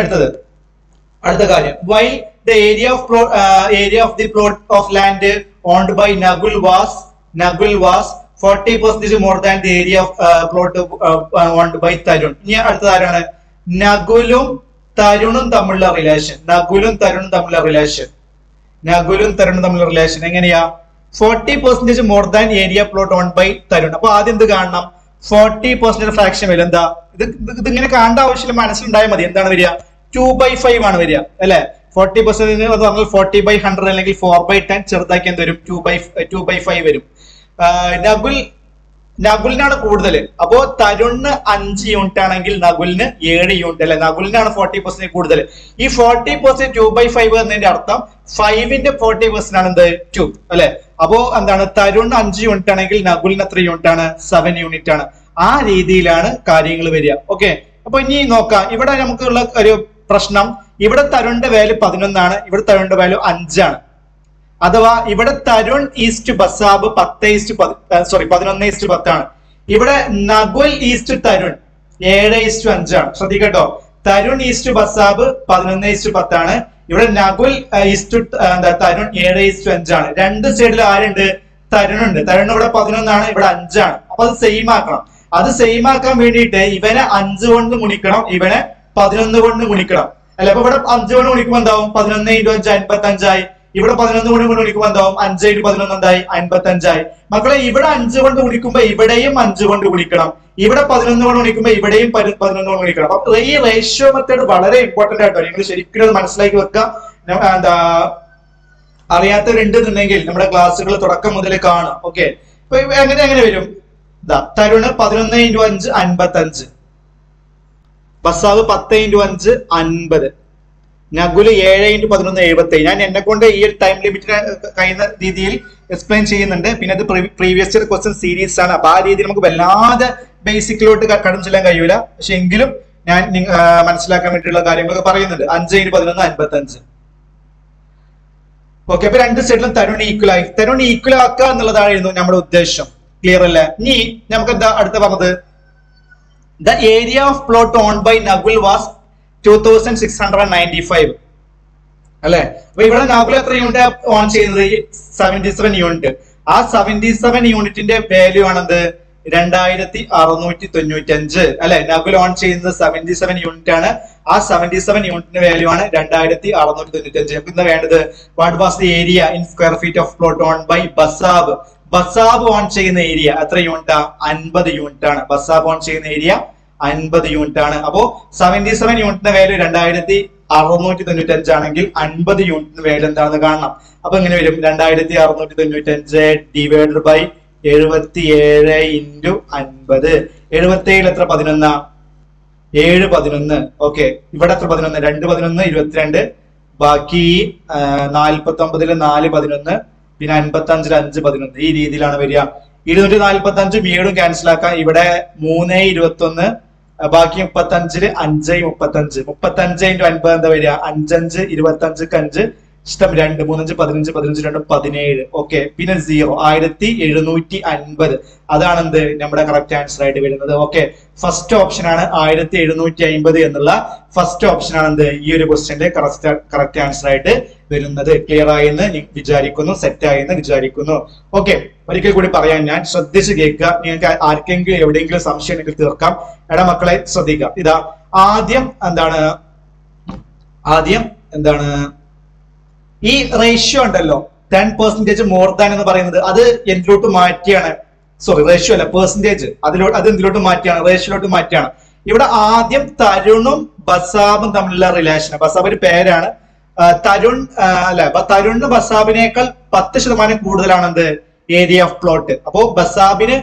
അടുത്ത കാര്യം. Why the area of the plot of land owned by Nagul was 40% more than the area of plot owned by Tarun. ഇനി അടുത്ത ആരാണ്? നകുലും തരുണും തമ്മിലുള്ള റിലേഷൻ എങ്ങനെയാ? 40% more than area plot owned by Tarun. അപ്പൊ ആദ്യം എന്ത് കാണണം? 40% ഫ്രാക്ഷൻ വരും. എന്താ ഇത് ഇങ്ങനെ കാണേണ്ട ആവശ്യമില്ല, മനസ്സിലുണ്ടായാൽ മതി. എന്താണ് വരിക? 2/5 ആണ് വരിക അല്ലെ? 40% എന്ന് പറഞ്ഞാൽ 40/100 അല്ലെങ്കിൽ 4/10 ചെറുതാക്കി എന്ത് വരും? 2/5 വരും. നകുലിനാണ് കൂടുതൽ. അപ്പോ തരുണിന് 5 യൂണിറ്റ് ആണെങ്കിൽ നകുലിന് 7 യൂണിറ്റ് അല്ലെ? നകുലിനാണ് 40% കൂടുതൽ. ഈ 40% 2/5 എന്നതിന്റെ അർത്ഥം 5ന്റെ 40% ആണ് എന്ത്? 2 അല്ലെ? അപ്പോ എന്താണ്? തരുണിന് 5 യൂണിറ്റ് ആണെങ്കിൽ നകുലിന് എത്ര യൂണിറ്റ് ആണ്? 7 യൂണിറ്റ് ആണ്. ആ രീതിയിലാണ് കാര്യങ്ങൾ വരിക. ഓക്കെ, അപ്പൊ ഇനി നോക്കാം. ഇവിടെ നമുക്കുള്ള ഒരു പ്രശ്നം, ഇവിടെ തരുണിന്റെ വാല്യൂ 11 ആണ്, ഇവിടെ തരുണിന്റെ വാല്യൂ 5 ആണ്. അഥവാ ഇവിടെ തരുൺ ഈസ്റ്റ് ബസാബ് 11:10 ആണ്. ഇവിടെ നകുൽ ഈസ്റ്റ് തരുൺ 7:5 ആണ്. ശ്രദ്ധിക്കട്ടോ, തരുൺ ഈസ്റ്റ് ബസാബ് 11:10 ആണ്. ഇവിടെ നകുൽ ഈസ്റ്റ് തരുൺ 7:5 ആണ്. 2 സൈഡിൽ ആരുണ്ട്? തരുണുണ്ട്. തരുൺ ഇവിടെ 11 ആണ്, ഇവിടെ 5 ആണ്. അപ്പൊ അത് സെയിം ആക്കണം. അത് സെയിം ആക്കാൻ വേണ്ടിയിട്ട് ഇവനെ 5 കൊണ്ട് ഗുണിക്കണം, ഇവനെ 11 കൊണ്ട് ഗുണിക്കണം അല്ലെ? അപ്പൊ ഇവിടെ 5 കൊണ്ട് ഗുണിക്കുമ്പോൾ എന്താവും? 11 × 5 55 ആയി. ഇവിടെ 11 കൊണ്ട് ഗുണിക്കുമ്പോൾ എന്താവും? 5 × 11 എന്തായി? 55 ആയി. മക്കളെ, ഇവിടെ 5 കൊണ്ട് ഗുണിക്കുമ്പോ ഇവിടെയും 5 കൊണ്ട് ഗുണിക്കണം, ഇവിടെ 11 കൊണ്ട് ഗുണിക്കുമ്പോ ഇവിടെയും 11 കൊണ്ട് ഗുണിക്കണം. അപ്പൊ ഈ റേഷ്യോ മെത്തേഡ് വളരെ ഇമ്പോർട്ടന്റ് ആയിട്ടോ, നിങ്ങൾ ശരിക്കും അത് മനസ്സിലാക്കി വെക്കുക. അറിയാത്തവരുണ്ടെന്നുണ്ടെങ്കിൽ നമ്മുടെ ക്ലാസ്സുകൾ തുടക്കം മുതൽ കാണാം. ഓക്കെ, അപ്പൊ എങ്ങനെ വരും? തരുണ് 11 × 5 55, ബസാബ് 10 × 5 50, നകുല് 7 × 11 77. ഞാൻ എന്നെ കൊണ്ട് ഈ ഒരു ടൈം ലിമിറ്റിന് കഴിയുന്ന രീതിയിൽ എക്സ്പ്ലെയിൻ ചെയ്യുന്നുണ്ട്. പിന്നെ അത് പ്രീവിയസ് ഇയർ ക്വസ്റ്റ്യൻ സീരീസ് ആണ്. അപ്പൊ ആ രീതിയിൽ നമുക്ക് വല്ലാതെ ബേസിക്കിലോട്ട് കടന്നു ചെല്ലാൻ കഴിയൂല. പക്ഷെ എങ്കിലും ഞാൻ മനസ്സിലാക്കാൻ വേണ്ടിയിട്ടുള്ള കാര്യങ്ങളൊക്കെ പറയുന്നുണ്ട്. 5 × 11 55. ഓക്കെ, അപ്പൊ 2 സൈഡിലും തരുൺ ഈക്വൽ ആയി. തരുൺ ഈക്വൽ ആക്കുക എന്നുള്ളതായിരുന്നു നമ്മുടെ ഉദ്ദേശം. ക്ലിയർ അല്ലേ? ഇനി നമുക്ക് എന്താ അടുത്ത പറഞ്ഞത്? The area of plot owned by Nagul was 2695 അല്ലെ? അപ്പൊ ഇവിടെ നകുൽ എത്ര യൂണിറ്റ് ഓൺ ചെയ്യുന്നത്? 77 യൂണിറ്റ്. ആ 77 യൂണിറ്റിന്റെ വാല്യൂ ആണെന്ത്? 2695 അല്ലെ. നകുൽ ഓൺ ചെയ്യുന്നത് 77 യൂണിറ്റ് ആണ്. ആ 77 യൂണിറ്റിന്റെ വാല്യൂ ആണ് 2695. നമുക്ക് എന്താ വേണ്ടത്? What was the area in square feet of plot own by Basab. Basab on ചെയ്യുന്ന ഏരിയ എത്ര യൂണിറ്റാ? 50 യൂണിറ്റ് ആണ്. ബസാബ് ഓൺ ചെയ്യുന്ന ഏരിയ 50 യൂണിറ്റ് ആണ്. അപ്പോ 77 യൂണിറ്റിന്റെ വാല്യൂ 2695 ആണെങ്കിൽ 50 യൂണിറ്റിന് വാല്യൂ എന്താണെന്ന് കാണണം. അപ്പൊ എങ്ങനെ വരും? 2695 ഡിവൈഡഡ് ബൈ 77 ഇൻറ്റു 50. 77 എത്ര? 11. 7 11. ഓക്കെ, ഇവിടെ എത്ര? 11. 2 11 22. ബാക്കി 49 4 11. പിന്നെ 55 5 11. ഈ രീതിയിലാണ് വരിക. 245 വീടും ക്യാൻസൽ ആക്കാം. ഇവിടെ 3 21. ബാക്കി 35 5 35. 35 ഇൻറ്റു 50 എന്താ വരിക? 5 25 5 ഇഷ്ടം 2 3 15 15 2 17. ഓക്കെ, പിന്നെ 0 1750. അതാണ് എന്ത് നമ്മുടെ കറക്റ്റ് ആൻസർ ആയിട്ട് വരുന്നത്. ഓക്കെ, ഫസ്റ്റ് ഓപ്ഷൻ ആണ് 1750 എന്നുള്ള ഫസ്റ്റ് ഓപ്ഷൻ ആണ് എന്ത് ഈ ഒരു ക്വസ്റ്റ്യന്റെ കറക്റ്റ് ആൻസർ ആയിട്ട് വരുന്നത്. ക്ലിയർ ആയെന്ന് വിചാരിക്കുന്നു, സെറ്റ് ആയെന്ന് വിചാരിക്കുന്നു. ഓക്കെ, ഒരിക്കൽ കൂടി പറയാൻ ഞാൻ ശ്രദ്ധിച്ച് കേൾക്കുക. നിങ്ങൾക്ക് ആർക്കെങ്കിലും എവിടെയെങ്കിലും സംശയം ഉണ്ടെങ്കിൽ തീർക്കാം. എടാ മക്കളെ ശ്രദ്ധിക്കുക. ഇതാ ആദ്യം എന്താണ് ഈ റേഷ്യോ ഉണ്ടല്ലോ, 10% മോർ ദാൻ എന്ന് പറയുന്നത്, അത് എന്തിലോട്ട് മാറ്റിയാണ്? സോറി, റേഷ്യോ അല്ല, പെർസെന്റേജ്. അത് എന്തിലോട്ട് മാറ്റിയാണ്? റേഷ്യോയിലോട്ട് മാറ്റിയാണ്. ഇവിടെ ആദ്യം തരുണും ബസാബും തമ്മിലുള്ള റിലേഷൻ. ബസാബ് ഒരു പേരാണ്. തരുൺ തരുണിന് ബസാബിനേക്കാൾ 10% കൂടുതലാണ് എന്ത് ഏരിയ ഓഫ് പ്ലോട്ട്. അപ്പോ ബസാബിന്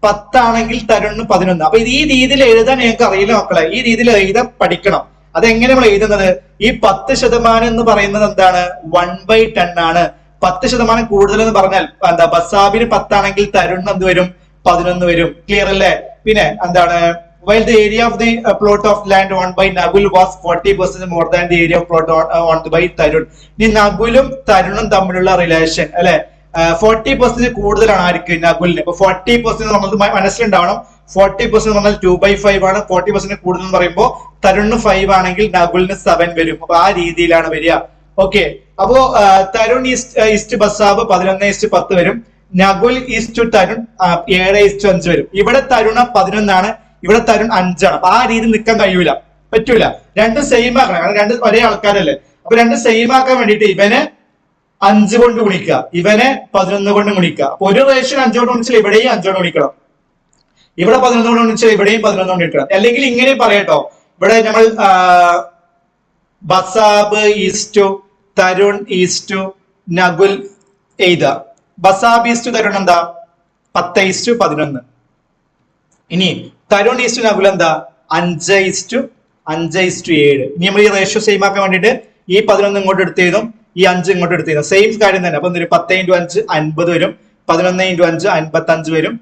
10 ആണെങ്കിൽ തരുണിന് 11. അപ്പൊ ഈ രീതിയിൽ എഴുതാൻ ഞങ്ങൾക്ക് അറിയില്ല മക്കളെ. ഈ രീതിയിൽ എഴുതാൻ പഠിക്കണം. അതെങ്ങനെ നമ്മൾ എഴുതുന്നത്? ഈ 10% എന്ന് പറയുന്നത് എന്താണ്? 1/10 ആണ്. 10% കൂടുതൽ എന്ന് പറഞ്ഞാൽ എന്താ? ബസാബിന് 10 ആണെങ്കിൽ തരുണിന് എന്ത് വരും? 11 വരും. ക്ലിയർ അല്ലേ? പിന്നെ എന്താണ്? While the area of the plot of land owned by Nagul was 40% more than the area of plot owned by Tarun. ഇനി നകുലും തരുണും തമ്മിലുള്ള റിലേഷൻ അല്ലെ, 40% കൂടുതലാണ് ആർക്ക്? നകുലിന്. അപ്പൊ 40% നമ്മൾ മനസ്സിലുണ്ടാവണം. 40% എന്ന് പറഞ്ഞാൽ 2/5 ആണ്. 40% കൂടുതൽ എന്ന് പറയുമ്പോൾ തരുണിന് 5 ആണെങ്കിൽ നകുലിന് 7 വരും. അപ്പൊ ആ രീതിയിലാണ് വരിക. ഓക്കെ, അപ്പോ തരുൺ ഈസ്റ്റ് ബസാബ് 11:10 വരും. നകുൽ ഈസ്റ്റ് തരുൺ 7:5 വരും. ഇവിടെ തരുണ 11 ആണ്, ഇവിടെ തരുൺ 5 ആണ്. അപ്പൊ ആ രീതി നിൽക്കാൻ പറ്റൂല. രണ്ടും സെയിം ആക്കണം. കാരണം രണ്ട് ഒരേ ആൾക്കാരല്ലേ. അപ്പൊ രണ്ട് സെയിം ആക്കാൻ വേണ്ടിയിട്ട് ഇവനെ 5 കൊണ്ട് ഗുണിക്കുക, ഇവനെ 11 കൊണ്ട് ഗുണിക്കുക. അപ്പൊ ഒരു റേഷൻ 5 കൊണ്ട് ഗുണിച്ചാൽ ഇവിടെയും 5 കൊണ്ട് ഗുണിക്കണം, ഇവിടെ 11 കൊണ്ട് ഗുണിച്ചാൽ ഇവിടെയും 11 കൊണ്ട് ഗുണിക്കണം. അല്ലെങ്കിൽ ഇങ്ങനെ പറയട്ടോ, ഇവിടെ നമ്മൾ ബസാബ് ഈസ്റ്റു തരുൺ ഈസ്റ്റു നകുൽ എഴുതുക. ബസാബ് ഈസ്റ്റു തരുൺ എന്താ? 10:11. ഇനി തരുൺ ഈസ്റ്റു നകുൽ എന്താ? 5:7. ഇനി നമ്മൾ ഈ റേഷ്യോ സെയിം ആക്കാൻ വേണ്ടിയിട്ട് ഈ 11 ഇങ്ങോട്ട് എടുത്ത് എഴുതും, ഈ 5 ഇങ്ങോട്ട് എടുത്ത് എഴുതും. സെയിം കാര്യം തന്നെ. അപ്പൊ 10 × 5 50 വരും, 11 × 5 55 വരും,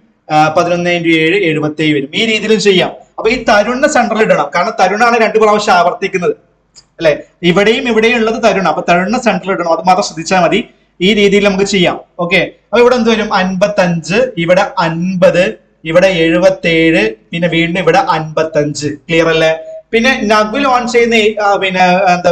11 × 7 77 വരും. ഈ രീതിയിലും ചെയ്യാം. അപ്പൊ ഈ തരുണിനെ സെൻട്രൽ ഇടണം. കാരണം തരുണാണ് 2 പ്രാവശ്യം ആവർത്തിക്കുന്നത് അല്ലെ. ഇവിടെയും ഉള്ളത് തരുണ. അപ്പൊ തരുണിനെ സെൻട്രൽ ഇടണം. അത് മാത്രം ശ്രദ്ധിച്ചാൽ മതി. ഈ രീതിയിൽ നമുക്ക് ചെയ്യാം. ഓക്കെ, അപ്പൊ ഇവിടെ എന്ത് വരും? 55, ഇവിടെ 50, ഇവിടെ 77, പിന്നെ വീണ്ടും ഇവിടെ 55. ക്ലിയർ അല്ലേ? പിന്നെ നകുൽ ഓൺ ചെയ്യുന്ന പിന്നെ എന്താ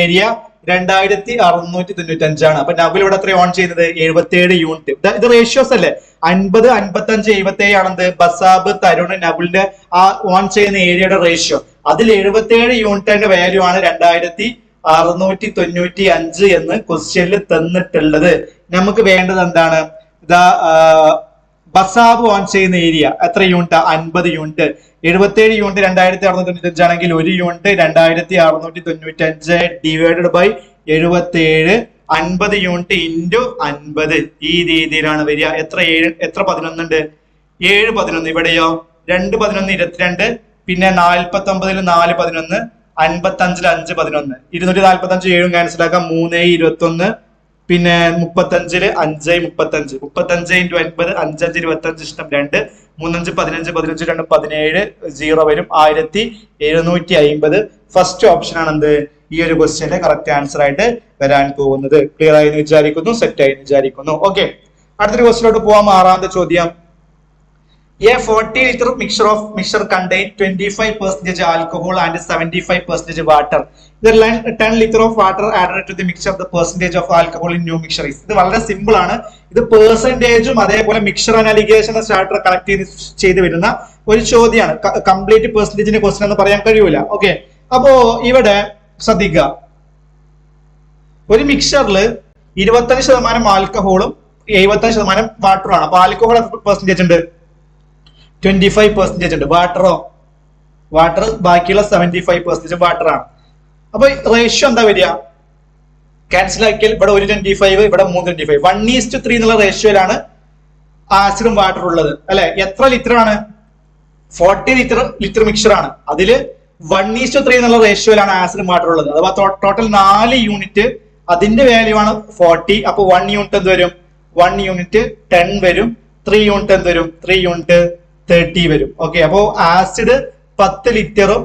ഏരിയ 2695 ആണ്. അപ്പൊ നകുൽ ഇവിടെ എത്ര ഓൺ ചെയ്യുന്നത്? 77 യൂണിറ്റ്. ഇത് റേഷ്യോസ് അല്ലേ? 50 55 77 ആണെന്ത് ബസാബ് തരുൺ നകുലിന്റെ ആ ഓൺ ചെയ്യുന്ന ഏരിയയുടെ റേഷ്യോ. അതിൽ 77 യൂണിറ്റിന്റെ വാല്യൂ ആണ് 2695 എന്ന് ക്വസ്റ്റ്യനിൽ തന്നിട്ടുള്ളത്. നമുക്ക് വേണ്ടത് എന്താണ്? ഇതാ ബസാബ് ഓൺ ചെയ്യുന്ന ഏരിയ എത്ര യൂണിറ്റ്? 50 യൂണിറ്റ്. 77 യൂണിറ്റ് 2695 ആണെങ്കിൽ 1 unit 2695 divided by 77. 50 unit into 50. ഈ രീതിയിലാണ് വരിക. എത്ര 11 ഉണ്ട്? 7 11. ഇവിടെയോ 2 11 22. പിന്നെ 49 4 11, 55 5 11. 245 7 ക്യാൻസൽ ആക്കാം. 3 21. പിന്നെ 35 5 35. 35 × 50 5 5 25 ഇഷ്ടം 2. 3 5 15 15 2 17 0 വരും. 1750. ഫസ്റ്റ് ഓപ്ഷൻ ആണ് എന്ത് ഈ ഒരു ക്വസ്റ്റ്യന്റെ കറക്റ്റ് ആൻസർ ആയിട്ട് വരാൻ പോകുന്നത്. ക്ലിയർ ആയി എന്ന് വിചാരിക്കുന്നു, സെറ്റ് ആയി എന്ന് വിചാരിക്കുന്നു. ഓക്കെ, അടുത്തൊരു ക്വസ്റ്റ്യനിലോട്ട് പോവാം. 6ാമത്തെ ചോദ്യം. A 40 liter mixture contain 25% alcohol and 75% water. The 10 liter of water added to the mixture, the percentage of alcohol in new mixture is. ഇത് വളരെ സിമ്പിൾ ആണ്. ഇത് പെർസെന്റേജും അതേപോലെ മിക്സർ അനാലിഗേഷൻ സ്റ്റാർട്ടർ കളക്ട് ചെയ്ത് വരുന്ന ഒരു ചോദ്യമാണ്. കംപ്ലീറ്റ് പെർസെന്റേജിന്റെ ക്വസ്റ്റൻ എന്ന് പറയാൻ കഴിയൂല. ഓക്കെ, അപ്പോ ഇവിടെ ശ്രദ്ധിക്കുക, ഒരു മിക്സറിൽ 25% ആൽക്കഹോളും 75% വാട്ടറും ആണ്. അപ്പൊ ആൽക്കഹോൾ എത്ര പെർസെന്റേജ് ഉണ്ട്? 25% ഉണ്ട്. വാട്ടർ ബാക്കിയുള്ള 75% വാട്ടർ ആണ്. അപ്പൊ റേഷ്യോ എന്താ വരിക? ക്യാൻസൽ ആക്കിയാൽ ഇവിടെ 125, ഇവിടെ 325, 1:3 എന്നുള്ള റേഷ്യോയിലാണ് ആസിഡും വാട്ടറും ഉള്ളത് അല്ലെ. എത്ര ലിറ്റർ ആണ്? 40 ലിറ്റർ മിക്സർ ആണ്. അതില് 1:3 എന്നുള്ള റേഷ്യോയിലാണ് ആസിഡും വാട്ടറും ഉള്ളത്. അഥവാ ടോട്ടൽ 4 യൂണിറ്റ്, അതിന്റെ വാല്യൂ ആണ് 40. അപ്പൊ 1 യൂണിറ്റ് എന്ത് വരും? 1 യൂണിറ്റ് 10 വരും. 3 യൂണിറ്റ് എന്ത് വരും? 3 യൂണിറ്റ് 30 വരും. ഓക്കെ, അപ്പോ ആസിഡ് 10 ലിറ്ററും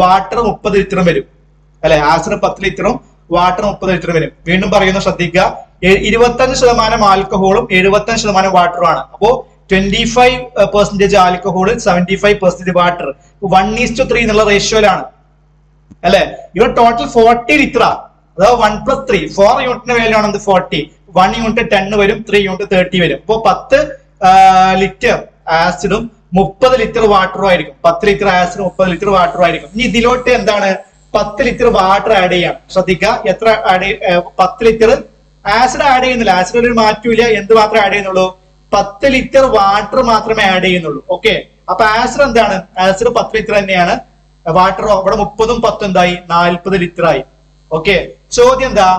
വാട്ടർ 30 ലിറ്ററും വരും അല്ലെ. ആസിഡ് 10 ലിറ്ററും വാട്ടർ 30 ലിറ്ററും വരും. വീണ്ടും പറയുന്നു, ശ്രദ്ധിക്കുക, 25% ആൽക്കഹോളും 75% വാട്ടറും ആണ്. അപ്പോ 25% ആൽക്കഹോൾ, 75% വാട്ടർ, 1:3 എന്നുള്ള റേഷ്യോയിലാണ് അല്ലെ. ഇവിടെ ടോട്ടൽ 40 ലിറ്റർ, അതായത് 1 + 3, 4 യൂണിറ്റിന്റെ വാല്യൂ ആണ് 40. 1 യൂണിറ്റ് 10 വരും, 3 യൂണിറ്റ് 30 വരും. അപ്പോ 10 ലിറ്റർ ആസിഡും 30 ലിറ്റർ വാട്ടറും ആയിരിക്കും. 10 ലിറ്റർ ആസിഡും 30 ലിറ്റർ വാട്ടറും ആയിരിക്കും. ഇനി ഇതിലോട്ട് എന്താണ്? 10 ലിറ്റർ വാട്ടർ ആഡ് ചെയ്യാം. ശ്രദ്ധിക്കുക, എത്ര ആഡ്? 10 ലിറ്റർ ആസിഡ് ആഡ് ചെയ്യുന്നില്ല. ആസിഡ് ഒരു മാറ്റമില്ല. എന്ത് മാത്രമേ ആഡ് ചെയ്യുന്നുള്ളൂ? 10 ലിറ്റർ വാട്ടർ മാത്രമേ ആഡ് ചെയ്യുന്നുള്ളൂ. ഓക്കെ, അപ്പൊ ആസിഡ് എന്താണ്? ആസിഡ് 10 ലിറ്റർ തന്നെയാണ്. വാട്ടറോ ഇവിടെ 30ഉം 10 എന്തായി? 40 ലിറ്റർ ആയി. ഓക്കെ, ചോദ്യം എന്താ?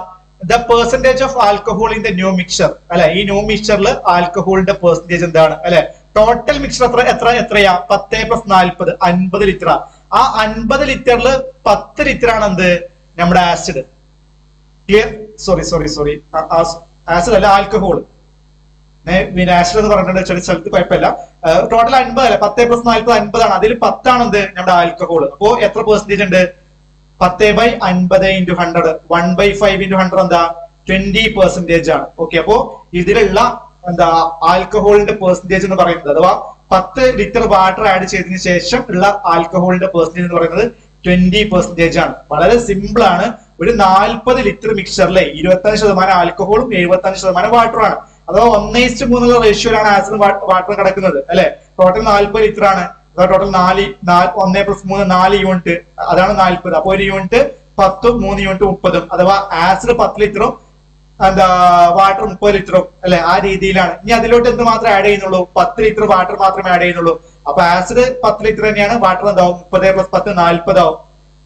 The percentage of alcohol in the new mixer അല്ലെ. ഈ ന്യൂ മിക്സറിൽ ആൽക്കഹോളിന്റെ പെർസെന്റേജ് എന്താണ് അല്ലെ. ടോട്ടൽ മിക്സർ എത്രയാ? 10 + 40, 50 ലിറ്റർ. ആ 50 ലിറ്ററിൽ 10 ലിറ്റർ ആണ് എന്ത്? നമ്മുടെ ആസിഡ്. ക്ലിയർ? സോറി, ആസിഡ് അല്ല, ആൽക്കഹോൾ. ആസിഡ് എന്ന് പറഞ്ഞിട്ടുണ്ട് ചില സ്ഥലത്ത്, കുഴപ്പമില്ല. ടോട്ടൽ 50 അല്ലെ, 10 + 40 50 ആണ്. അതിൽ 10 ആണ് എന്ത്? നമ്മുടെ ആൽക്കഹോൾ. അപ്പോ എത്ര പെർസെന്റേജ് ഉണ്ട്? 10/50 × 100, 1/5 × 100 എന്താ? 20% ആണ്. ഓക്കെ, അപ്പോ ഇതിലുള്ള എന്താ ആൽക്കഹോളിന്റെ പെർസെന്റേജ് എന്ന് പറയുന്നത്, അഥവാ 10 ലിറ്റർ വാട്ടർ ആഡ് ചെയ്തതിനു ശേഷം ഉള്ള ആൽക്കഹോളിന്റെ പെർസെന്റേജ് എന്ന് പറയുന്നത് 20% ആണ്. വളരെ സിമ്പിൾ ആണ്. ഒരു 40 ലിറ്റർ മിക്സറിലെ 25% ആൽക്കഹോളും 75% വാട്ടറും ആണ്. അഥവാ 1:3 എന്നുള്ള റേഷ്യോയിലാണ് ആസിഡും വാട്ടറും കിടക്കുന്നത് അല്ലെ. ടോട്ടൽ 40 ലിറ്റർ ആണ്. ടോട്ടൽ 1 + 3 4 യൂണിറ്റ്, അതാണ് 40. അപ്പൊ 1 യൂണിറ്റ് 10ഉം 3 യൂണിറ്റ് 30ഉം, അഥവാ ആസിഡ് 10 ലിറ്ററും എന്താ വാട്ടർ 30 ലിറ്ററും അല്ലെ. ആ രീതിയിലാണ്. ഇനി അതിലോട്ട് എന്ത് മാത്രമേ ആഡ് ചെയ്യുന്നുള്ളൂ? 10 ലിറ്റർ വാട്ടർ മാത്രമേ ആഡ് ചെയ്യുന്നുള്ളൂ. അപ്പൊ ആസിഡ് 10 ലിറ്റർ തന്നെയാണ്, വാട്ടർ എന്താവും? 30 + 10 40 ആവും.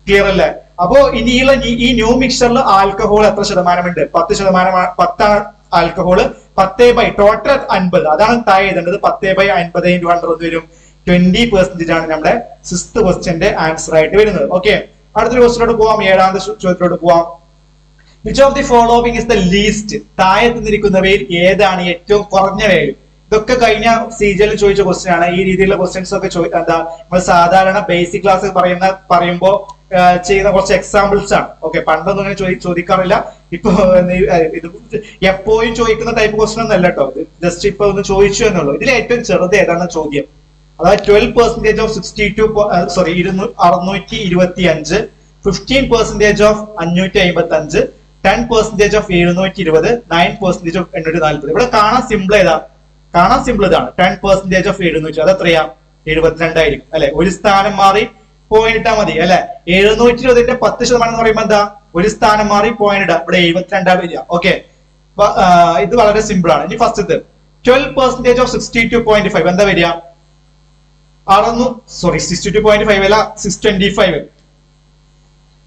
ക്ലിയർ അല്ലേ? അപ്പോ ഇനിയുള്ള ഈ ന്യൂ മിക്സറിൽ ആൽക്കഹോൾ എത്ര ശതമാനമുണ്ട്? 10%. 10 ആൽക്കഹോള്. 10 ടോട്ടൽ 50, അതാണ് താഴെ എഴുതേണ്ടത്. 10/50 × 100 വരും 20% ആണ് നമ്മുടെ 6th ക്വസ്റ്റ്യന്റെ ആൻസർ ആയിട്ട് വരുന്നത്. ഓക്കെ, അടുത്തൊരു ക്വസ്റ്റ്യനോട് പോവാം. 7ാമത്തെ ചോദ്യത്തിലോട്ട് പോവാം. Which of the following is the least? താഴെ തന്നിരിക്കുന്നവയിൽ ഏതാണ് ഏറ്റവും കുറഞ്ഞ വാല്യൂ? ഇതൊക്കെ കഴിഞ്ഞ CGL ചോദിച്ച ക്വസ്റ്റ്യൻ ആണ്. ഈ രീതിയിലുള്ള ക്വസ്റ്റ്യൻസ് ഒക്കെ എന്താ നമ്മൾ സാധാരണ ബേസിക് ക്ലാസ് പറയുമ്പോൾ ചെയ്യുന്ന കുറച്ച് എക്സാമ്പിൾസ് ആണ്. ഓക്കെ, പണ്ടൊന്നും അങ്ങനെ ചോദിക്കാറില്ല. ഇപ്പൊ ഇത് എപ്പോഴും ചോദിക്കുന്ന ടൈപ്പ് ക്വസ്റ്റ്യൻ ഒന്നല്ല കേട്ടോ. ജസ്റ്റ് ഇപ്പൊ ഒന്ന് ചോദിച്ചു എന്നുള്ളൂ. ഇതിൽ ഏറ്റവും ചെറുത് ഏതാണ് ചോദ്യം? അതായത് 12% ഓഫ് 625, 15% ഓഫ് 555, 10% ഓഫ് 720, 9% ഓഫ് 840. ഇവിടെ കാണാൻ സിമ്പിൾ ഏതാ? കാണാൻ സിമ്പിൾ ഇതാണ്. 10% ഓഫ് 700, അത് എത്രയാ? 72 ആയിരിക്കും അല്ലെ. ഒരു സ്ഥാനം മാറി പോയിന്റ് ഇട്ടാ മതി അല്ലെ. 720ന്റെ 10% എന്ന് പറയുമ്പോ എന്താ? ഒരു സ്ഥാനം മാറി പോയിന്റ് ഇടാം. ഇവിടെ 72 വരിക. ഓക്കെ, ഇത് വളരെ സിമ്പിൾ ആണ്. ഇനി ഫസ്റ്റ് 12% ഓഫ് 62.5 എന്താ വരിക? 62.5 അല്ല, 625.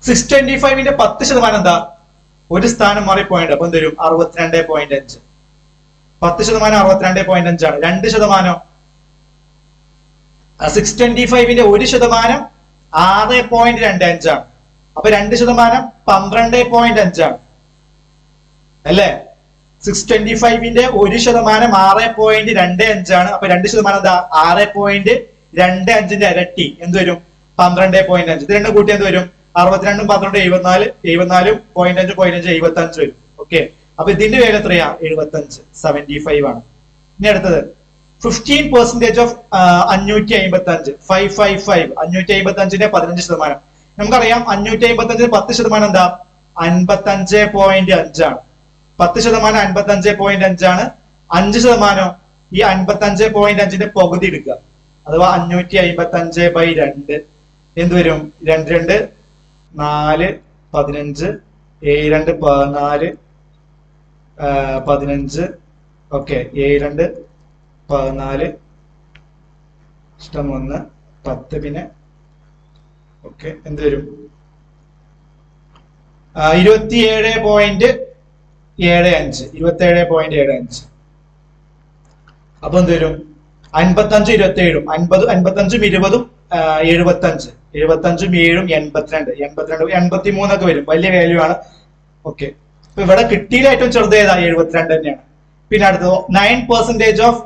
625ന്റെ 10% എന്താ? ഒരു സ്ഥാനം മാറി പോയിന്റ്. അപ്പൊ എന്ത് വരും? 62.5. 10% 62.5 ആണ്. 2%? 625ന്റെ 1% 6.25 ആണ്. അപ്പൊ 2% 12.5 ആണ് അല്ലേ. 625ന്റെ 1% 6.25 ആണ്. അപ്പൊ 2% എന്താ? 6.25ന്റെ ഇരട്ടി എന്ത് വരും? 12.5. ഇത് രണ്ടും കൂട്ടി എന്ത് വരും? 62ഉം 12 74, 74.5 75 വരും. ഓക്കെ, അപ്പൊ ഇതിന്റെ വില എത്രയാ? 75, 75 ആണ്. ഇനി അടുത്തത് 15% ഓഫ് 555 555 555ന്റെ 15%. നമുക്കറിയാം 555 10% എന്താ 55.5 ആണ്. 10% 55.5 ആണ്. 5% ഈ 55.5ന്റെ പകുതി എടുക്കുക, അഥവാ 555/2 എന്ത് വരും? 2 2 4 15 7 2 14 15 ഓക്കെ 7 2 14 ഇഷ്ടം 1 10 പിന്നെ ഓക്കെ എന്ത് വരും? 27.75 അപ്പൊ എന്ത് വരും? 55 27 50 55 20 75 75 7 82 83 ഒക്കെ വരും. വലിയ വാല്യൂ ആണ്. ഓക്കെ, അപ്പൊ ഇവിടെ കിട്ടിയില്ല ഏറ്റവും ചെറുത് ഏതാ? 72 തന്നെയാണ്. പിന്നെ അടുത്തത് 9% ഓഫ്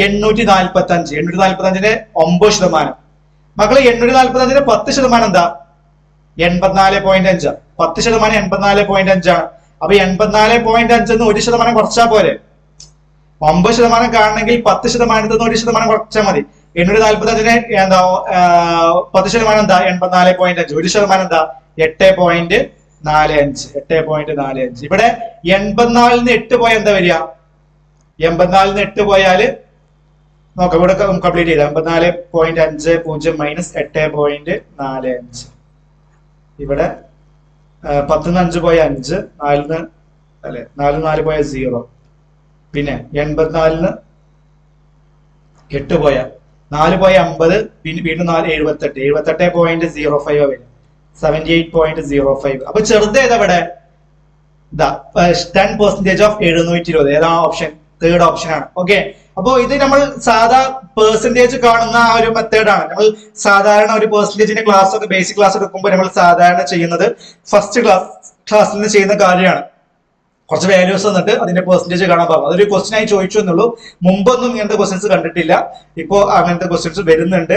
845 845ന്റെ 9%. മക്കള് 845ന്റെ 10% എന്താ? 84.5. 10% 84.5 ആണ്. അപ്പൊ 84.5 1% കുറച്ചാ പോരെ? 9% കാണണമെങ്കിൽ 10% 1% കുറച്ചാൽ മതി. 845ന് എന്താ 10% എന്താ? 84.5. 1% എന്താ? 8.45. 8.45. ഇവിടെ 84-ന് 8 പോയാൽ എന്താ വരിക? 84-ന് 8 പോയാല് നോക്കാം, ഇവിടെ കംപ്ലീറ്റ് ചെയ്ത 84.50 മൈനസ് 8.45. ഇവിടെ 10-ന് 5 പോയ 5, 4-ന് അല്ലെ 4 പോയ 0, പിന്നെ 84-ന് 8 പോയ 4 പോയ 50, പിന്നെ വീണ്ടും 4 78 78.05 വരും. 78.05. അപ്പൊ ചെറുത് ഏതാ ഇവിടെ? 10% ഓഫ് 720. ഏതാ ഓപ്ഷൻ? തേർഡ് ഓപ്ഷൻ ആണ്. ഓക്കെ, അപ്പോ ഇത് നമ്മൾ സാധാ പെർസെന്റേജ് കാണുന്ന ആ ഒരു മെത്തേഡാണ്. നമ്മൾ സാധാരണ ഒരു പെർസെന്റേജിന്റെ ക്ലാസ് ഒക്കെ ബേസിക് ക്ലാസ് എടുക്കുമ്പോൾ നമ്മൾ സാധാരണ ചെയ്യുന്നത് ഫസ്റ്റ് ക്ലാസ്സിൽ നിന്ന് ചെയ്യുന്ന കാര്യമാണ്. കുറച്ച് വാല്യൂസ് വന്നിട്ട് അതിന്റെ പെർസെന്റേജ് കാണാൻ പാകും. അതൊരു ക്വസ്റ്റ്യൻ ആയി ചോദിച്ചു എന്നുള്ളൂ. മുമ്പൊന്നും ഇങ്ങനത്തെ ക്വസ്റ്റ്യൻസ് കണ്ടിട്ടില്ല. ഇപ്പോ അങ്ങനത്തെ ക്വസ്റ്റ്യൻസ് വരുന്നുണ്ട്.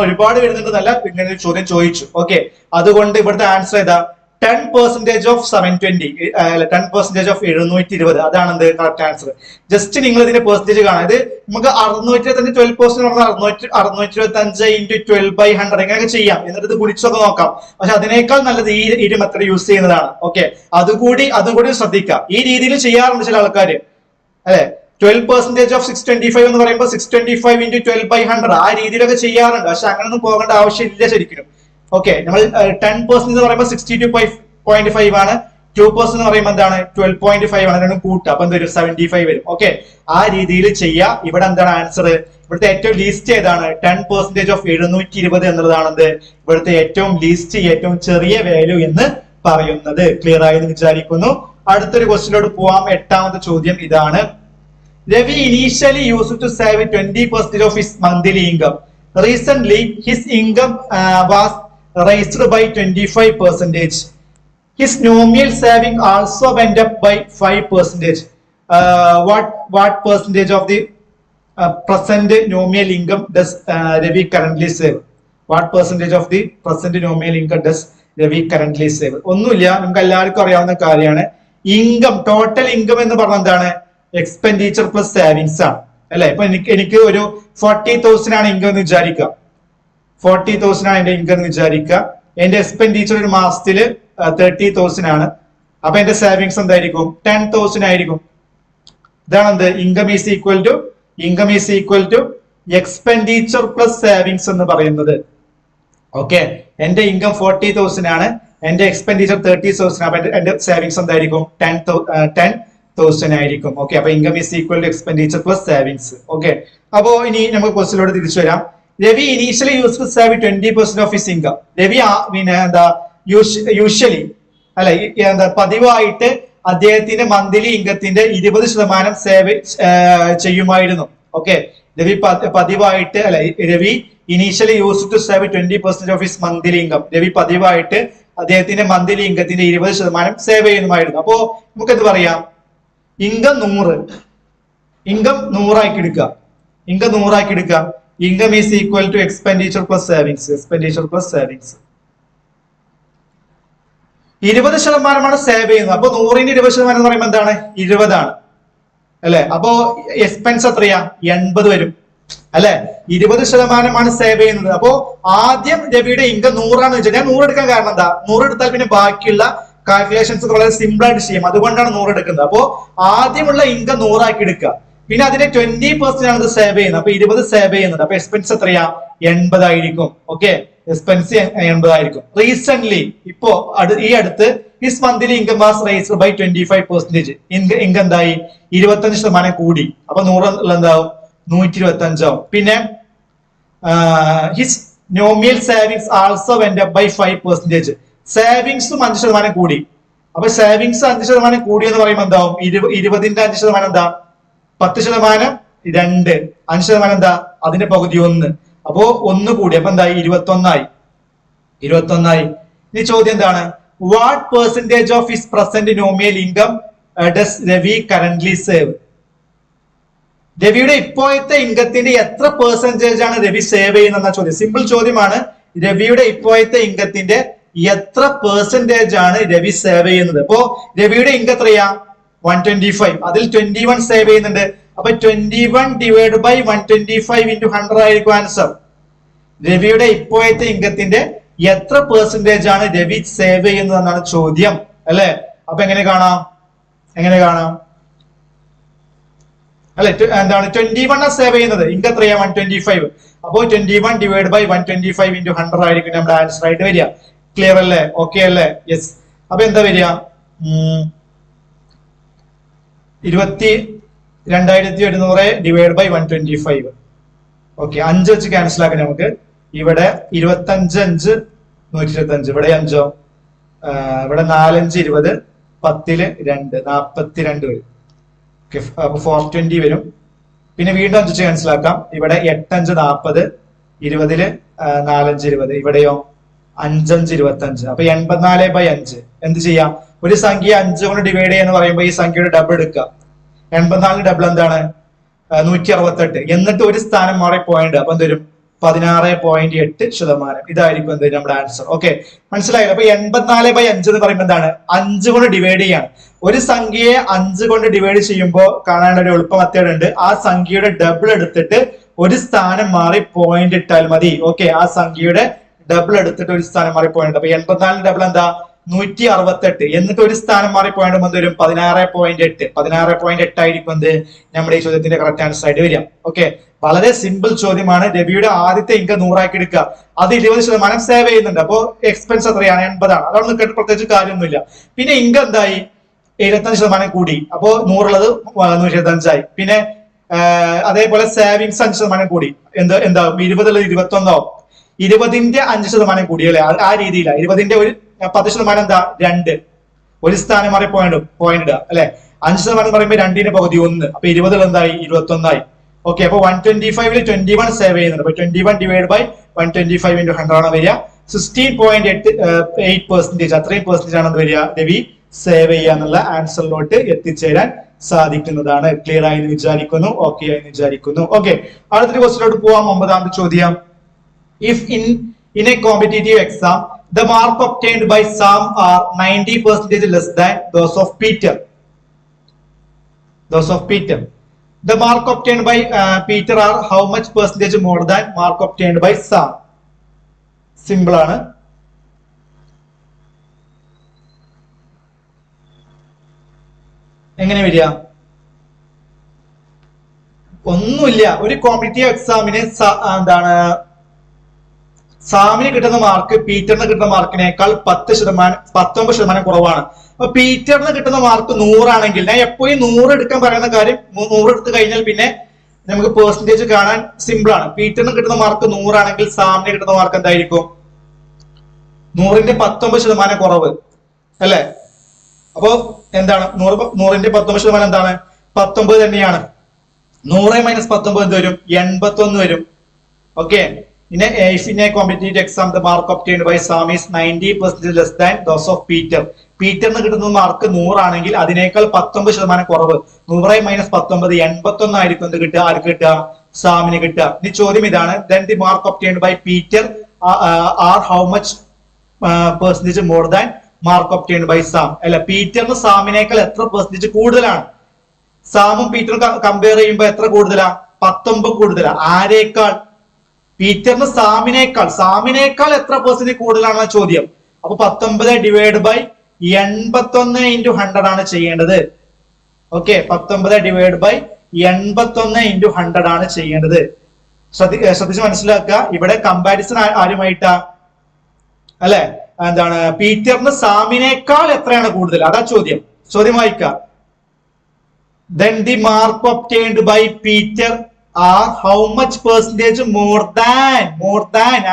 ഒരുപാട് വരുന്നുണ്ടെന്നല്ല, ഇങ്ങനെ ഒരു ചോദ്യം ചോദിച്ചു. ഓക്കെ, അതുകൊണ്ട് ഇവിടുത്തെ ആൻസർ ഏതാ? 10% ഓഫ് 720 10% ഓഫ് 720. അതാണ് എന്ത് കറക്റ്റ് ആൻസർ. ജസ്റ്റ് നിങ്ങൾ ഇതിന്റെ പെർസെന്റേജ് കാണാം. ഇത് നമുക്ക് 625 12% പറഞ്ഞാൽ 625 ഇൻറ്റു 12/100 എങ്ങനെയൊക്കെ ചെയ്യാം. എന്നിട്ട് ഇത് ഗുണിച്ചൊക്കെ നോക്കാം. പക്ഷെ അതിനേക്കാൾ നല്ലത് ഈ മെത്തേഡ് യൂസ് ചെയ്യുന്നതാണ്. ഓക്കെ, അതുകൂടി ശ്രദ്ധിക്കാം. ഈ രീതിയിൽ ചെയ്യാറുണ്ട് ചില ആൾക്കാർ അല്ലെ. 12% ഓഫ് 625 എന്ന് പറയുമ്പോൾ 625 ഇൻറ്റു 12/100 ആ രീതിയിലൊക്കെ ചെയ്യാറുണ്ട്. പക്ഷെ അങ്ങനെയൊന്നും പോകേണ്ട ആവശ്യമില്ല ശരിക്കും. ഓക്കെ, നമ്മൾ 10% എന്ന് പറയുമ്പോൾ 62.5 ആണ്. 2% എന്ന് പറയുമ്പോൾ എന്താണ്? 12.5 ആണ്. രണ്ടും കൂട്ടുക, അപ്പൊ എന്ത് വരും? 75 വരും. ഓക്കെ, ആ രീതിയിൽ ചെയ്യാം. ഇവിടെ എന്താണ് ആൻസർ? ഇവിടുത്തെ ഏറ്റവും ലീസ്റ്റ് ഏതാണ്? 10% ഓഫ് 720 എന്നുള്ളതാണ് എന്ത് ഇവിടുത്തെ ഏറ്റവും ലീസ്റ്റ്, ഏറ്റവും ചെറിയ വാല്യൂ എന്ന് പറയുന്നത്. ക്ലിയർ ആയെന്ന് വിചാരിക്കുന്നു. അടുത്തൊരു ക്വസ്റ്റ്യനിലോട്ട് പോവാം. 8ാമത്തെ ചോദ്യം ഇതാണ്. Ravi initially used to save 20% of his monthly income. Recently, his income was raised by 25%. His nominal saving also went up by 5%. What percentage of the present nominal income does Ravi currently save? What percentage of the present nominal income does Ravi currently save? ഒന്നുമില്ല, നമുക്ക് എല്ലാവർക്കും അറിയാവുന്ന കാര്യമാണ്. Income, total income എന്ന് പറഞ്ഞാൽ എന്താണ്? Expenditure plus savings ആണ് അല്ലെ. ഇപ്പൊ എനിക്ക് ഒരു 40,000 ആണ് ഇൻകം എന്ന് വിചാരിക്കുക. 40,000 ആണ് എന്റെ ഇൻകം എന്ന് വിചാരിക്കുക. എന്റെ എക്സ്പെൻഡിച്ചർ ഒരു മാസത്തില് 30,000 ആണ്. അപ്പൊ എന്റെ സേവിങ്സ് എന്തായിരിക്കും? 10,000 ആയിരിക്കും. ഇതാണ് എന്ത്? Income is equal to expenditure plus savings എന്ന് പറയുന്നത്. ഓക്കെ, എന്റെ ഇൻകം 40,000 ആണ്, എന്റെ എക്സ്പെൻഡിച്ചർ 30,000. അപ്പൊ എന്റെ സേവിങ്സ് എന്തായിരിക്കും? 10,000 ആയിരിക്കും. ഓക്കെ, അപ്പൊ income is equal to expenditure plus savings. Okay, അപ്പോ ഇനി നമുക്ക് ക്വസ്റ്റ്യനിലോട്ട് തിരിച്ചു വരാം. Ravi initially use to save 20% of his income. Ravi പിന്നെ എന്താ യൂഷ്വലി അല്ലെ എന്താ പതിവായിട്ട് അദ്ദേഹത്തിന്റെ മന്ത്ലി ഇൻകത്തിന്റെ 20% സേവ് ചെയ്യുമായിരുന്നു. ഓക്കെ, രവി പതിവായിട്ട് അല്ലെ Ravi initially use to save 20% of his monthly income. Ravi പതിവായിട്ട് അദ്ദേഹത്തിന്റെ മന്ത്ലി ഇൻകത്തിന്റെ 20% സേവ് ചെയ്യുമായിരുന്നു. അപ്പോ നമുക്ക് എന്ത് പറയാം? ഇൻകം 100 ആക്കി എടുക്കുക. Income is equal to expenditure plus savings. 20% save ചെയ്യുന്നത്. അപ്പൊ 100-ന്റെ 20% എന്ന് പറയുമ്പോൾ എന്താണ്? 20 ആണ്. അല്ലെ? അപ്പോ എക്സ്പെൻസ് എത്രയാ? 80 വരും അല്ലെ? 20% സേവ് ചെയ്യുന്നത്. അപ്പോ ആദ്യം രവിയുടെ ഇൻകം 100 വെച്ചാൽ ഞാൻ 100 എടുക്കാൻ കാരണം എന്താ? 100 എടുത്താൽ പിന്നെ ബാക്കിയുള്ള കാൽക്കുലേഷൻസ് വളരെ സിമ്പിൾ ആയിട്ട് ചെയ്യും. അതുകൊണ്ടാണ് 100 എടുക്കുന്നത്. അപ്പോ ആദ്യമുള്ള ഇൻകം 100 ആക്കി എടുക്കുക. പിന്നെ അതിന്റെ 20% ആണ് ഇത് സേവ് ചെയ്യുന്നത്. അപ്പൊ 20 സേവ് ചെയ്യുന്നത്. അപ്പൊ എക്സ്പെൻസ് എത്രയാ? 80 ആയിരിക്കും. ഓക്കെ, എക്സ്പെൻസ് 80 ആയിരിക്കും. റീസെന്റ് ഇപ്പോ ഈ അടുത്ത് his monthly income was raised by 25%. Income എന്തായി? 25% കൂടി. അപ്പൊ 100 എന്താവും? 125 ആവും. പിന്നെ his nominal savings also went up by 5%. സേവിങ്സും 5% കൂടി. അപ്പൊ സേവിങ്സ് 5% കൂടി എന്ന് പറയുമ്പോൾ എന്താവും? 20ന്റെ 5% എന്താ? 10%, 2, 5% എന്താ? അതിന്റെ പകുതി 1. അപ്പോ 1 കൂടി. അപ്പൊ എന്തായി? 21 ആയി. ഇനി ചോദ്യം എന്താണ്? What percentage of his present nominal income does Ravi currently save? രവിയുടെ ഇപ്പോഴത്തെ ഇൻകത്തിന്റെ എത്ര പെർസെന്റേജ് ആണ് രവി സേവ് ചെയ്യുന്ന ചോദ്യം. സിമ്പിൾ ചോദ്യമാണ്. രവിയുടെ ഇപ്പോഴത്തെ ഇൻകത്തിന്റെ എത്ര പെർസെന്റേജ് ആണ് രവി സേവ് ചെയ്യുന്നത്? അപ്പോ രവിയുടെ ഇൻകം എത്രയാ? 125. അതിൽ 21 സേവ് ചെയ്യുന്നുണ്ട്. അപ്പൊ 21 ഡിവൈഡ് ബൈ 125 into 100 ആയിരിക്കും ആൻസർ. രവിയുടെ ഇപ്പോഴത്തെ ഇൻകത്തിന്റെ എത്ര പെർസെന്റേജ് ആണ് രവി സേവ് ചെയ്യുന്നത് എന്നാണ് ചോദ്യം അല്ലെ? അപ്പൊ എങ്ങനെ കാണാം? അല്ലെ, എന്താണ്? 21 സേവ് ചെയ്യുന്നത്. ഇൻകം എത്രയാ? 125. അപ്പോ 21 ഡിവൈഡ് ബൈ 125 into 100 ആയിരിക്കും നമ്മുടെ ആൻസർ ആയിട്ട് വരിക. ക്ലിയർ അല്ലേ? ഓക്കെ അല്ലേ? യെസ്. അപ്പൊ എന്താ വരിക? 22,100 ഡിവൈഡ് ബൈ 125. ഓക്കെ, 5 വെച്ച് ക്യാൻസൽ ആക്കാം നമുക്ക്. ഇവിടെ 25, 125. ഇവിടെ 5, ഇവിടെ 4, 5, 20, 10, 2, 42 വരും. അപ്പൊ 420 വരും. പിന്നെ വീണ്ടും 5 വെച്ച് ക്യാൻസൽ ആക്കാം. ഇവിടെ 8, 5, 40, 20, 4, 5, 20. ഇവിടെയോ 5, 5, 25. അപ്പൊ 84/5. എന്ത് ചെയ്യാം? ഒരു സംഖ്യ 5 കൊണ്ട് ഡിവൈഡ് ചെയ്യാന്ന് പറയുമ്പോൾ ഈ സംഖ്യയുടെ ഡബിൾ എടുക്കുക. 84 ഡബിൾ എന്താണ്? 168. എന്നിട്ട് ഒരു സ്ഥാനം മാറി പോയിന്റ്. അപ്പൊ എന്ത് വരും? 16.8%. ഇതായിരിക്കും എന്ത് നമ്മുടെ ആൻസർ. ഓക്കെ, മനസ്സിലായല്ലോ? അപ്പൊ 84/5 എന്ന് പറയുമ്പോൾ എന്താണ്? 5 കൊണ്ട് ഡിവൈഡ് ചെയ്യാണ്. ഒരു സംഖ്യയെ 5 കൊണ്ട് ഡിവൈഡ് ചെയ്യുമ്പോൾ കാണാൻ ഒരു എളുപ്പ മെത്തേഡ് ഉണ്ട്. ആ സംഖ്യയുടെ ഡബിൾ എടുത്തിട്ട് ഒരു സ്ഥാനം മാറി പോയിന്റ് ഇട്ടാൽ മതി. ഓക്കെ, ആ സംഖ്യയുടെ ഡബിൾ എടുത്തിട്ട് ഒരു സ്ഥാനം മാറി പോയിന്റ്. അപ്പൊ 84 ഡബിൾ എന്താ? 168. എന്നിട്ട് ഒരു സ്ഥാനം മാറി പോയിന്റ് എന്ത് വരും? 16.8. 16.8 ആയിരിക്കും എന്ത് നമ്മുടെ ഈ ചോദ്യത്തിന്റെ കറക്റ്റ് ആൻസർ ആയിട്ട് വരിക. ഓക്കെ, വളരെ സിമ്പിൾ ചോദ്യമാണ്. രവിയുടെ ആദ്യത്തെ ഇൻകം 100 ആക്കി എടുക്കുക. അത് 20% സേവ് ചെയ്യുന്നുണ്ട്. അപ്പോ എക്സ്പെൻസ് എത്രയാണ്? 80 ആണ്. അതൊന്നും കേട്ട് പ്രത്യേകിച്ച് കാര്യമൊന്നുമില്ല. പിന്നെ ഇൻകം എന്തായി? 75% കൂടി. അപ്പോ 100 ഉള്ളത് 125 ആയി. പിന്നെ അതേപോലെ സേവിങ്സ് 5% കൂടി. എന്താവും? 20 ഉള്ളത് 21 ആവും. 20ന്റെ 5% കൂടി അല്ലെ? ആ രീതിയിലാണ്. 20ന്റെ ഒരു 10% എന്താ? 2. ഒരു സ്ഥാനം മാറി പോയിന്റ് ഇടുക അല്ലെ? 5% പറയുമ്പോൾ 2ന്റെ പകുതി 1. അപ്പൊ 20 എന്തായി? 21 ആയി. ഓക്കെ, അപ്പൊ 125ൽ 21 സേവ് ചെയ്യുന്നുണ്ട്. അപ്പൊ 21 ഡിവൈഡ് ബൈ 125 into 100 ആണ് വരിക. 16.8%. അത്രയും പെർസെന്റേജ് ആണ് വരിക രവി സേവ് ചെയ്യാന്നുള്ള ആൻസറിലോട്ട് എത്തിച്ചേരാൻ സാധിക്കുന്നതാണ്. ക്ലിയർ ആയി എന്ന് വിചാരിക്കുന്നു. ഓക്കെ ആയി എന്ന് വിചാരിക്കുന്നു. ഓക്കെ, അടുത്തൊരു ക്വസ്റ്റിലോട്ട് പോവാം. 9ാമത്തെ ചോദ്യം. If in a competitive exam the mark obtained by Sam are 90% less than those of Peter. The mark obtained by Peter are how much percentage more than mark obtained by Sam? Simple ആണ്. എങ്ങനെ വരിക? ഒന്നുമില്ല. ഒരു competitive എക്സാമിന് എന്താണ് സാമിന് കിട്ടുന്ന mark പീറ്ററിന് കിട്ടുന്ന മാർക്കിനേക്കാൾ 19% കുറവാണ്. അപ്പൊ പീറ്ററിന് കിട്ടുന്ന മാർക്ക് 100 ആണെങ്കിൽ ഞാൻ എപ്പോഴും 100 എടുക്കാൻ പറയുന്ന കാര്യം 100 എടുത്തു കഴിഞ്ഞാൽ പിന്നെ നമുക്ക് പെർസെന്റേജ് കാണാൻ സിമ്പിൾ ആണ്. പീറ്ററിന് കിട്ടുന്ന മാർക്ക് 100 ആണെങ്കിൽ സാമിന് കിട്ടുന്ന മാർക്ക് എന്തായിരിക്കും? 100ന്റെ 19% കുറവ് അല്ലെ? അപ്പോ എന്താണ് 100ന്റെ 19% എന്താണ്? 19 തന്നെയാണ്. 100 - 19 എന്ത് വരും? 81 വരും. Okay, if in a competitive exam the mark obtained by Sam is 90% less than those of Peter. പീറ്ററിന് കിട്ടുന്ന മാർക്ക് 100 ആണെങ്കിൽ അതിനേക്കാൾ 19% കുറവ്. 100 - 19 81 ആയിരിക്കും എന്ത് കിട്ടുക? ആർക്ക് കിട്ടുക? സാമിന് കിട്ടുക. ഇനി ചോദ്യം ഇതാണ്, then the mark obtained by Peter are how much percentage more than mark obtained by Sam? അല്ല, പീറ്ററിന് സാമിനേക്കാൾ എത്ര പെർസെന്റേജ് കൂടുതലാണ്? സാമും പീറ്ററും കമ്പയർ ചെയ്യുമ്പോൾ എത്ര കൂടുതലാ? 19 കൂടുതലാ. ആരേക്കാൾ? പീറ്ററിന് സാമിനേക്കാൾ എത്ര പെർസെന്റ് കൂടുതലാണ് ചോദ്യം. അപ്പൊ 19 ഡിവൈഡ് ബൈ 81 ഇൻറ്റു 100 ആണ് ചെയ്യേണ്ടത്. ഓക്കെ, 19 ഡിവൈഡ് ബൈ 81 ഇൻറ്റു 100 ആണ് ചെയ്യേണ്ടത്. ശ്രദ്ധിച്ച് മനസ്സിലാക്കുക. ഇവിടെ കമ്പാരിസൺ ആരുമായിട്ടാ? അല്ലെ, എന്താണ്, പീറ്ററിന് സാമിനേക്കാൾ എത്രയാണ് കൂടുതൽ? അതാ ചോദ്യം. ചോദ്യം വായിക്കാം. Then the mark obtained by Peter are how much percentage more than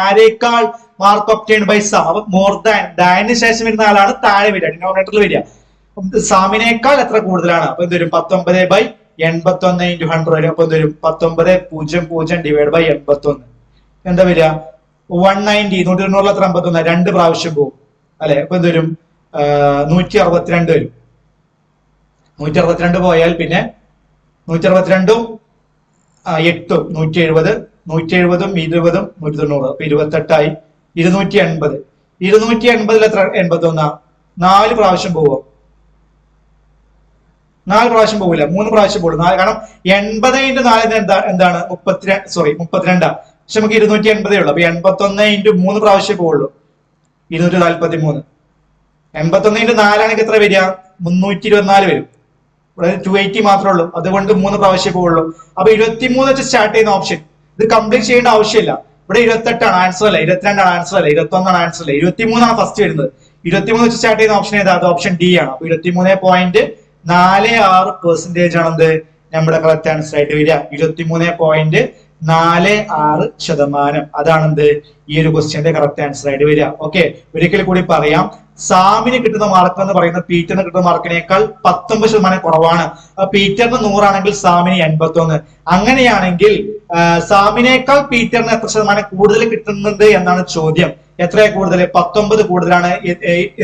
ആരേക്കാൾ? Mark obtained by Sam. more than ന് ശേഷം വരുന്ന ആളാണ് താഴെ വരിക, ഡിനോമിനേറ്ററിൽ വരിക. സാമിനേക്കാൾ എത്ര കൂടുതലാണ്? അപ്പൊ എന്തൊരു 19 ബൈ 81 ഇൻറ്റു 100 വരും. അപ്പൊ എന്തൊരു 1900 ഡിവൈഡ് ബൈ 81 എന്താ വരിക? 190. 190 എത്ര? 51. 2 പ്രാവശ്യം പോകും അല്ലെ. അപ്പൊ എന്തൊരു 162 വരും. 162 പോയാൽ പിന്നെ 162ഉം 8ഉം 170, 170ഉം 20ഉം 190. അപ്പൊ 28ആയി. 280. 280 എത്ര? 81. 4 പ്രാവശ്യം പോവോ? 4 പ്രാവശ്യം പോകില്ല, 3 പ്രാവശ്യം പോകും. കാരണം 80 ഇൻറ്റു 4 എന്താണ്? 32. പക്ഷെ നമുക്ക് 280 ഉള്ളു. അപ്പൊ 81 ഇൻറ്റു 3 പ്രാവശ്യം പോവുള്ളൂ. 243. 81 ഇൻറ്റു 4 ആണെങ്കിൽ എത്ര വരിക? 324 വരും. ഇവിടെ 280 മാത്രമേ ഉള്ളൂ. അതുകൊണ്ട് 3 പ്രാവശ്യം പോവുള്ളൂ. അപ്പൊ 23 വെച്ച് സ്റ്റാർട്ട് ചെയ്യുന്ന ഓപ്ഷൻ ഇത് കംപ്ലീറ്റ് ചെയ്യേണ്ട ആവശ്യമില്ല. ഇവിടെ 28 ആണ് ആൻസർ അല്ല, 22 ആണ് ആൻസർ അല്ല, 21 ആണ് ആൻസർ അല്ല, 23 ആണ് ഫസ്റ്റ് വരുന്നത്. 23 വെച്ച് സ്റ്റാർട്ട് ചെയ്യുന്ന ഓപ്ഷൻ ഏതാ? അത് ഓപ്ഷൻ ഡി ആണ്. അപ്പൊ 23.46% ആണെന്ത് നമ്മുടെ കറക്റ്റ് ആൻസർ ആയിട്ട് വരിക. 23.46%. അതാണെന്ത് ഈ ഒരു ക്വസ്റ്റ്യന്റെ കറക്റ്റ് ആൻസർ ആയിട്ട് വരിക. ഓക്കെ, ഒരിക്കൽ കൂടി പറയാം. സാമിന് കിട്ടുന്ന മാർക്ക് എന്ന് പറയുന്നത് പീറ്ററിന് കിട്ടുന്ന മാർക്കിനേക്കാൾ 19% കുറവാണ്. പീറ്ററിന് 100 ആണെങ്കിൽ സാമിന് 81. അങ്ങനെയാണെങ്കിൽ സാമിനേക്കാൾ പീറ്ററിന് എത്ര ശതമാനം കൂടുതൽ കിട്ടുന്നുണ്ട് എന്നാണ് ചോദ്യം. എത്രയാ കൂടുതൽ? 19 കൂടുതലാണ്.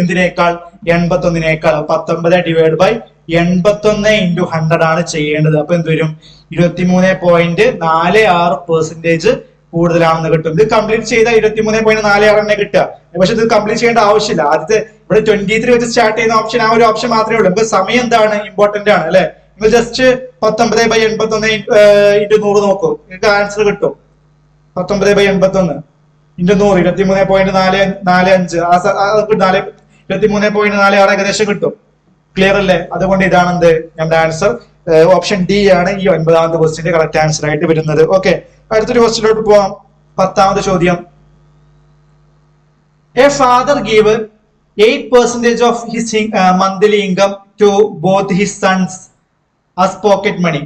എന്തിനേക്കാൾ? 81നേക്കാൾ. 19 ഡിവൈഡ് ബൈ 81 ഇൻറ്റു 100 ആണ് ചെയ്യേണ്ടത്. അപ്പൊ എന്ത് വരും? 23.46% കൂടുതലാണെന്ന് കിട്ടും. ഇത് കംപ്ലീറ്റ് ചെയ്താൽ 23.46 തന്നെ കിട്ടുക. പക്ഷെ ഇത് കംപ്ലീറ്റ് ചെയ്യേണ്ട ആവശ്യമില്ല. ആദ്യത്തെ ഇവിടെ 23 വെച്ച് സ്റ്റാർട്ട് ചെയ്യുന്ന ഓപ്ഷൻ ആ ഒരു ഓപ്ഷൻ മാത്രമേ ഉള്ളൂ. നമുക്ക് സമയം എന്താണ് ഇമ്പോർട്ടന്റ് ആണ് അല്ലെ. നിങ്ങൾ ജസ്റ്റ് 19 ബൈ 81 ഇൻറ്റു 100 നോക്കൂ, നിങ്ങൾക്ക് ആൻസർ കിട്ടും. 19 ബൈ 81 ഇൻറ്റു 100 23.45 23.46 ഏകദേശം കിട്ടും. ക്ലിയർ അല്ലേ? അതുകൊണ്ട് ഇതാണ് എന്ത് നമ്മുടെ ആൻസർ. ഓപ്ഷൻ ഡി ആണ് ഈ 9ാമത്തെ ക്വസ്റ്റ്യന്റെ കറക്റ്റ് ആൻസർ ആയിട്ട് വരുന്നത്. ഓക്കെ, അടുത്തൊരു ക്വസ്റ്റ്യനിലോട്ട് പോവാം. 10ാമത്തെ ചോദ്യം. A father give 8% of his monthly income to both his sons as pocket money.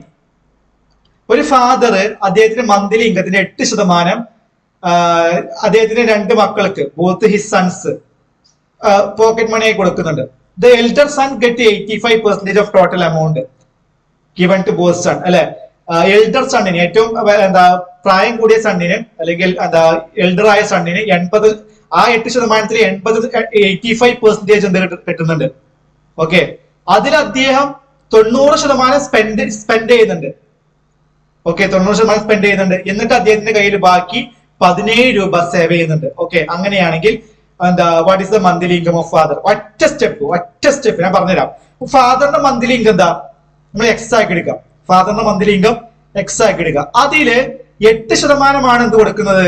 ഒരു ഫാദർ അദ്ദേഹത്തിന്റെ മന്ത്ലി ഇൻകത്തിന്റെ 8% അദ്ദേഹത്തിന്റെ 2 മക്കൾക്ക് both his sons pocket money ആയി കൊടുക്കുന്നുണ്ട്. The elder son get 85% of total amount given to both son. അല്ലെ, elder സണ്ണിന് ഏറ്റവും പ്രായം കൂടിയ സണ്ണിന് അല്ലെങ്കിൽ എൽഡർ ആയ സണ്ണിന് 80, ആ 8%-ൽ 85% എന്ത് കിട്ടുന്നുണ്ട്. ഓക്കെ, അതിൽ അദ്ദേഹം 90% സ്പെൻഡ് ചെയ്യുന്നുണ്ട്. ഓക്കെ, 90% സ്പെൻഡ് ചെയ്യുന്നുണ്ട്. എന്നിട്ട് അദ്ദേഹത്തിന്റെ കയ്യിൽ ബാക്കി 17 രൂപ സേവ് ചെയ്യുന്നുണ്ട്. ഓക്കെ, അങ്ങനെയാണെങ്കിൽ what is the monthly income of father? ഒറ്റ സ്റ്റെപ്പ് ഞാൻ പറഞ്ഞുതരാം. ഫാദറിന്റെ മന്ത്ലി ഇൻകം എന്താ? നമ്മൾ എക്സ് ആക്കി എടുക്കാം. ഫാദറിന്റെ മന്ത്ലി ഇൻകം എക്സ് ആക്കി എടുക്കാം. അതില് 8% എന്ത് കൊടുക്കുന്നത്?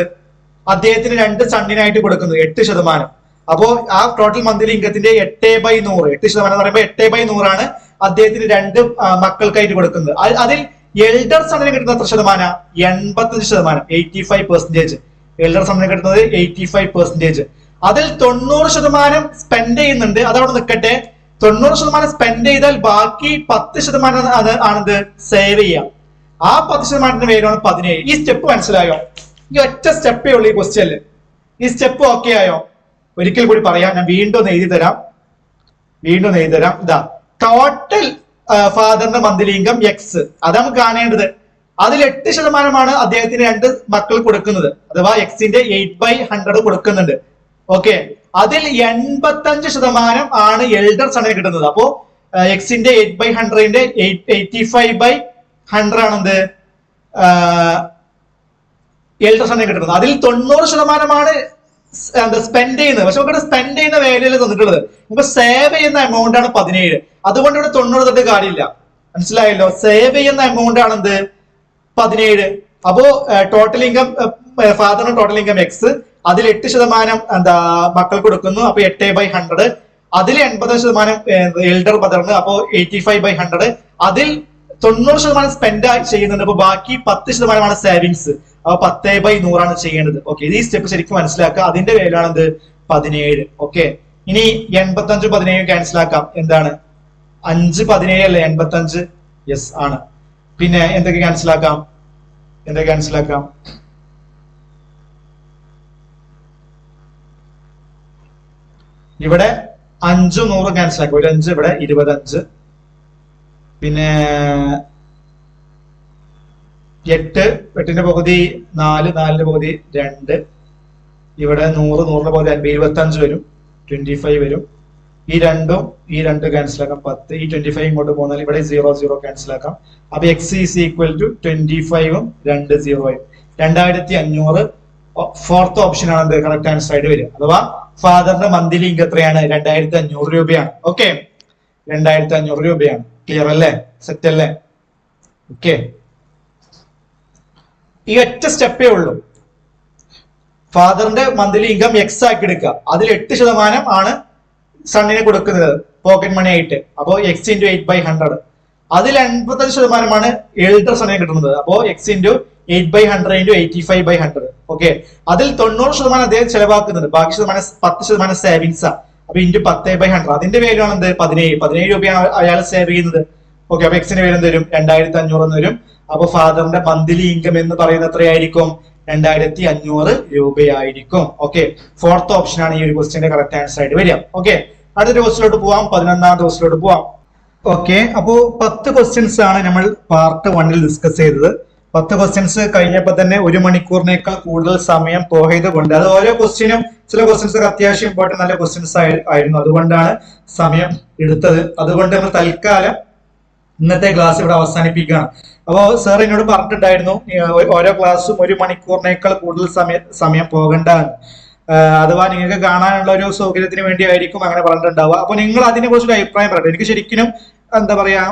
അദ്ദേഹത്തിന് 2 സണ്ണിനായിട്ട് കൊടുക്കുന്നത് 8%. അപ്പോ ആ ടോട്ടൽ മന്ത്ലി ഇൻകത്തിന്റെ 8/100, 8% എന്ന് പറയുമ്പോൾ 8/100 ആണ് അദ്ദേഹത്തിന് 2 മക്കൾക്കായിട്ട് കൊടുക്കുന്നത്. അതിൽ എൽഡർ സണ്ണിന് കിട്ടുന്ന എത്ര ശതമാനം? 85%, 85%. എൽഡർ സണ്ണിന് കിട്ടുന്നത് 85%. അതിൽ 90% സ്പെൻഡ് ചെയ്യുന്നുണ്ട്. അതവിടെ നിൽക്കട്ടെ. 90% സ്പെൻഡ് ചെയ്താൽ ബാക്കി 10% ആണെന്ത് സേവ് ചെയ്യാം. ആ 10%ന്റെ പേരാണ് 17. ഈ സ്റ്റെപ്പ് മനസ്സിലായോ? ഈ ഒറ്റ സ്റ്റെപ്പേ ഉള്ളൂ ഈ ക്വസ്റ്റ്യനില്. ഈ സ്റ്റെപ്പ് ഓക്കെ ആയോ? ഒരിക്കൽ കൂടി പറയാം, ഞാൻ വീണ്ടും എഴുതി തരാം. ഇതാ ടോട്ടൽ ഫാദറിന്റെ മന്ത്ലി ഇൻകം എക്സ്, അതാണ് കാണേണ്ടത്. അതിൽ 8% അദ്ദേഹത്തിന് 2 മക്കൾ കൊടുക്കുന്നത്, അഥവാ എക്സിന്റെ 8/100 കൊടുക്കുന്നുണ്ട്. ഓക്കെ, അതിൽ 85% ആണ് എൽഡർ സണ്ണിന് കിട്ടുന്നത്. അപ്പോ എക്സിന്റെ 8/100ന്റെ 85/100 ആണെന്ത് എൽഡർ സണ്ണിന് കിട്ടുന്നത്. അതിൽ 90% സ്പെൻഡ് ചെയ്യുന്നത്. പക്ഷെ നമുക്ക് സ്പെൻഡ് ചെയ്യുന്ന വേലയിൽ തന്നിട്ടുള്ളത്, നമുക്ക് സേവ് ചെയ്യുന്ന എമൗണ്ട് ആണ് 17. അതുകൊണ്ട് ഇവിടെ 90 തൊട്ട് കാര്യമില്ല. മനസ്സിലായല്ലോ? സേവ് ചെയ്യുന്ന എമൗണ്ട് ആണ് എന്ത്? 17. അപ്പോ ടോട്ടൽ ഇൻകം ഫാദറിന് ടോട്ടൽ ഇൻകം എക്സ്, അതിൽ 8% എന്താ മക്കൾക്ക് കൊടുക്കുന്നു, അപ്പൊ 8/100. അതിൽ 80% എൽഡർ മദറിന്, അപ്പോ 85/100. അതിൽ 90% സ്പെൻഡ് ചെയ്യുന്നുണ്ട്, അപ്പൊ ബാക്കി 10% സേവിങ്സ്, അപ്പൊ 10/100 ചെയ്യേണ്ടത്. ഓക്കെ, ഈ സ്റ്റെപ്പ് ശരിക്കും മനസ്സിലാക്കുക. അതിന്റെ പേരാണ് എന്ത്? 17. ഓക്കെ, ഇനി 85 17 ക്യാൻസൽ ആക്കാം. എന്താണ് 5 17 അല്ലേ 85? യെസ് ആണ്. പിന്നെ എന്തൊക്കെ ക്യാൻസൽ ആക്കാം? ഇവിടെ 5 100 ക്യാൻസൽ ആക്കാം. ഒരു 5 ഇവിടെ 25. പിന്നെ 8 8ന്റെ പകുതി 4 4ന്റെ പകുതി 2. ഇവിടെ 100 100ന്റെ പകുതി 50 25 വരും, 25 വരും. ഈ 2 ക്യാൻസൽ ആക്കാം 10. ഈ 25 ഇങ്ങോട്ട് പോന്നാൽ ഇവിടെ 0 0 ക്യാൻസൽ ആക്കാം. അപ്പൊ എക്സ് ഈസ് ഈക്വൽ ടു 25ഉം 2 0 2500. ഫോർത്ത് ഓപ്ഷൻ ആണ് എന്ത്? കറക്റ്റ് ആൻസർ ആയിട്ട് വരിക. അഥവാ ഫാദറിന്റെ മന്ത്ലി ഇൻകം എത്രയാണ്? 2500 രൂപയാണ്. ഓക്കെ, 2500 രൂപയാണ്. ക്ലിയർ അല്ലേ? സെറ്റ് അല്ലേ? ഓക്കെ, ഈ ഒറ്റ സ്റ്റെപ്പേ ഉള്ളൂ. ഫാദറിന്റെ മന്ത്ലി ഇൻകം എക്സ് ആക്കി എടുക്കുക. അതിൽ 8% ആണ് സണ്ണിന് കൊടുക്കുന്നത് പോക്കറ്റ് മണി ആയിട്ട്. അപ്പോ എക്സ് ഇൻറ്റു 8/100. അതിൽ 85% എൽഡർ സണ്ണിന് കിട്ടുന്നത്. അപ്പോ എക്സ് ഇൻറ്റു 8/100 ഇൻറ്റു 85/100. ഓക്കെ, അതിൽ 90% അദ്ദേഹം ചെലവാക്കുന്നുണ്ട്, ബാക്കി 10% സേവിങ്സാ. അപ്പൊ ഇൻറ്റു 10/100. അതിന്റെ പേരാണ് എന്ത്? 17 രൂപയാണ് അയാൾ സേവ് ചെയ്യുന്നത്. ഓക്കെ, അപ്പൊ എക്സിന്റെ പേര് എന്ത് വരും? 2500 എന്ന് വരും. അപ്പൊ ഫാദറിന്റെ മന്ത്ലി ഇൻകം എന്ന് പറയുന്നത് എത്രയായിരിക്കും? 2500 രൂപയായിരിക്കും. ഓക്കെ, ഫോർത്ത് ഓപ്ഷൻ ആണ് ഈ ഒരു ക്വസ്റ്റിന്റെ കറക്റ്റ് ആൻസർ ആയിട്ട് വരിക. ഓക്കെ, അടുത്ത ക്വസ്റ്റിലോട്ട് പോവാം. 11ാമത്തെ ക്വസ്റ്റിലോട്ട് പോവാം. ഓക്കെ, അപ്പോ 10 ക്വസ്റ്റ്യൻസ് ആണ് നമ്മൾ പാർട്ട് 1ൽ ഡിസ്കസ് ചെയ്തത്. 10 ക്വസ്റ്റ്യൻസ് കഴിഞ്ഞപ്പോൾ തന്നെ 1 മണിക്കൂറിനേക്കാൾ കൂടുതൽ സമയം പോയത് കൊണ്ട്, അത് ഓരോ ക്വസ്റ്റ്യനും ചില ക്വസ്റ്റ്യൻസ് ഒക്കെ അത്യാവശ്യം ഇമ്പോർട്ടന്റ് നല്ല ക്വസ്റ്റ്യൻസ് ആയിരുന്നു, അതുകൊണ്ടാണ് സമയം എടുത്തത്. അതുകൊണ്ട് നമ്മൾ തൽക്കാലം ഇന്നത്തെ ക്ലാസ് ഇവിടെ അവസാനിപ്പിക്കുകയാണ്. അപ്പോൾ സാർ എന്നോട് പറഞ്ഞിട്ടുണ്ടായിരുന്നു ഓരോ ക്ലാസ്സും 1 മണിക്കൂറിനേക്കാൾ കൂടുതൽ സമയം പോകേണ്ടതാണ്. അഥവാ നിങ്ങൾക്ക് കാണാനുള്ള ഒരു സൗകര്യത്തിന് വേണ്ടി ആയിരിക്കും അങ്ങനെ പറഞ്ഞിട്ടുണ്ടാവുക. അപ്പൊ നിങ്ങൾ അതിനെ കുറിച്ചൊരു അഭിപ്രായം പറയട്ടെ. എനിക്ക് ശരിക്കും എന്താ പറയാ,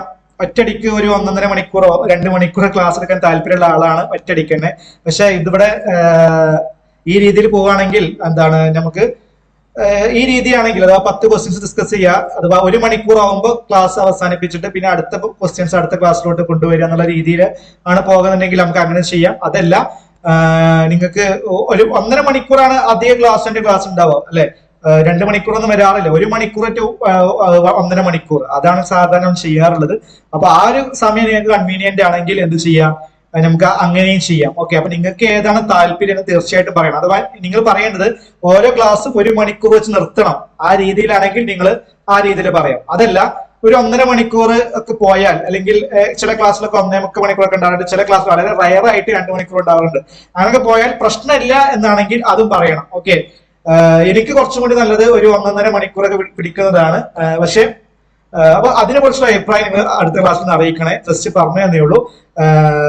ഒറ്റയടിക്ക് ഒരു 1.5 മണിക്കൂറോ 2 മണിക്കൂറോ ക്ലാസ് എടുക്കാൻ താല്പര്യമുള്ള ആളാണ് ഒറ്റയടിക്ക് തന്നെ. പക്ഷെ ഇതിവിടെ ഈ രീതിയിൽ പോവുകയാണെങ്കിൽ എന്താണ്, നമുക്ക് ഈ രീതിയാണെങ്കിൽ അഥവാ 10 ക്വസ്റ്റ്യൻസ് ഡിസ്കസ് ചെയ്യുക, അഥവാ 1 മണിക്കൂർ ആകുമ്പോൾ ക്ലാസ് അവസാനിപ്പിച്ചിട്ട് പിന്നെ അടുത്ത ക്വസ്റ്റ്യൻസ് അടുത്ത ക്ലാസ്സിലോട്ട് കൊണ്ടുവരിക എന്നുള്ള രീതിയിൽ ആണ് പോകുന്നുണ്ടെങ്കിൽ നമുക്ക് അങ്ങനെ ചെയ്യാം. അതല്ല, നിങ്ങൾക്ക് ഒരു 1.5 മണിക്കൂറാണ് അധിക ക്ലാസ് ഉണ്ടാവുക അല്ലെ, 2 മണിക്കൂറൊന്നും വരാറില്ല. 1 മണിക്കൂർ ടു 1.5 മണിക്കൂർ, അതാണ് സാധാരണ ചെയ്യാറുള്ളത്. അപ്പൊ ആ ഒരു സമയം നിങ്ങൾക്ക് കൺവീനിയന്റ് ആണെങ്കിൽ എന്ത് ചെയ്യാം, നമുക്ക് അങ്ങനെയും ചെയ്യാം. ഓക്കെ, അപ്പൊ നിങ്ങൾക്ക് ഏതാണ് താല്പര്യം എന്ന് തീർച്ചയായിട്ടും പറയണം. അഥവാ നിങ്ങൾ പറയേണ്ടത് ഓരോ ക്ലാസ്സും 1 മണിക്കൂർ വെച്ച് നിർത്തണം, ആ രീതിയിലാണെങ്കിൽ നിങ്ങൾ ആ രീതിയിൽ പറയാം. അതല്ല, ഒരു 1.5 മണിക്കൂർ ഒക്കെ പോയാൽ, അല്ലെങ്കിൽ ചില ക്ലാസ്സിലൊക്കെ 1.25 മണിക്കൂറൊക്കെ ഉണ്ടാവാറുണ്ട്, ചില ക്ലാസ് വളരെ റയർ ആയിട്ട് 2 മണിക്കൂർ ഉണ്ടാവാറുണ്ട്. അങ്ങനെയൊക്കെ പോയാൽ പ്രശ്നമില്ല എന്നാണെങ്കിൽ അതും പറയണം. ഓക്കെ, എനിക്ക് കുറച്ചും കൂടി നല്ലത് ഒരു 1.5 മണിക്കൂറൊക്കെ പിടിക്കുന്നതാണ്. പക്ഷെ അപ്പൊ അതിനെ കുറിച്ചുള്ള അഭിപ്രായം നിങ്ങൾ അടുത്ത ക്ലാസ്സിൽ അറിയിക്കണേ. ജസ്റ്റ് പറഞ്ഞു തന്നേ ഉള്ളൂ.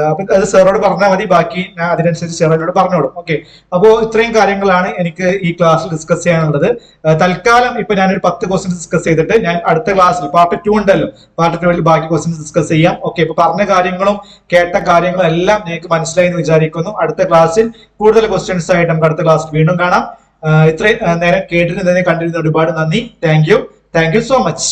അപ്പൊ അത് സാറോട് പറഞ്ഞാൽ മതി, ബാക്കി ഞാൻ അതിനനുസരിച്ച് സാറിനോട് പറഞ്ഞോളും. ഓക്കെ, അപ്പോൾ ഇത്രയും കാര്യങ്ങളാണ് എനിക്ക് ഈ ക്ലാസ്സിൽ ഡിസ്കസ് ചെയ്യാനുള്ളത്. തൽക്കാലം ഇപ്പൊ ഞാനൊരു 10 ക്വസ്റ്റ്യൻസ് ഡിസ്കസ് ചെയ്തിട്ട് ഞാൻ അടുത്ത ക്ലാസ്സിൽ പാർട്ട് 2 ഉണ്ടല്ലോ, പാർട്ട് 2ൽ ബാക്കി ക്വസ്റ്റ്യൻസ് ഡിസ്കസ് ചെയ്യാം. ഓക്കെ, ഇപ്പൊ പറഞ്ഞ കാര്യങ്ങളും കേട്ട കാര്യങ്ങളും എല്ലാം നിങ്ങൾക്ക് മനസ്സിലായി എന്ന് വിചാരിക്കുന്നു. അടുത്ത ക്ലാസ്സിൽ കൂടുതൽ ക്വസ്റ്റ്യൻസ് ആയിട്ട് നമുക്ക് അടുത്ത ക്ലാസ്സിൽ വീണ്ടും കാണാം. ഇത്രയും നേരം കേട്ടിരുന്നതിനെ കണ്ടിരുന്ന ഒരുപാട് നന്ദി. Thank you so much.